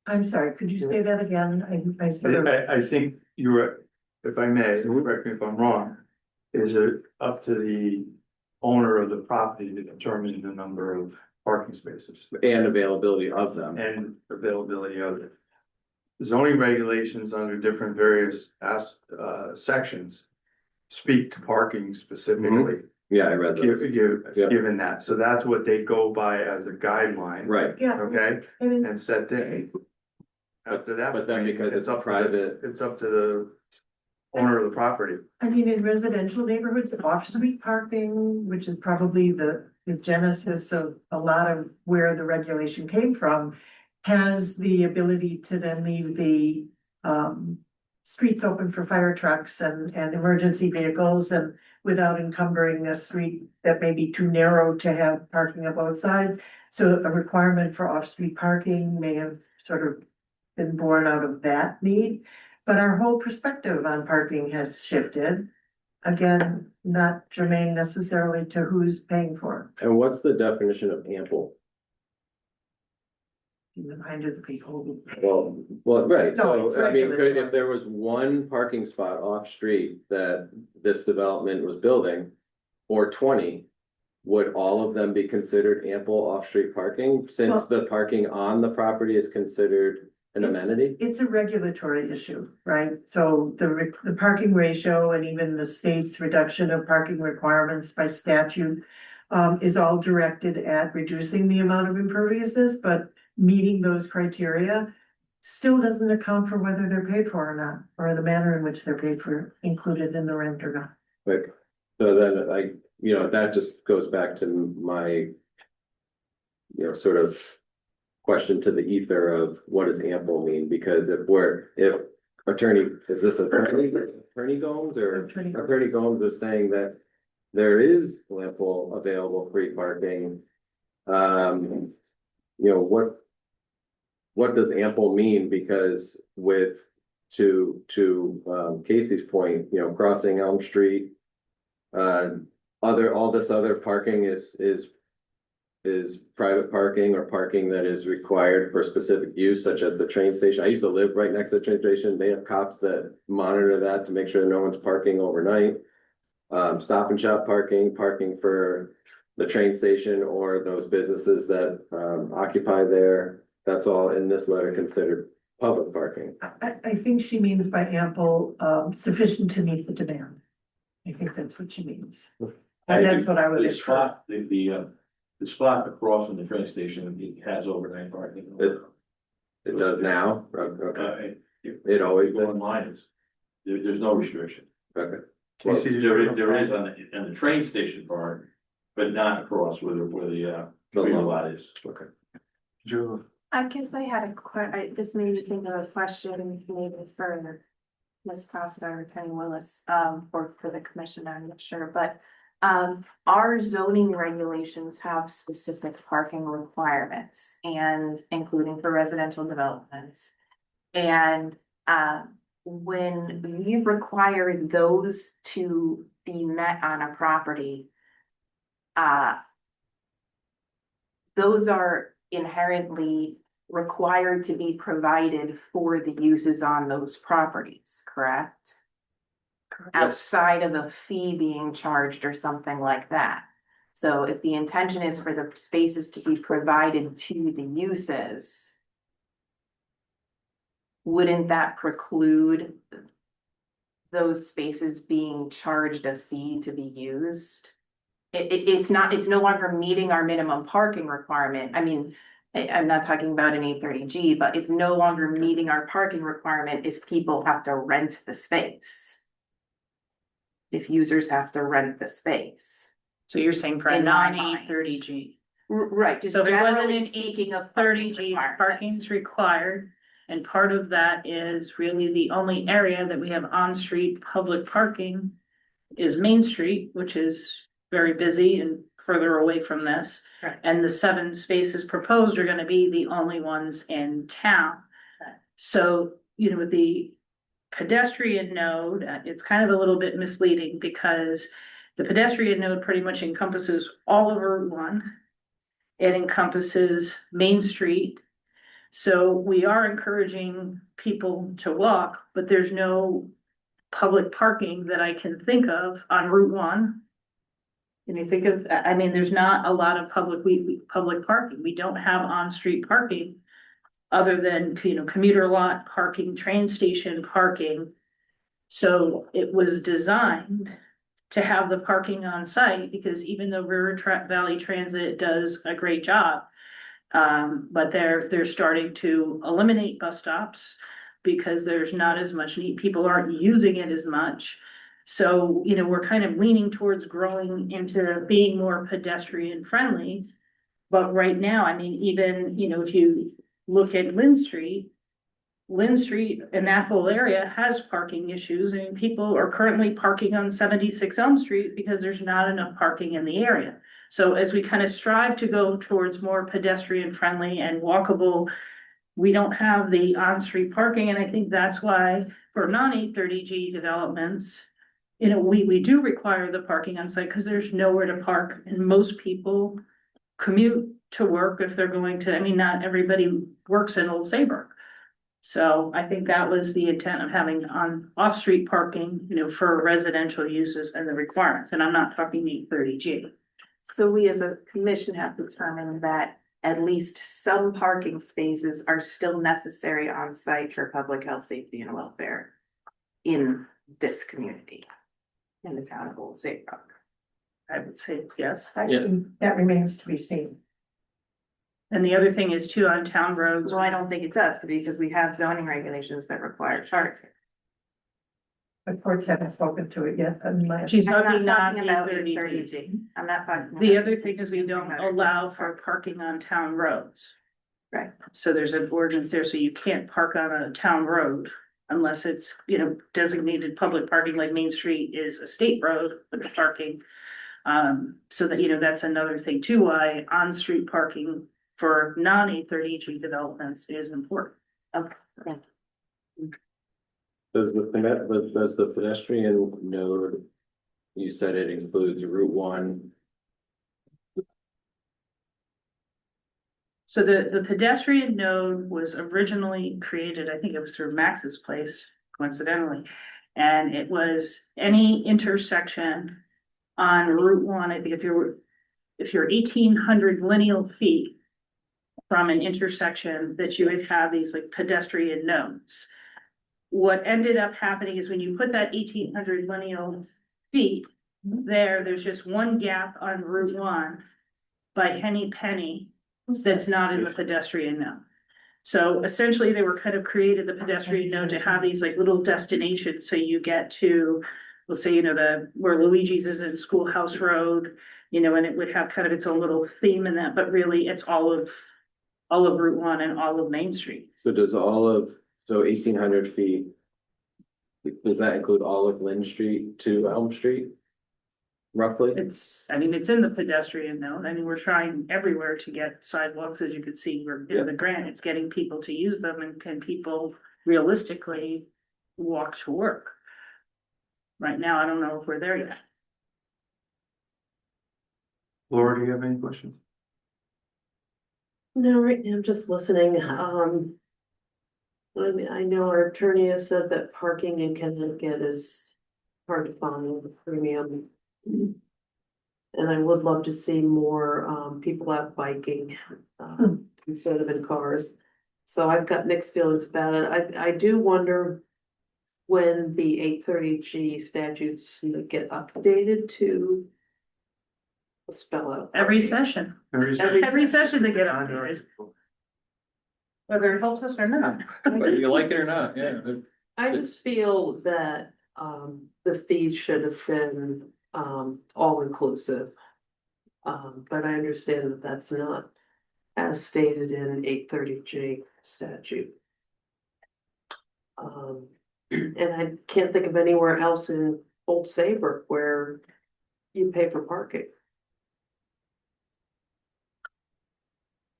I'm sorry, could you say that again? I sort of, I think you were, if I may, correct me if I'm wrong, is it up to the owner of the property to determine the number of parking spaces And availability of them. and availability of it? Zoning regulations under different various sections speak to parking specifically. Yeah, I read those. Given that, so that's what they go by as a guideline. Right, yeah, Okay, and and set the. After that. but then because it's up to private. It's up to the owner of the property. I mean, in residential neighborhoods, off-street parking, which is probably the genesis of a lot of where the regulation came from, has the ability to then leave the streets open for fire trucks and emergency vehicles and without encumbering a street that may be too narrow to have parking on both sides. So a requirement for off-street parking may have sort of been born out of that need. But our whole perspective on parking has shifted. Again, not germane necessarily to who's paying for And what's the definition of ample? it. The mind of the people. Well, right, No, it's so I mean, regular. if there was one parking spot off street that this development was building. Or 20, would all of them be considered ample off-street parking, since Well- the parking on the property is considered an amenity? It's a regulatory issue, right? So the parking ratio and even the state's reduction of parking requirements by statute is all directed at reducing the amount of imperviousness, but meeting those criteria still doesn't account for whether they're paid for or not, or the manner in which they're paid for included in the rent or not. Like, so then that just goes back to my, sort of question to the ether of what does ample mean? Because if Attorney Gomes or Attorney Gomes is saying that there is ample available free parking, what does ample mean? Because to Casey's point, crossing Elm Street, all this other parking is is private parking or parking that is required for specific use, such as the train station. I used to live right next to the train station. They have cops that monitor that to make sure no one's parking overnight. Stop and shop parking, parking for the train station or those businesses that occupy there. That's all in this letter considered public parking. I think she means by ample, sufficient to meet the demand. I think that's what she means. And that's what I would. The spot, the spot across from the train station, it has overnight parking. It does now? Okay. It You always go did? online, there's no restriction. Okay. Casey, There is on the train station part, but not across where the commuter lot is. Okay. Drew, I guess I had this made me think of a question maybe for Ms. Costa or Penny Willis, or for the commission, I'm not sure, but our zoning regulations have specific parking requirements and including for residential developments. And when we require those to be met on a property, those are inherently required to be provided for the uses on those properties, correct? Outside of a fee being charged or something like that. So if the intention is for the spaces to be provided to the uses, wouldn't that preclude those spaces being charged a fee to be used? It's no longer meeting our minimum parking requirement. I mean, I'm not talking about an 830G, but it's no longer meeting our parking requirement if people have to rent the space. If users have to rent the space. So you're saying for a In my non-830G? Right, just So if it wasn't generally an speaking of 30G, parking's required. And part of that is really the only area that we have on-street public parking is Main Street, which is very busy and further away from this. Right. And the 7 spaces proposed are gonna be the only ones in town. So, you know, with the pedestrian node, it's kind of a little bit misleading because the pedestrian node pretty much encompasses all of Route 1. It encompasses Main Street. So we are encouraging people to walk, but there's no public parking that I can think of on Route 1. And you think of, I mean, there's not a lot of public parking. We don't have on-street parking other than, you know, commuter lot parking, train station parking. So it was designed to have the parking on site because even though Valley Transit does a great job, but they're starting to eliminate bus stops because there's not as much need, people aren't using it as much. So, you know, we're kind of leaning towards growing into being more pedestrian friendly. But right now, I mean, even, you know, if you look at Lynn Street and that whole area has parking issues. I mean, people are currently parking on 76 Elm Street because there's not enough parking in the area. So as we kind of strive to go towards more pedestrian friendly and walkable, we don't have the on-street parking. And I think that's why for non-830G developments, you know, we do require the parking on site because there's nowhere to park and most people commute to work if they're going to, I mean, not everybody works in Old Saybrook. So I think that was the intent of having on off-street parking, you know, for residential uses and the requirements, and I'm not talking 830G. So we as a commission have determined that at least some parking spaces are still necessary on site for public health, safety and welfare in this community, in the town of Old Saybrook. I would say yes. I think that remains to be seen. And the other thing is too, on town roads. Well, I don't think it does because we have zoning regulations that require parking. The courts haven't spoken to it yet. Unless She's I'm talking not not talking about 830G. 830G. I'm not talking. The about other thing is we don't allow for parking on town roads. Right. So there's an ordinance there, so you can't park on a town road unless it's, you know, designated public parking, like Main Street is a state road with the parking. So that, you know, that's another thing too, why on-street parking for non-830G developments is important. Okay. Does the pedestrian node, you said it includes Route 1, So the pedestrian node was originally created, I think it was through Max's place coincidentally. And it was any intersection on Route 1, I think if you're 1,800 lineal feet from an intersection, that you would have these like pedestrian nodes. What ended up happening is when you put that 1,800 lineal feet there's just one gap on Route 1 by Henny Penny that's not in the pedestrian node. So essentially, they were kind of created the pedestrian node to have these like little destinations, so you get to, we'll say, you know, where Luigi's is in Schoolhouse Road, you know, and it would have kind of its own little theme in that, but really it's all of Route 1 and all of Main Street. So so 1,800 feet. Does that include all of Lynn Street to Elm Street? Roughly? It's in the pedestrian node. I mean, we're trying everywhere to get sidewalks, as you could see, we're in the grant, it's getting people to use them, and can people realistically walk to work? Right now, I don't know if we're there yet. Laura, do you have any questions? No, right now I'm just listening. I mean, I know our attorney has said that parking in Connecticut is hard to find, premium. And I would love to see more people out biking instead of in cars. So I've got mixed feelings about it. I do wonder when the 830G statutes get updated to spell out. Every parking. session, Every- every session they get on there, whether it helps us or not. Whether you like it or not, yeah. I just feel that the fee should have been all inclusive. But I understand that that's not as stated in 830G statute. And I can't think of anywhere else in Old Saybrook where you pay for parking.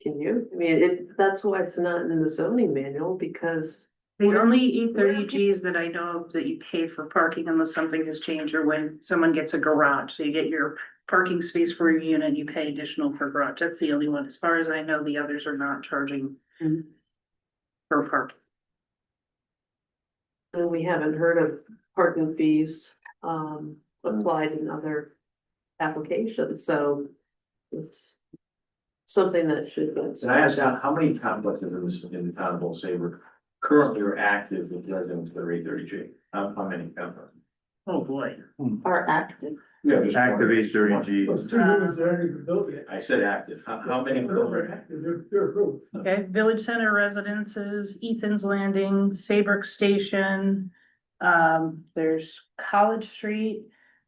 Can you? I mean, that's why it's not in the zoning manual, because The only 830Gs that I know of that you pay for parking unless something has changed, or when someone gets a garage, so you get your parking space for your unit, you pay additional per garage, that's the only one, as far as I know, the others are not charging. For parking. and we haven't heard of parking fees applied in other applications, so it's something that should be. And I asked how many complexes in the town of Old Saybrook currently are active with residents that are 830G? How many complexes? Oh, boy. Are active. Yeah, just Active wondering. 830Gs. Two units are already built yet. I said active. How many They're currently? active, they're approved. Okay, Village Center Residences, Ethan's Landing, Saybrook Station. There's College Street,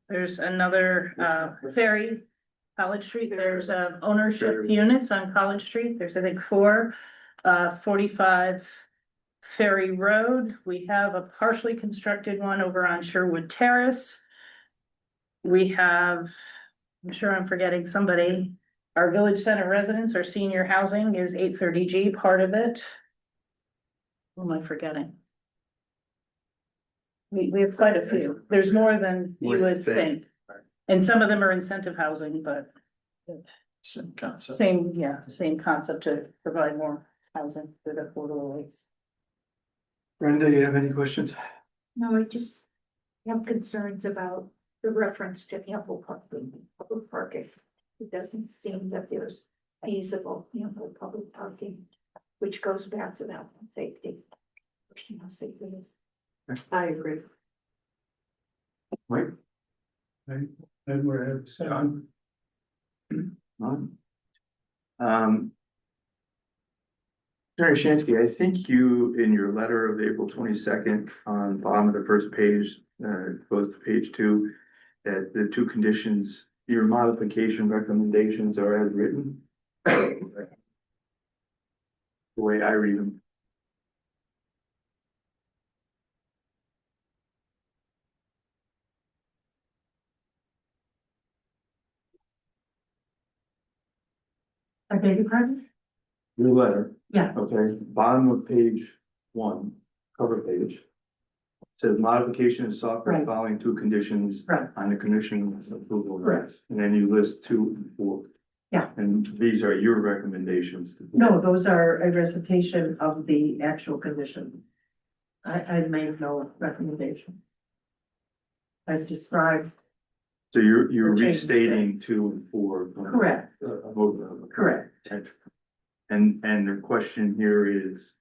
there's another Ferry, College Street, there's ownership Ferry. units on College Street, there's I think 4. 45 Ferry Road, we have a partially constructed one over on Sherwood Terrace. We have, I'm sure I'm forgetting somebody, our Village Center residents, our senior housing is 830G, part of it. Who am I forgetting? We have quite a few, there's more than you would think, and some of them are incentive housing, but Same concept. same concept to provide more housing for the affordable rates. Brenda, you have any questions? No, I just have concerns about the reference to ample parking, public parking. It doesn't seem that there's feasible ample public parking, which goes back to that safety. Safety is. I agree. Mike? And we're at seven. None? Attorney Shansky, I think you, in your letter of April 22nd, on the bottom of the first page, goes to page 2, that the 2 conditions, your modification recommendations are as written. The way I read them. I beg your pardon? Your letter. Yeah. Okay, bottom of page 1, cover page. Says modification is sought for the Right. following 2 conditions. Right. On the commission's approval. Correct. And then you list 2 and 4. Yeah. And these are your recommendations. No, those are a recitation of the actual condition. I made no recommendation. As described, So you're The change, restating 2 and 4. correct, correct. And the question here is,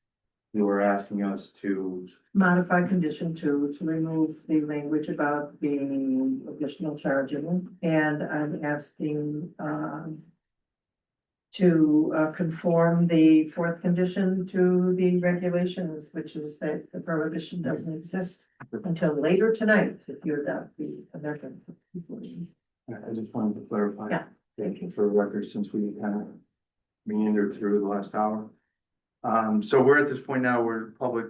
you are asking us to, Modify condition 2 to remove the language about the additional charging, and I'm asking, to conform the fourth condition to the regulations, which is that the prohibition doesn't exist until later tonight, if you're adopt the American. I just wanted to clarify. Yeah. Thank you for the record, since we kind of meandered through the last hour. So we're at this point now where public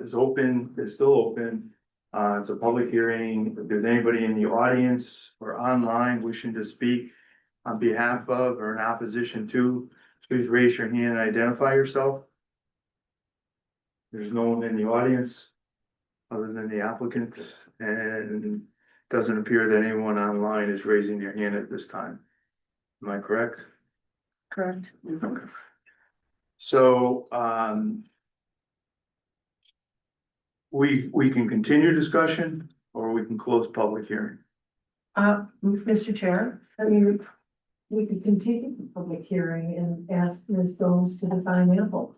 is open, is still open. It's a public hearing. If there's anybody in the audience or online wishing to speak on behalf of or in opposition to, please raise your hand and identify yourself. There's no one in the audience other than the applicant, and it doesn't appear that anyone online is raising their hand at this time. Am I correct? Correct. Okay. So, we can continue discussion or we can close public hearing. Mr. Chair, I mean, we could continue the public hearing and ask Ms. Gomes to define ample.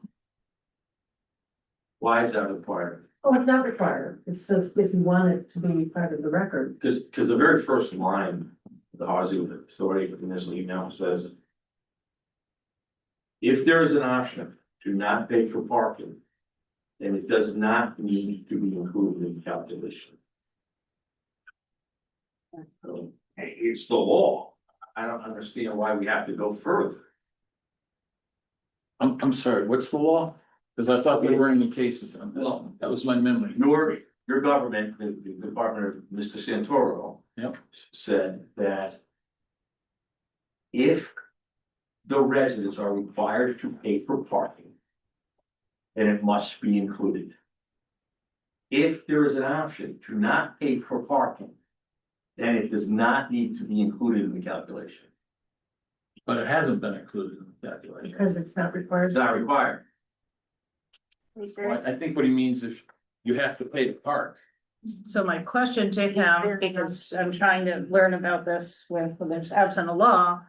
Why is that required? Oh, it's not required. It says if you want it to be part of the record. Because the very first line, the housing authority in this email says, if there is an option to not pay for parking, then it does not need to be included in the calculation. So, hey, it's the law. I don't understand why we have to go further. I'm sorry, what's the law? Because I thought there were any cases on this. Well- That was my memory. Your government, the Department of Mr. Santoro. Yep. Said that if the residents are required to pay for parking, then it must be included. If there is an option to not pay for parking, then it does not need to be included in the calculation. But it hasn't been included in the calculation. Because it's not required. It's not required. Well, I think what he means is you have to pay to park. So my question to him, because I'm trying to learn about this when there's absent a law,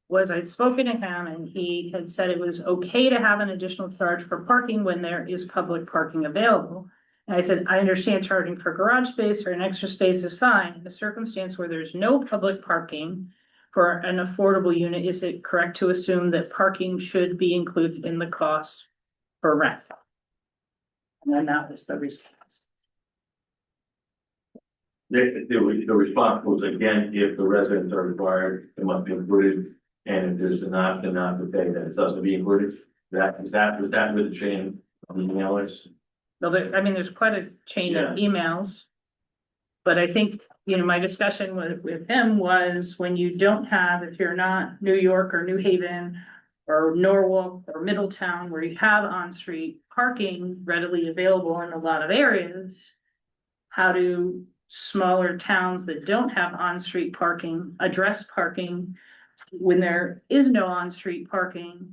was I'd spoken to him and he had said it was okay to have an additional charge for parking when there is public parking available. And I said, I understand charging for garage space or an extra space is fine. In a circumstance where there's no public parking for an affordable unit, is it correct to assume that parking should be included in the cost for rent? And then that was the response. The response was, again, if the residents are required, it must be included. And if there's an option not to pay, then it doesn't be included. Was that with the chain of emailers? Well, there's quite a chain of emails. But I think, my discussion with him was when you don't have, if you're not New York or New Haven or Norwalk or Middletown, where you have on-street parking readily available in a lot of areas, how do smaller towns that don't have on-street parking address parking when there is no on-street parking?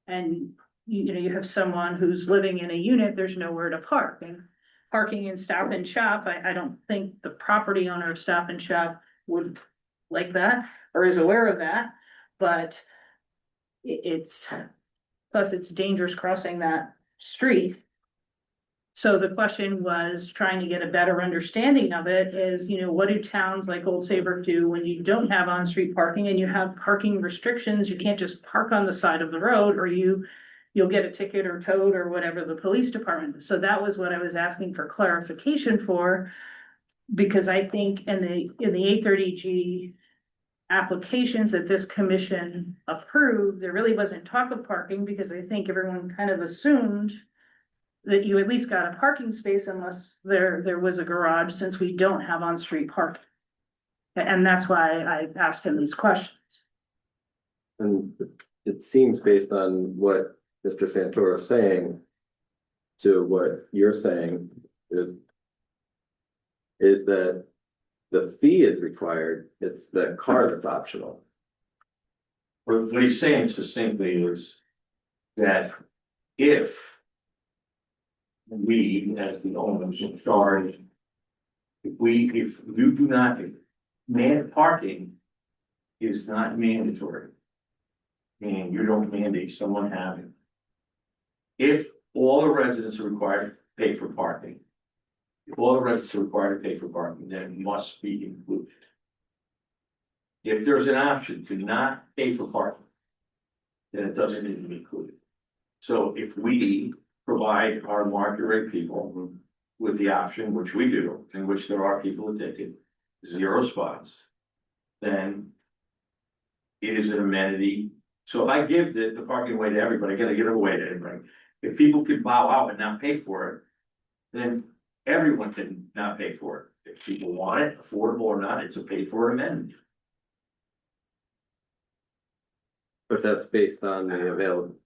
And you have someone who's living in a unit, there's nowhere to park, and parking in Stop and Shop, I don't think the property owner of Stop and Shop would like that or is aware of that, but it's, plus it's dangerous crossing that street. So the question was trying to get a better understanding of it is, what do towns like Old Saybrook do when you don't have on-street parking and you have parking restrictions? You can't just park on the side of the road or you'll get a ticket or towed or whatever the police department. So that was what I was asking for clarification for. Because I think in the 830G applications that this commission approved, there really wasn't talk of parking because I think everyone kind of assumed that you at least got a parking space unless there was a garage, since we don't have on-street parking. And that's why I asked him these questions. And it seems based on what Mr. Santoro is saying to what you're saying, is that the fee is required, it's the car that's optional. What he's saying succinctly is that if we, as the owners in charge, if you do not, parking is not mandatory. Meaning you don't mandate someone having. If all the residents are required to pay for parking. If all the residents are required to pay for parking, then it must be included. If there's an option to not pay for parking, then it doesn't need to be included. So if we provide our market rate people with the option, which we do, in which there are people who take it, 0 spots, then it is an amenity. So if I give the parking away to everybody, I gotta give it away to everybody. If people could bow out and not pay for it, then everyone can not pay for it. If people want it, affordable or not, it's a paid for amenity. But that's based on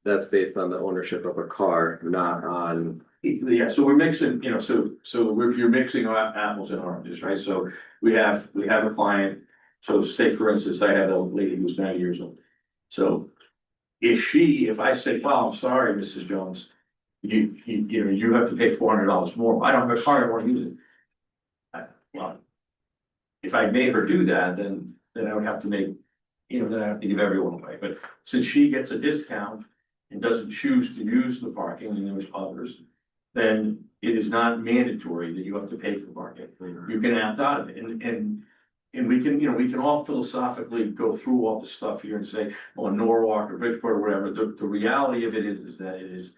that's based on the ownership of a car, not on. Yeah, so we're mixing, you're mixing apples and oranges, right? So we have a client, so say for instance, I had a lady who's 90 years old. So if I say, well, I'm sorry, Mrs. Jones, you have to pay $400 more, I don't have a car, I wanna use it. Well, if I made her do that, then I would have to make, then I have to give everyone away, but since she gets a discount and doesn't choose to use the parking, and there's others, then it is not mandatory that you have to pay for parking. You can opt out of it, and we can all philosophically go through all the stuff here and say, oh, Norwalk or Bridgeport or whatever, the reality of it is that it is,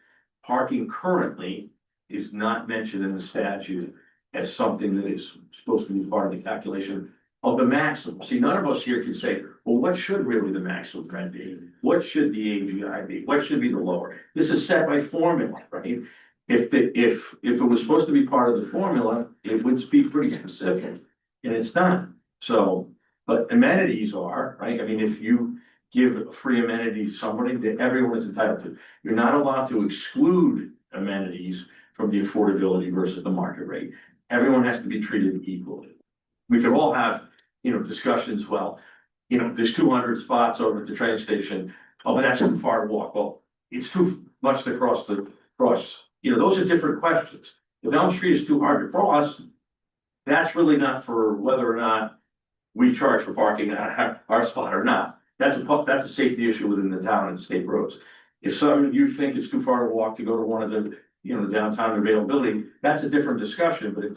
parking currently is not mentioned in the statute as something that is supposed to be part of the calculation of the maximum. See, none of us here can say, well, what should really the maximum rent be? What should the AGI be? What should be the lower? This is set by formula, right? If it was supposed to be part of the formula, it would be pretty specific, and it's not. So, but amenities are, right? I mean, if you give a free amenity to somebody that everyone is entitled to, you're not allowed to exclude amenities from the affordability versus the market rate. Everyone has to be treated equally. We could all have, discussions, well, there's 200 spots over at the train station. Oh, but that's too far to walk. Well, it's too much to cross. Those are different questions. If Elm Street is too hard to cross, that's really not for whether or not we charge for parking at our spot or not. That's a safety issue within the town and state roads. If you think it's too far to walk to go to one of the, downtown availability, that's a different discussion, but it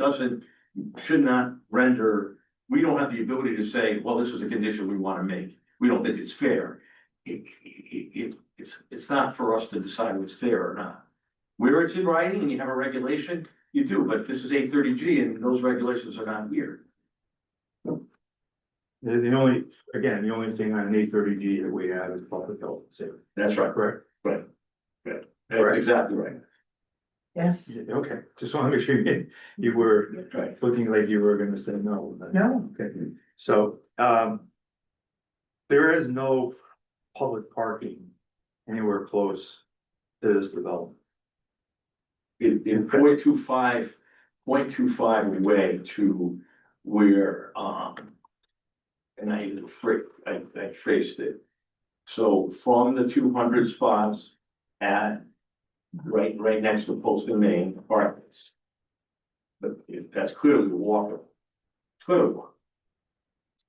should not render, we don't have the ability to say, well, this is a condition we want to make. We don't think it's fair. It's not for us to decide what's fair or not. Where it's in writing and you have a regulation, you do, but this is 830G and those regulations are not here. The only thing on 830G that we have is public health and safety. That's right. Correct. Right. That's exactly right. Yes, Yeah, okay, just want to make sure you were Right. looking like you were gonna say no. no, Okay, so, there is no public parking anywhere close to this development. In 0.25 way to where, and I traced it. So from the 200 spots at right next to Poston Main Apartments. But that's clearly walkable. It's clearly walkable.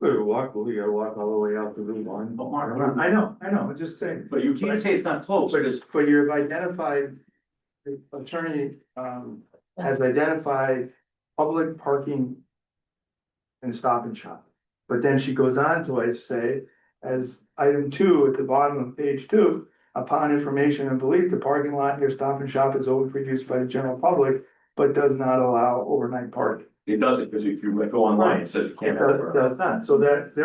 Good walkable, you gotta walk all the way out to Route 1. But Mark, I know, I'm just saying. But you can't say it's not close, because But you've identified, the attorney, has identified public parking and Stop and Shop. But then she goes on to say, as item 2 at the bottom of page 2, upon information and belief, the parking lot near Stop and Shop is open for use by the general public, but does not allow overnight parking. it doesn't, because if you go online, it says you can't. Does not, so that's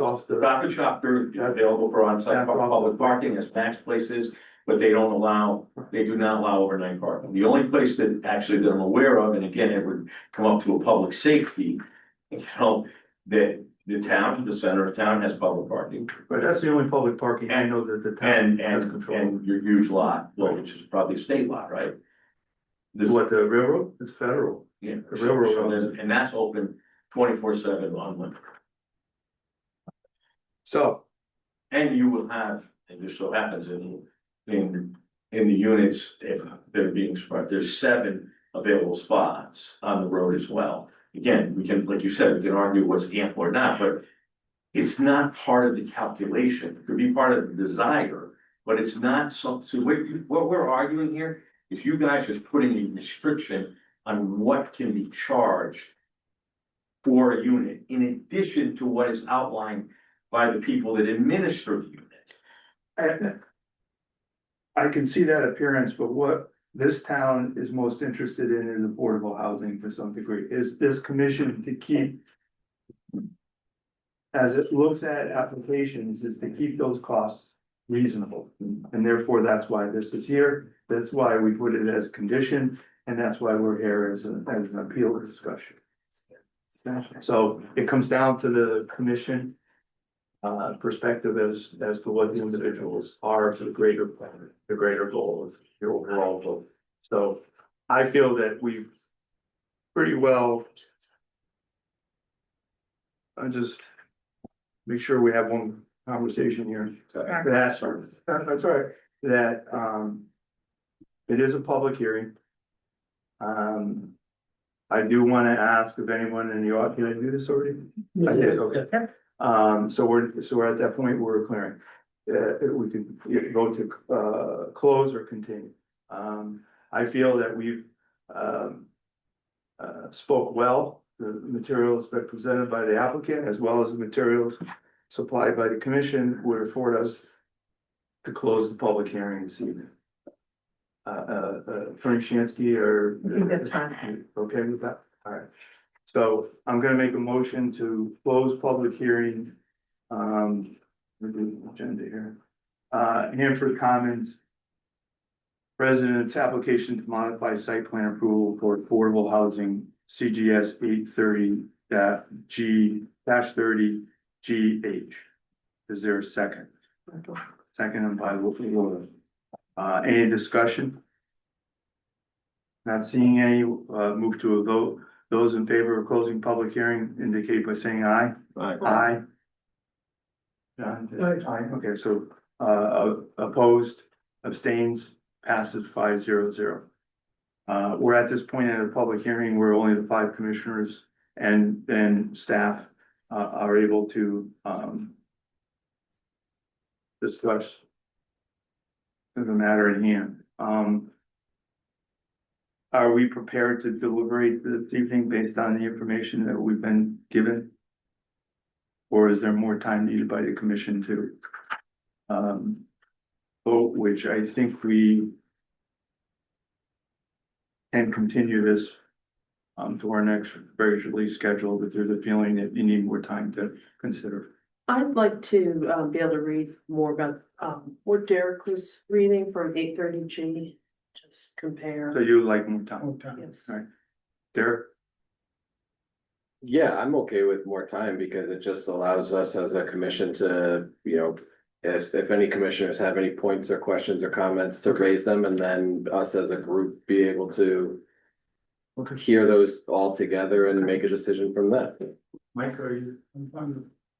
off the. Stop and Shop, they're available for on-site public parking as max places, but they do not allow overnight parking. The only place that actually that I'm aware of, and again, it would come up to a public safety, that the center of town has public parking. But that's the only public parking I know that the town has And control. your huge lot, which is probably a state lot, right? This, What, the railroad? It's federal. yeah, the railroad so owns and that's open 24/7 on winter. So, And you will have, and just so happens in the units, if they're being spread, there's 7 available spots on the road as well. Again, we can, like you said, we can argue what's ample or not, but it's not part of the calculation. It could be part of the desire, but it's not so what we're arguing here is you guys just putting a restriction on what can be charged for a unit, in addition to what is outlined by the people that administer the unit. I can see that appearance, but what this town is most interested in is affordable housing to some degree. Is this commission to keep, as it looks at applications, is to keep those costs reasonable. And therefore, that's why this is here. That's why we put it as a condition, and that's why we're here as an appeal discussion. So it comes down to the commission perspective as to what the individuals are to the greater goal of the overall goal. So I feel that we've pretty well. I just make sure we have one conversation here. That's right, that it is a public hearing. I do want to ask if anyone in the audience, can I do this already? I did, okay. So we're at that point where we're clearing. We can go to close or continue. I feel that we've spoke well. The materials presented by the applicant as well as the materials supplied by the commission would afford us to close the public hearing this evening. Attorney Shansky, or? I think that's fine. Okay with that? All right. So I'm gonna make a motion to close public hearing. Agenda here. Hanford Commons. Residents application to modify site plan approval for affordable housing, CGS 830-G-30GH. Is there a second? Second by Laura. Any discussion? Not seeing any, move to a vote. Those in favor of closing public hearing indicate by saying aye. Aye. John, aye. Okay, so, opposed, abstains, passes 5-0-0. We're at this point in a public hearing where only the 5 commissioners and then staff, are able to, discuss the matter at hand. Are we prepared to deliberate this evening based on the information that we've been given? Or is there more time needed by the commission to vote, which I think we can continue this to our next regularly scheduled, if there's a feeling that you need more time to consider. I'd like to be able to read more about what Derek was reading from 830G, just compare. So you like more time? Yes. Right. Derek? Yeah, I'm okay with more time because it just allows us as a commission to, if any commissioners have any points or questions or comments to raise them, and then us as a group be able to hear those all together and make a decision from that. Mike, are you? I'm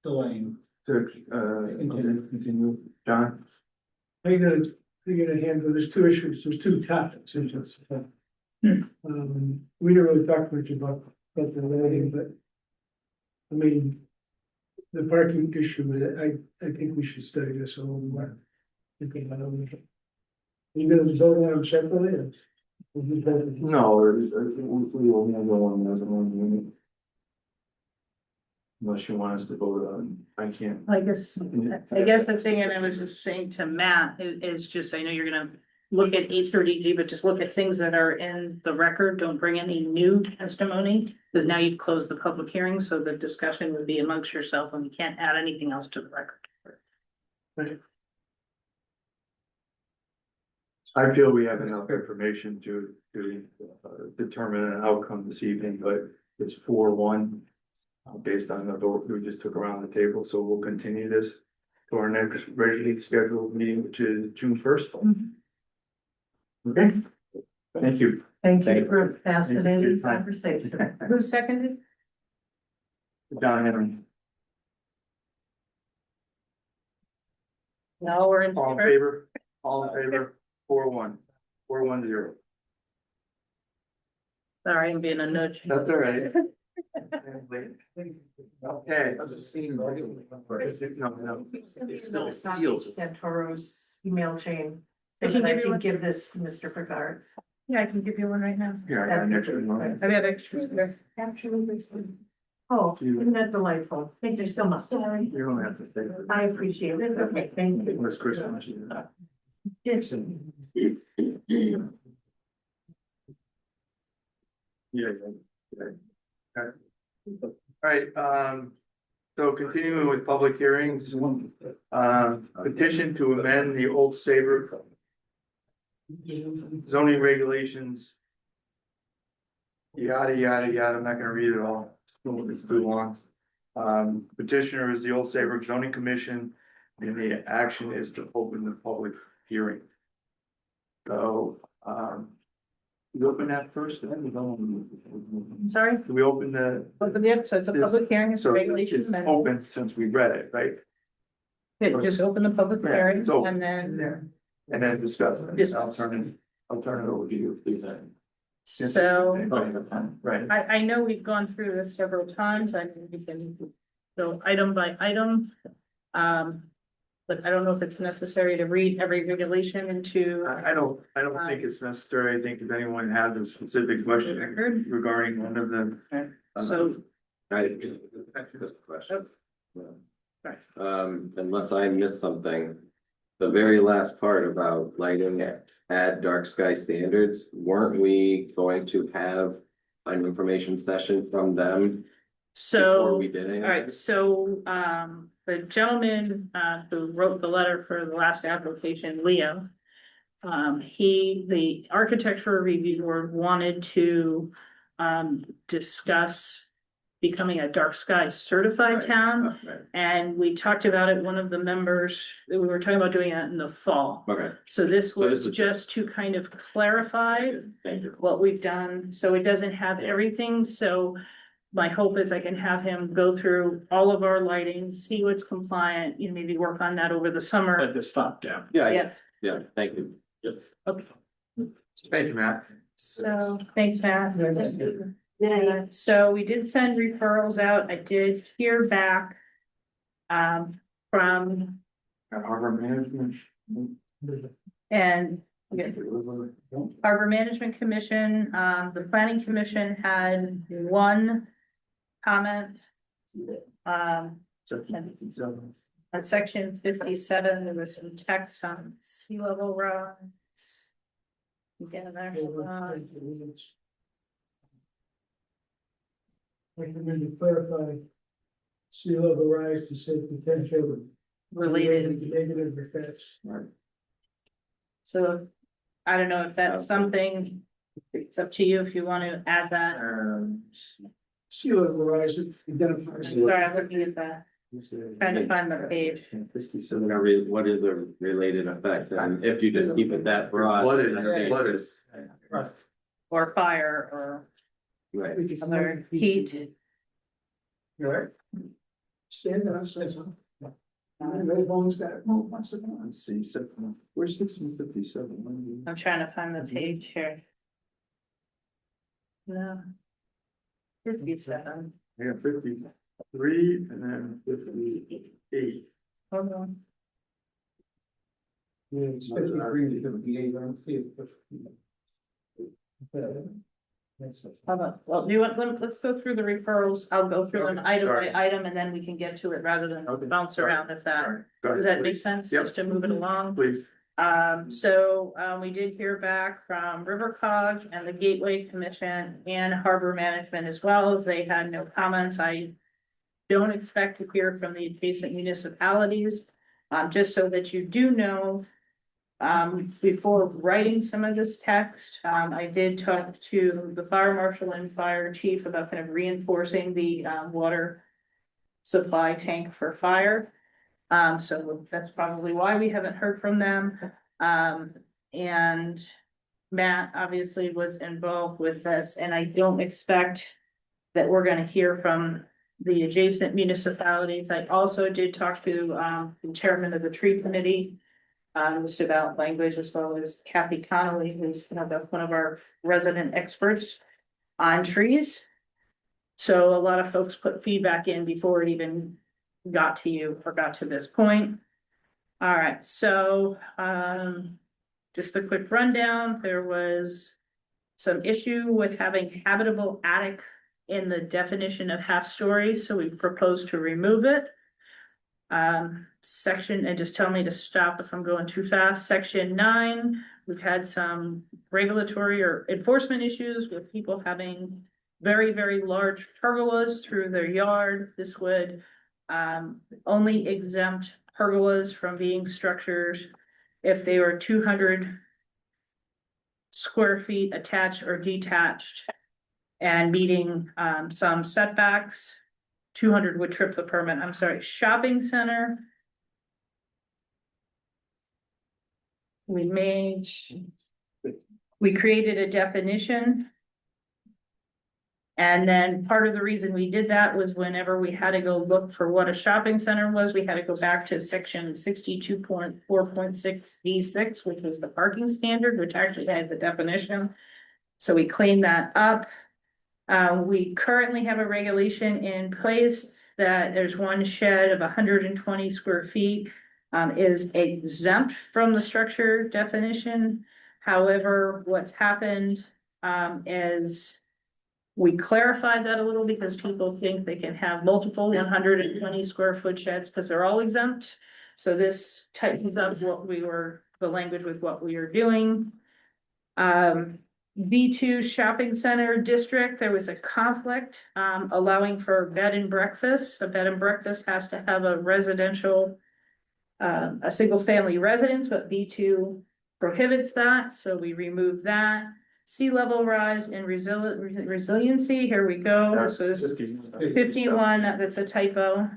delaying. To, continue, John? I gotta handle, there's 2 issues, there's 2 topics. We didn't really talk much about the lighting, but I mean, the parking issue, I think we should study this a little more. You gonna vote on them separately? Or? No, we will handle one as a one unit. Unless you want us to vote on, I can't. I guess the thing, and I was just saying to Matt, is just, I know you're gonna look at 830G, but just look at things that are in the record. Don't bring any new testimony, because now you've closed the public hearing, so the discussion would be amongst yourself, and we can't add anything else to the record. Right. I feel we have enough information to determine an outcome this evening, but it's 4-1. Based on the vote we just took around the table, so we'll continue this to our next regularly scheduled meeting, which is June 1st. Okay, thank you. Thank you for a fascinating conversation. Who seconded? John Henry. No, we're in All in favor. favor? All in favor? 4-1. 4-1-0. Sorry, I'm being a nudge. That's all right. Okay. No, no. It's still seals. Santoro's email chain. I So can that I give you can one. give this to Mr. Picard. Yeah, I can give you one right now. Here, I got an extra one. I've got extras there. Oh, isn't that delightful? Thank you so much. You don't have to stay. I appreciate it. Okay, thank you. Unless Chris wants you to. Yes. Yeah. Okay. All right, so continuing with public hearings, petition to amend the old Saybrook zoning regulations. Yada, yada, yada, I'm not gonna read it all, it's too long. Petitioner is the old Saybrook zoning commission, and the action is to open the public hearing. So, we open that first, then we go. I'm sorry, Do we open the? open the so it's a public hearing, it's a So regulation it's amendment. open since we read it, right? Yeah, just open the public Yeah, hearing it's open. and then, And then discuss it. Discuss. I'll turn it over to you, please. so. Right. I know we've gone through this several times, I think we can go item by item. But I don't know if it's necessary to read every regulation into. I don't think it's necessary. I think if anyone has a specific question regarding one of them. So, I this question. right. Unless I missed something, the very last part about lighting add dark sky standards, weren't we going to have an information session from them before So, we did anything? all right, so, the gentleman, who wrote the letter for the last application, Leo. The architectural review board wanted to, discuss becoming a dark sky certified town. Right. And we talked about it, one of the members, we were talking about doing it in the fall. Okay, So this So was this is- just to kind of clarify thank you. what we've done, so it doesn't have everything, so. My hope is I can have him go through all of our lighting, see what's compliant, you know, maybe work on that over the summer. At the stop down. Yeah, Yeah, thank you. okay, Thank you, Matt. so, thanks, Matt. Yeah. So we did send referrals out, I did hear back. From, Harbor management. and Harbor Management Commission, the Planning Commission had one comment. On section 57, there was some text on sea level rise. Get there. Recommend to clarify sea level rise to say potential Related, negative effects. so I don't know if that's something, it's up to you if you want to add that. Sea level rise identifies. I'm sorry, I'm looking at that, trying to find the page. What is a related effect? And if you just keep it that broad. Flooded, then it flooded. just- Or fire, or Right. other heat. You're right. Stand up, say something. Red bones got it. Move once again. Let's see, where's 657? I'm trying to find the page here. No. 57, I got 53 and then 58. hold on. Yeah, it's 53 to 58 on feet. Hold on, well, do you want, let's go through the referrals, I'll go through them Okay, item sorry. by item, and then we can get to it rather than Okay, bounce sorry. around if that, Go ahead, does that make please. sense? Yep. Just to move it along. Please. We did hear back from Rivercog and the Gateway Commission and Harbor Management as well, as they had no comments. I don't expect to hear from the adjacent municipalities, just so that you do know. Before writing some of this text, I did talk to the fire marshal and fire chief about kind of reinforcing the, water supply tank for fire. So that's probably why we haven't heard from them. And Matt obviously was involved with this, and I don't expect that we're gonna hear from the adjacent municipalities. I also did talk to, the chairman of the tree committee. Just about language, as well as Kathy Connolly, who's one of our resident experts on trees. So a lot of folks put feedback in before it even got to you or got to this point. All right, so, just a quick rundown, there was some issue with having habitable attic in the definition of half story, so we proposed to remove it. Section, and just tell me to stop if I'm going too fast. Section 9, we've had some regulatory or enforcement issues with people having very, very large pergolas through their yard. This would only exempt pergolas from being structures if they were 200 square feet attached or detached and meeting some setbacks. 200 would trip the permit. I'm sorry, shopping center. We created a definition. And then part of the reason we did that was whenever we had to go look for what a shopping center was, we had to go back to section 62.4.6 D6, which was the parking standard, which actually had the definition. So we cleaned that up. We currently have a regulation in place that there's one shed of 120 square feet is exempt from the structure definition. However, what's happened is we clarified that a little because people think they can have multiple 120 square foot sheds because they're all exempt. So this tightens up the language with what we are doing. B2 shopping center district, there was a conflict allowing for bed and breakfast. A bed and breakfast has to have a residential, a single family residence, but B2 prohibits that. So we removed that. Sea level rise and resiliency, here we go. This was 51, that's a typo.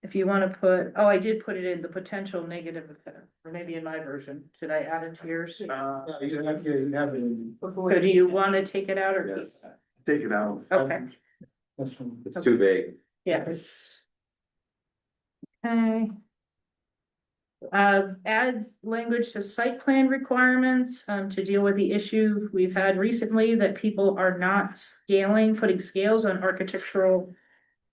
If you want to put, oh, I did put it in the potential negative effect, or maybe in my version. Should I add it to yours? You have it in. So do you want to take it out or? Yes. Take it out. Okay, It's too vague. yeah, it's. Okay. Adds language to site plan requirements, to deal with the issue we've had recently that people are not putting scales on architectural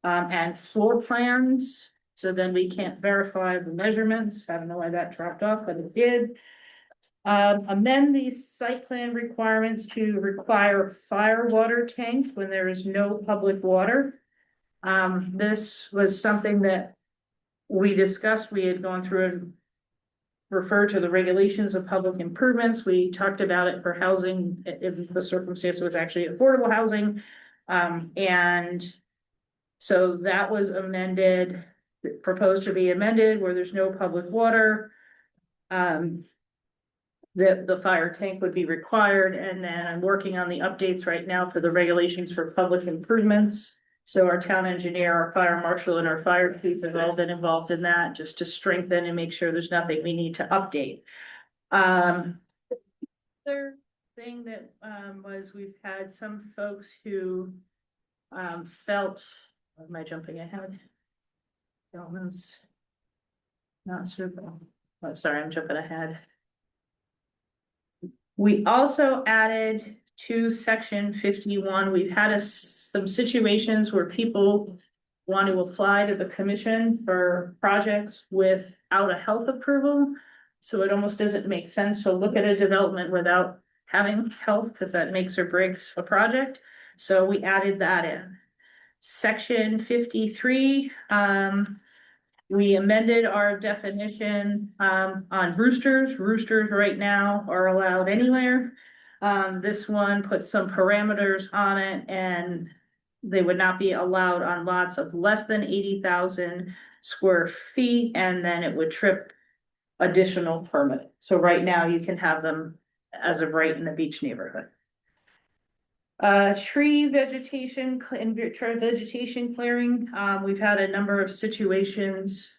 and floor plans. So then we can't verify the measurements. I don't know why that dropped off, but it did. Amend these site plan requirements to require fire water tanks when there is no public water. This was something that we discussed. We had gone through and referred to the regulations of public improvements. We talked about it for housing if the circumstance was actually affordable housing. And so that was amended, proposed to be amended where there's no public water. The fire tank would be required, and then I'm working on the updates right now for the regulations for public improvements. So our town engineer, our fire marshal, and our fire chief have all been involved in that, just to strengthen and make sure there's nothing we need to update. Other thing that was we've had some folks who felt, am I jumping ahead? Developments. Not suitable. Oh, sorry, I'm jumping ahead. We also added to section 51, we've had some situations where people want to apply to the commission for projects without a health approval. So it almost doesn't make sense to look at a development without having health, because that makes or breaks a project. So we added that in. Section 53, we amended our definition on roosters. Roosters right now are allowed anywhere. This one put some parameters on it, and they would not be allowed on lots of less than 80,000 square feet, and then it would trip additional permit. So right now you can have them as of right in the beach neighborhood. Tree vegetation and vegetation clearing. We've had a number of situations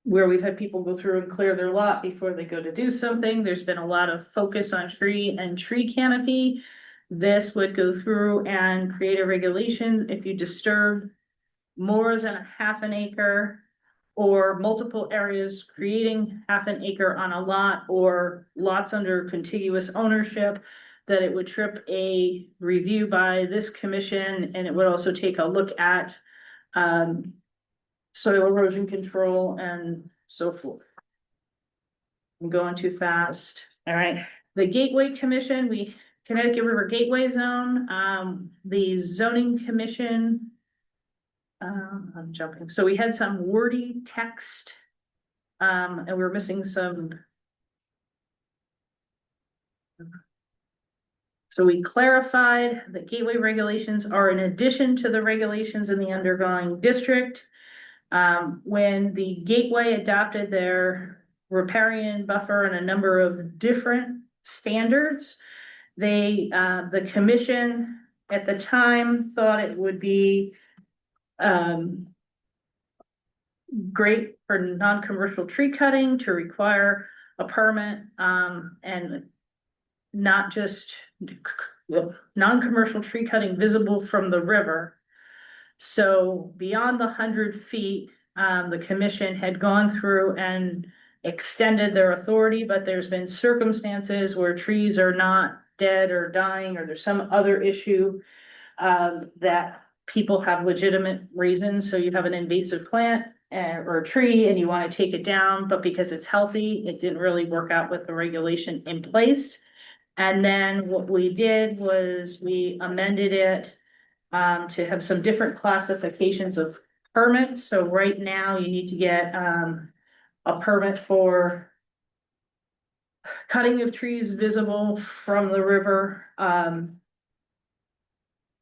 where we've had people go through and clear their lot before they go to do something. There's been a lot of focus on tree and tree canopy. this would go through and create a regulation if you disturb more than a half an acre or multiple areas creating half an acre on a lot or lots under contiguous ownership, that it would trip a review by this commission, and it would also take a look at soil erosion control and so forth. I'm going too fast. All right, the Gateway Commission, Connecticut River Gateway Zone, the Zoning Commission. I'm jumping. So we had some wordy text. And we were missing some. So we clarified that gateway regulations are in addition to the regulations in the underlying district. When the gateway adopted their riparian buffer and a number of different standards, the commission at the time thought it would be great for non-commercial tree cutting to require a permit, and not just non-commercial tree cutting visible from the river. So beyond the 100 feet, the commission had gone through and extended their authority, but there's been circumstances where trees are not dead or dying, or there's some other issue that people have legitimate reasons. So you have an invasive plant or a tree and you want to take it down, but because it's healthy, it didn't really work out with the regulation in place. And then what we did was we amended it to have some different classifications of permits. So right now you need to get a permit for cutting of trees visible from the river,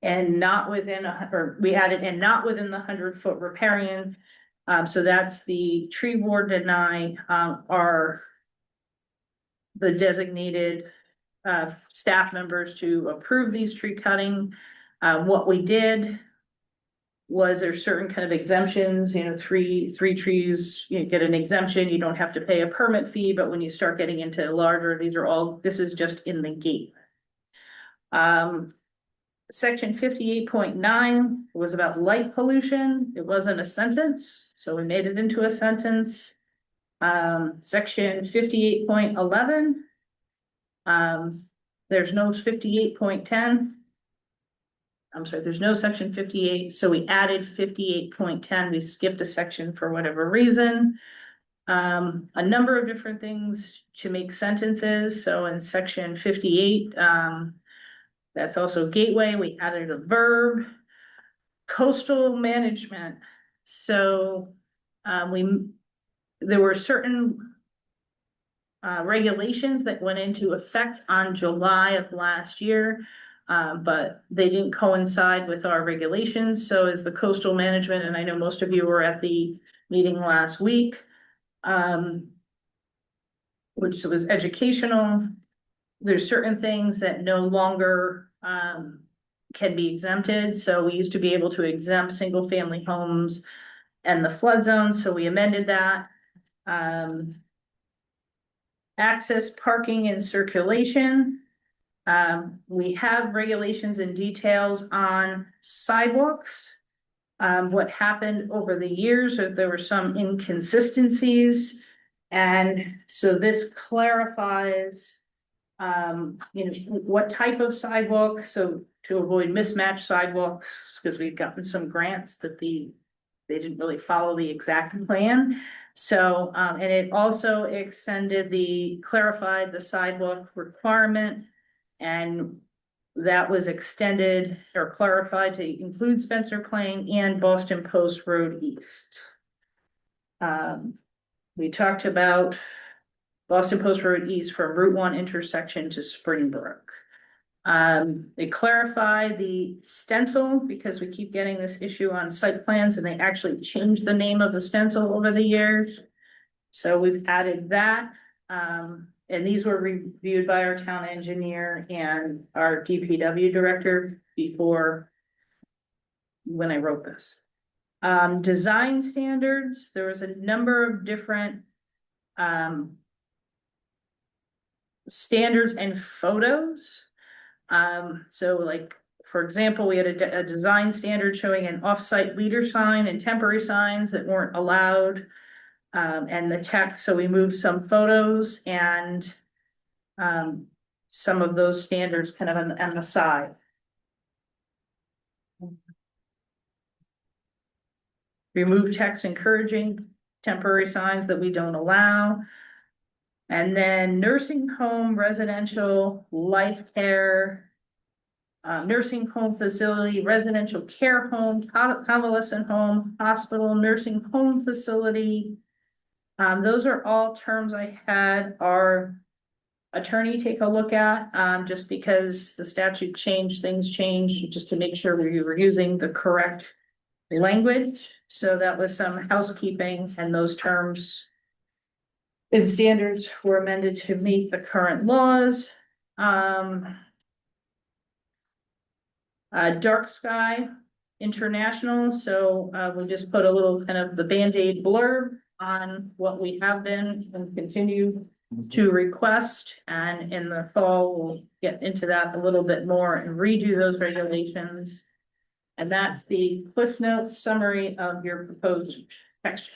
and not within, we added, and not within the 100-foot riparian. So that's the tree warden and I are the designated staff members to approve these tree cutting. What we did was there's certain kind of exemptions, three trees, you get an exemption, you don't have to pay a permit fee, but when you start getting into larger, this is just in the gate. Section 58.9 was about light pollution. It wasn't a sentence, so we made it into a sentence. Section 58.11. There's no 58.10. I'm sorry, there's no section 58, so we added 58.10. We skipped a section for whatever reason. A number of different things to make sentences. So in section 58, that's also gateway, we added a verb. Coastal management. So there were certain regulations that went into effect on July of last year, but they didn't coincide with our regulations. So as the coastal management, and I know most of you were at the meeting last week, which was educational. There's certain things that no longer can be exempted. So we used to be able to exempt single family homes and the flood zone. So we amended that. Access, parking, and circulation. We have regulations and details on sidewalks. What happened over the years, there were some inconsistencies. And so this clarifies what type of sidewalk, so to avoid mismatched sidewalks, because we've gotten some grants that they didn't really follow the exact plan. So, and it also clarified the sidewalk requirement, and that was extended or clarified to include Spencer Plain and Boston Post Road East. We talked about Boston Post Road East from Route 1 intersection to Springbrook. They clarified the stencil because we keep getting this issue on site plans, and they actually changed the name of the stencil over the years. So we've added that. And these were reviewed by our town engineer and our DPW director before when I wrote this. Design standards, there was a number of different standards and photos. So like, for example, we had a design standard showing an off-site leader sign and temporary signs that weren't allowed. And the text, so we moved some photos and some of those standards kind of on the side. Remove text encouraging temporary signs that we don't allow. And then nursing home, residential, life care, nursing home facility, residential care home, convalescent home, hospital, nursing home facility. Those are all terms I had our attorney take a look at, just because the statute changed, things changed, just to make sure we were using the correct language. So that was some housekeeping, and those terms and standards were amended to meet the current laws. Dark Sky International, so we just put a little kind of the Band-Aid blurb on what we have been and continue to request, and in the fall, we'll get into that a little bit more and redo those regulations. And that's the Cliff Notes summary of your proposed text.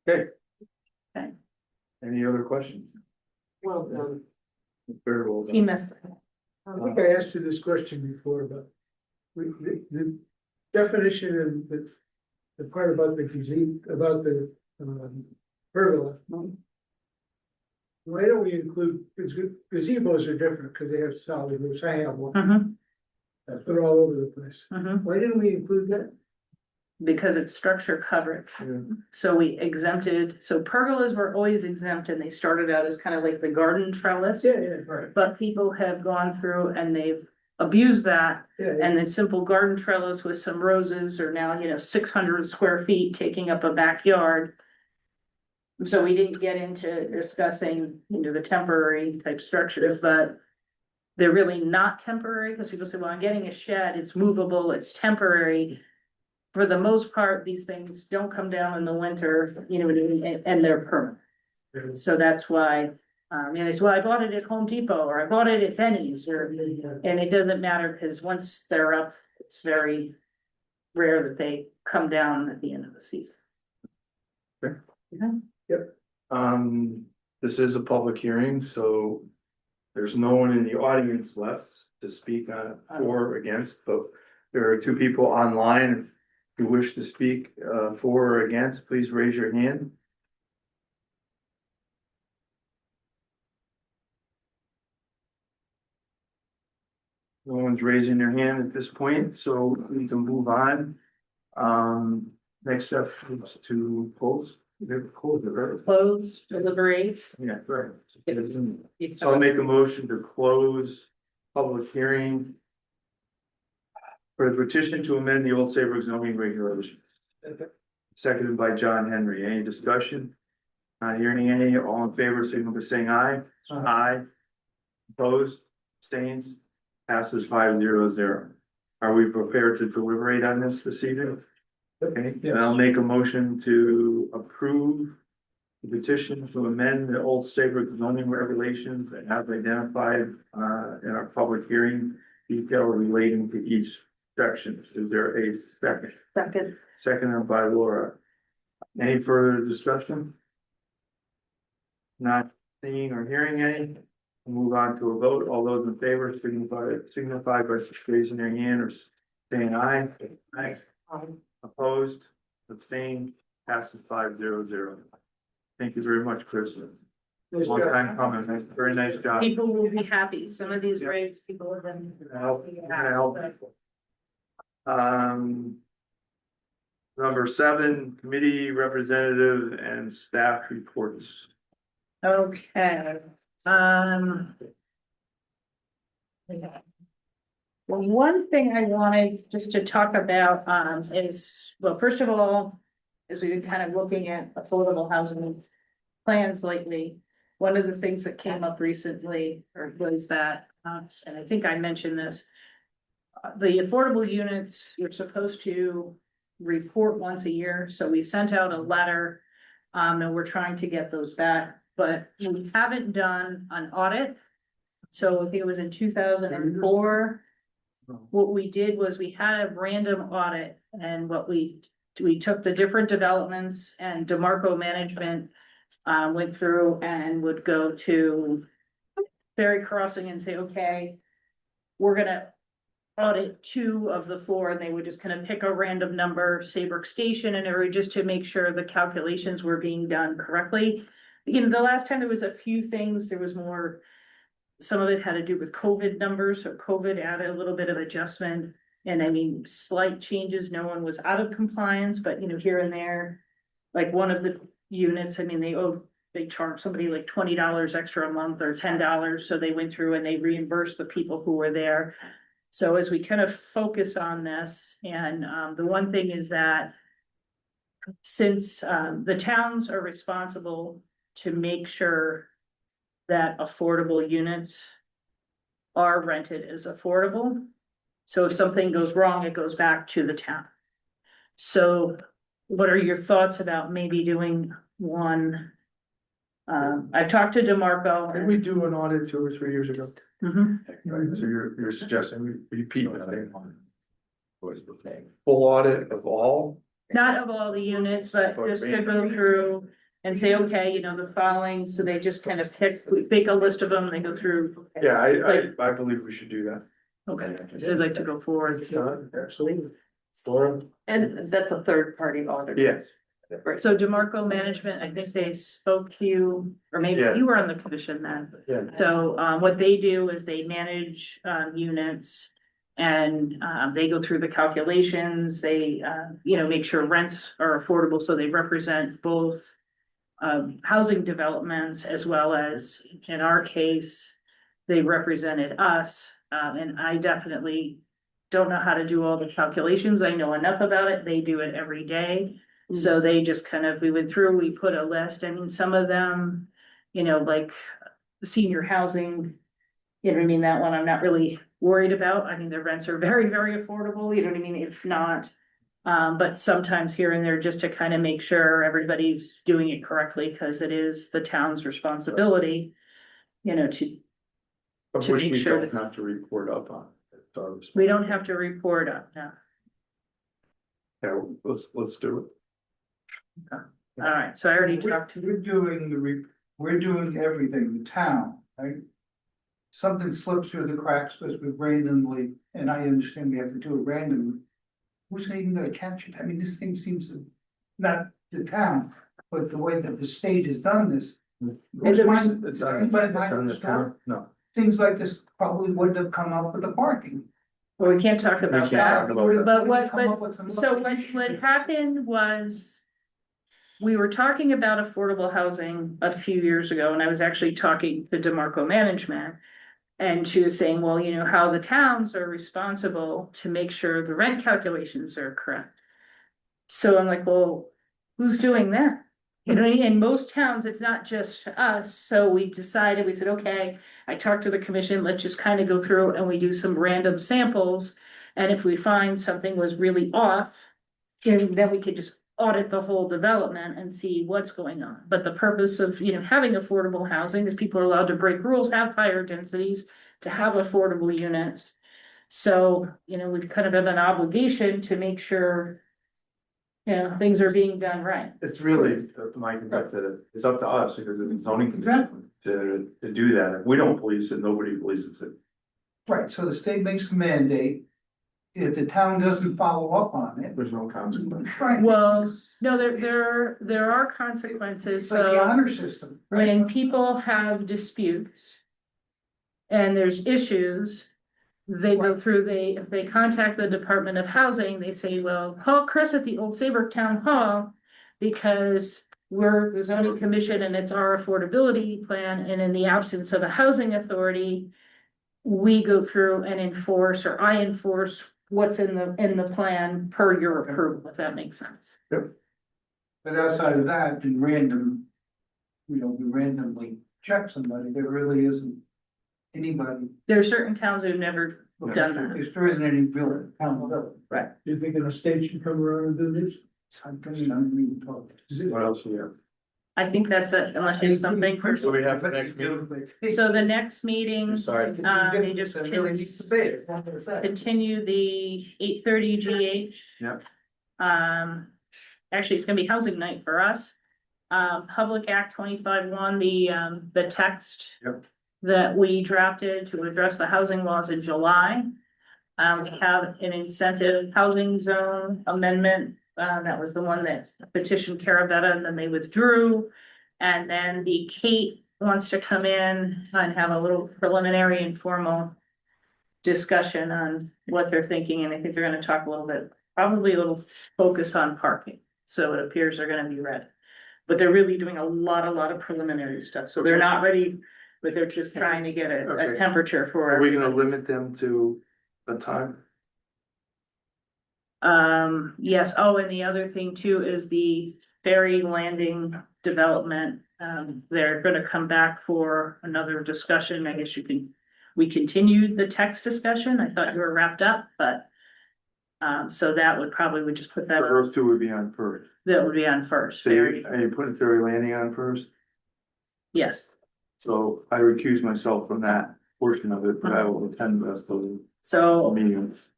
Okay. Okay. Any other questions? Well, Very well done. Team effort. I think I asked you this question before, but the definition and the part about the gazebo, about the pergola. Why don't we include, because gazebos are different because they have solid roofs. I have one. They're all over the place. Why didn't we include that? Because it's structure coverage. So we exempted, so pergolas were always exempt, and they started out as kind of like the garden trellis. Yeah, right. But people have gone through and they've abused that, Yeah, and the simple garden trellis with some roses are now, 600 square feet taking up a backyard. So we didn't get into discussing, the temporary type structures, but they're really not temporary, because people say, well, I'm getting a shed, it's movable, it's temporary. For the most part, these things don't come down in the winter, and they're permanent. So that's why, they say, well, I bought it at Home Depot, or I bought it at Benny's, and it doesn't matter, because once they're up, it's very rare that they come down at the end of the season. Okay. Yeah. This is a public hearing, so there's no one in the audience left to speak on for or against, but there are two people online. If you wish to speak for or against, please raise your hand. No one's raising their hand at this point, so we can move on. Next step is to close. Close it, right? Close, deliberate. Yeah, right. So I'll make a motion to close public hearing for the petition to amend the Old Saybrook zoning regulations. Seconded by John Henry. Any discussion? Not hearing any. All in favor, signal by saying aye. Aye. Opposed, abstains, passes 5-0-0. Are we prepared to deliberate on this evening? Okay, then I'll make a motion to approve the petition to amend the Old Saybrook zoning regulations that have identified in our public hearing detail relating to each section. Is there a second? Second. Seconded by Laura. Any further discussion? Not seeing or hearing any. We'll move on to a vote. All those in favor signify by raising their hand or saying aye. Aye. Opposed, abstained, passes 5-0-0. Thank you very much, Chris. Long time coming. Very nice job. People will be happy. Some of these rates, people have been. Help. Number 7, committee representative and staff reports. Okay, well, one thing I wanted just to talk about, is, well, first of all, as we've been kind of looking at affordable housing plans lately, one of the things that came up recently was that, and I think I mentioned this, the affordable units, you're supposed to report once a year, so we sent out a letter, and we're trying to get those back, but we haven't done an audit So I think it was in 2004. What we did was we had a random audit and what we took the different developments and DeMarco management. Went through and would go to Ferry Crossing and say, okay, we're gonna audit 2 of the 4, and they would just kind of pick a random number, Saybrook Station and every, just to make sure the calculations were being done correctly. You know, the last time there was a few things, there was more, some of it had to do with COVID numbers, so COVID added a little bit of adjustment. And I mean, slight changes, no one was out of compliance, but you know, here and there, like one of the units, I mean, they charged somebody like $20 extra a month or $10, so they went through and they reimbursed the people who were there. So as we kind of focus on this, and the one thing is that since the towns are responsible to make sure that affordable units are rented as affordable. So if something goes wrong, it goes back to the town. So what are your thoughts about maybe doing one? I've talked to DeMarco. Did we do an audit 2 or 3 years ago? Mhm. Right, so you're suggesting we repeat the same one? Full audit of all? Not of all the units, but just to go through and say, okay, you know, the following, so they just kind of pick a list of them, and they go through. Okay. Yeah, I believe we should do that. Okay, so I'd like to go forward. Absolutely. Laura? And that's a third party audit. Yes. So DeMarco Management, I think they spoke to you, or maybe Yeah. you were on the commission then. Yeah. So, what they do is they manage, units. And, they go through the calculations, they, you know, make sure rents are affordable, so they represent both. Housing developments as well as, in our case, they represented us, and I definitely. Don't know how to do all the calculations, I know enough about it, they do it every day. So they just kind of, we went through, we put a list, I mean, some of them, you know, like senior housing. You know what I mean, that one I'm not really worried about, I mean, the rents are very, very affordable, you know what I mean, it's not. But sometimes here and there, just to kind of make sure everybody's doing it correctly, because it is the town's responsibility. You know, to Of To which make we sure don't have to report up on. It's our we don't have to report on, no. Yeah, let's do it. All right, so I already talked to. We're doing we're doing everything, the town, right? Something slips through the cracks because we randomly, and I understand we have to do it randomly. Who's even gonna catch it? I mean, this thing seems to, not the town, but the way that the state has done this. It's on the town, no. Things like this probably wouldn't have come up with the parking. Well, we can't talk about can't that, talk about that. but So what happened was. We were talking about affordable housing a few years ago, and I was actually talking to DeMarco Management. And she was saying, well, you know, how the towns are responsible to make sure the rent calculations are correct. So I'm like, well, who's doing that? You know, in most towns, it's not just us, so we decided, we said, okay, I talked to the commission, let's just kind of go through and we do some random samples. And if we find something was really off, then we could just audit the whole development and see what's going on. But the purpose of, you know, having affordable housing is people are allowed to break rules, have higher densities, to have affordable units. So, you know, we kind of have an obligation to make sure, you know, things are being done right. It's really, Mike, it's up to us because it's a zoning commission to do that. If we don't police it, nobody polices it. Right, so the state makes a mandate. If the town doesn't follow up on it. There's no consequence. Right. Well, no, there are consequences, It's like the so honor system, right? when people have disputes. And there's issues, they go through, if they contact the Department of Housing, they say, well, call Chris at the Old Saybrook Town Hall. Because we're the zoning commission and it's our affordability plan, and in the absence of a housing authority. We go through and enforce, or I enforce what's in the plan per your approval, if that makes sense. But outside of that, in random, you know, we randomly check somebody, there really isn't anybody. There are certain towns who've never done that. If there isn't any real accountability. Right. Do you think the state should come around and do this? I don't even talk. What else we have? I think that's it, unless there's something for, So we have the next meeting. so the next meeting, Sorry. they just continue the 8:30 GH. Yep. Actually, it's gonna be housing night for us. Public Act 25-1, the text. Yep. That we drafted to address the housing laws in July. We have an incentive housing zone amendment, that was the one that petitioned Caravetta, and then they withdrew. And then the Kate wants to come in and have a little preliminary informal discussion on what they're thinking, and I think they're gonna talk a little bit, probably a little focus on parking. So it appears they're gonna be ready. But they're really doing a lot of preliminary stuff, so they're Okay. not ready, but they're just trying to get a Okay. temperature for. Are we gonna everybody. limit them to a time? Yes, oh, and the other thing too is the ferry landing development. They're gonna come back for another discussion. I guess we continued the text discussion. I thought you were wrapped up, but. So that would just put that, So those two would be on first. that would be on first, So ferry, are you putting ferry landing on first? yes. So I recuse myself from that portion of it, but I will attend the rest of the So, meetings.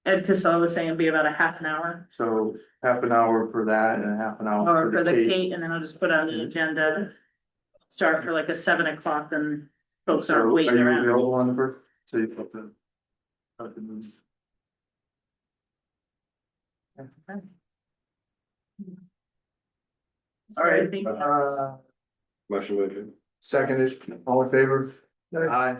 Ed Cassell was saying it'd be about a half an hour. So half an hour for that and a half an hour Or for the Kate. Kate, and then I'll just put on the agenda. Start for like a 7 o'clock, and folks So aren't are waiting you around. available on the first? So you put the. start the meeting. So All I right, think that's- Motion to adjourn. second is all in favor? Aye.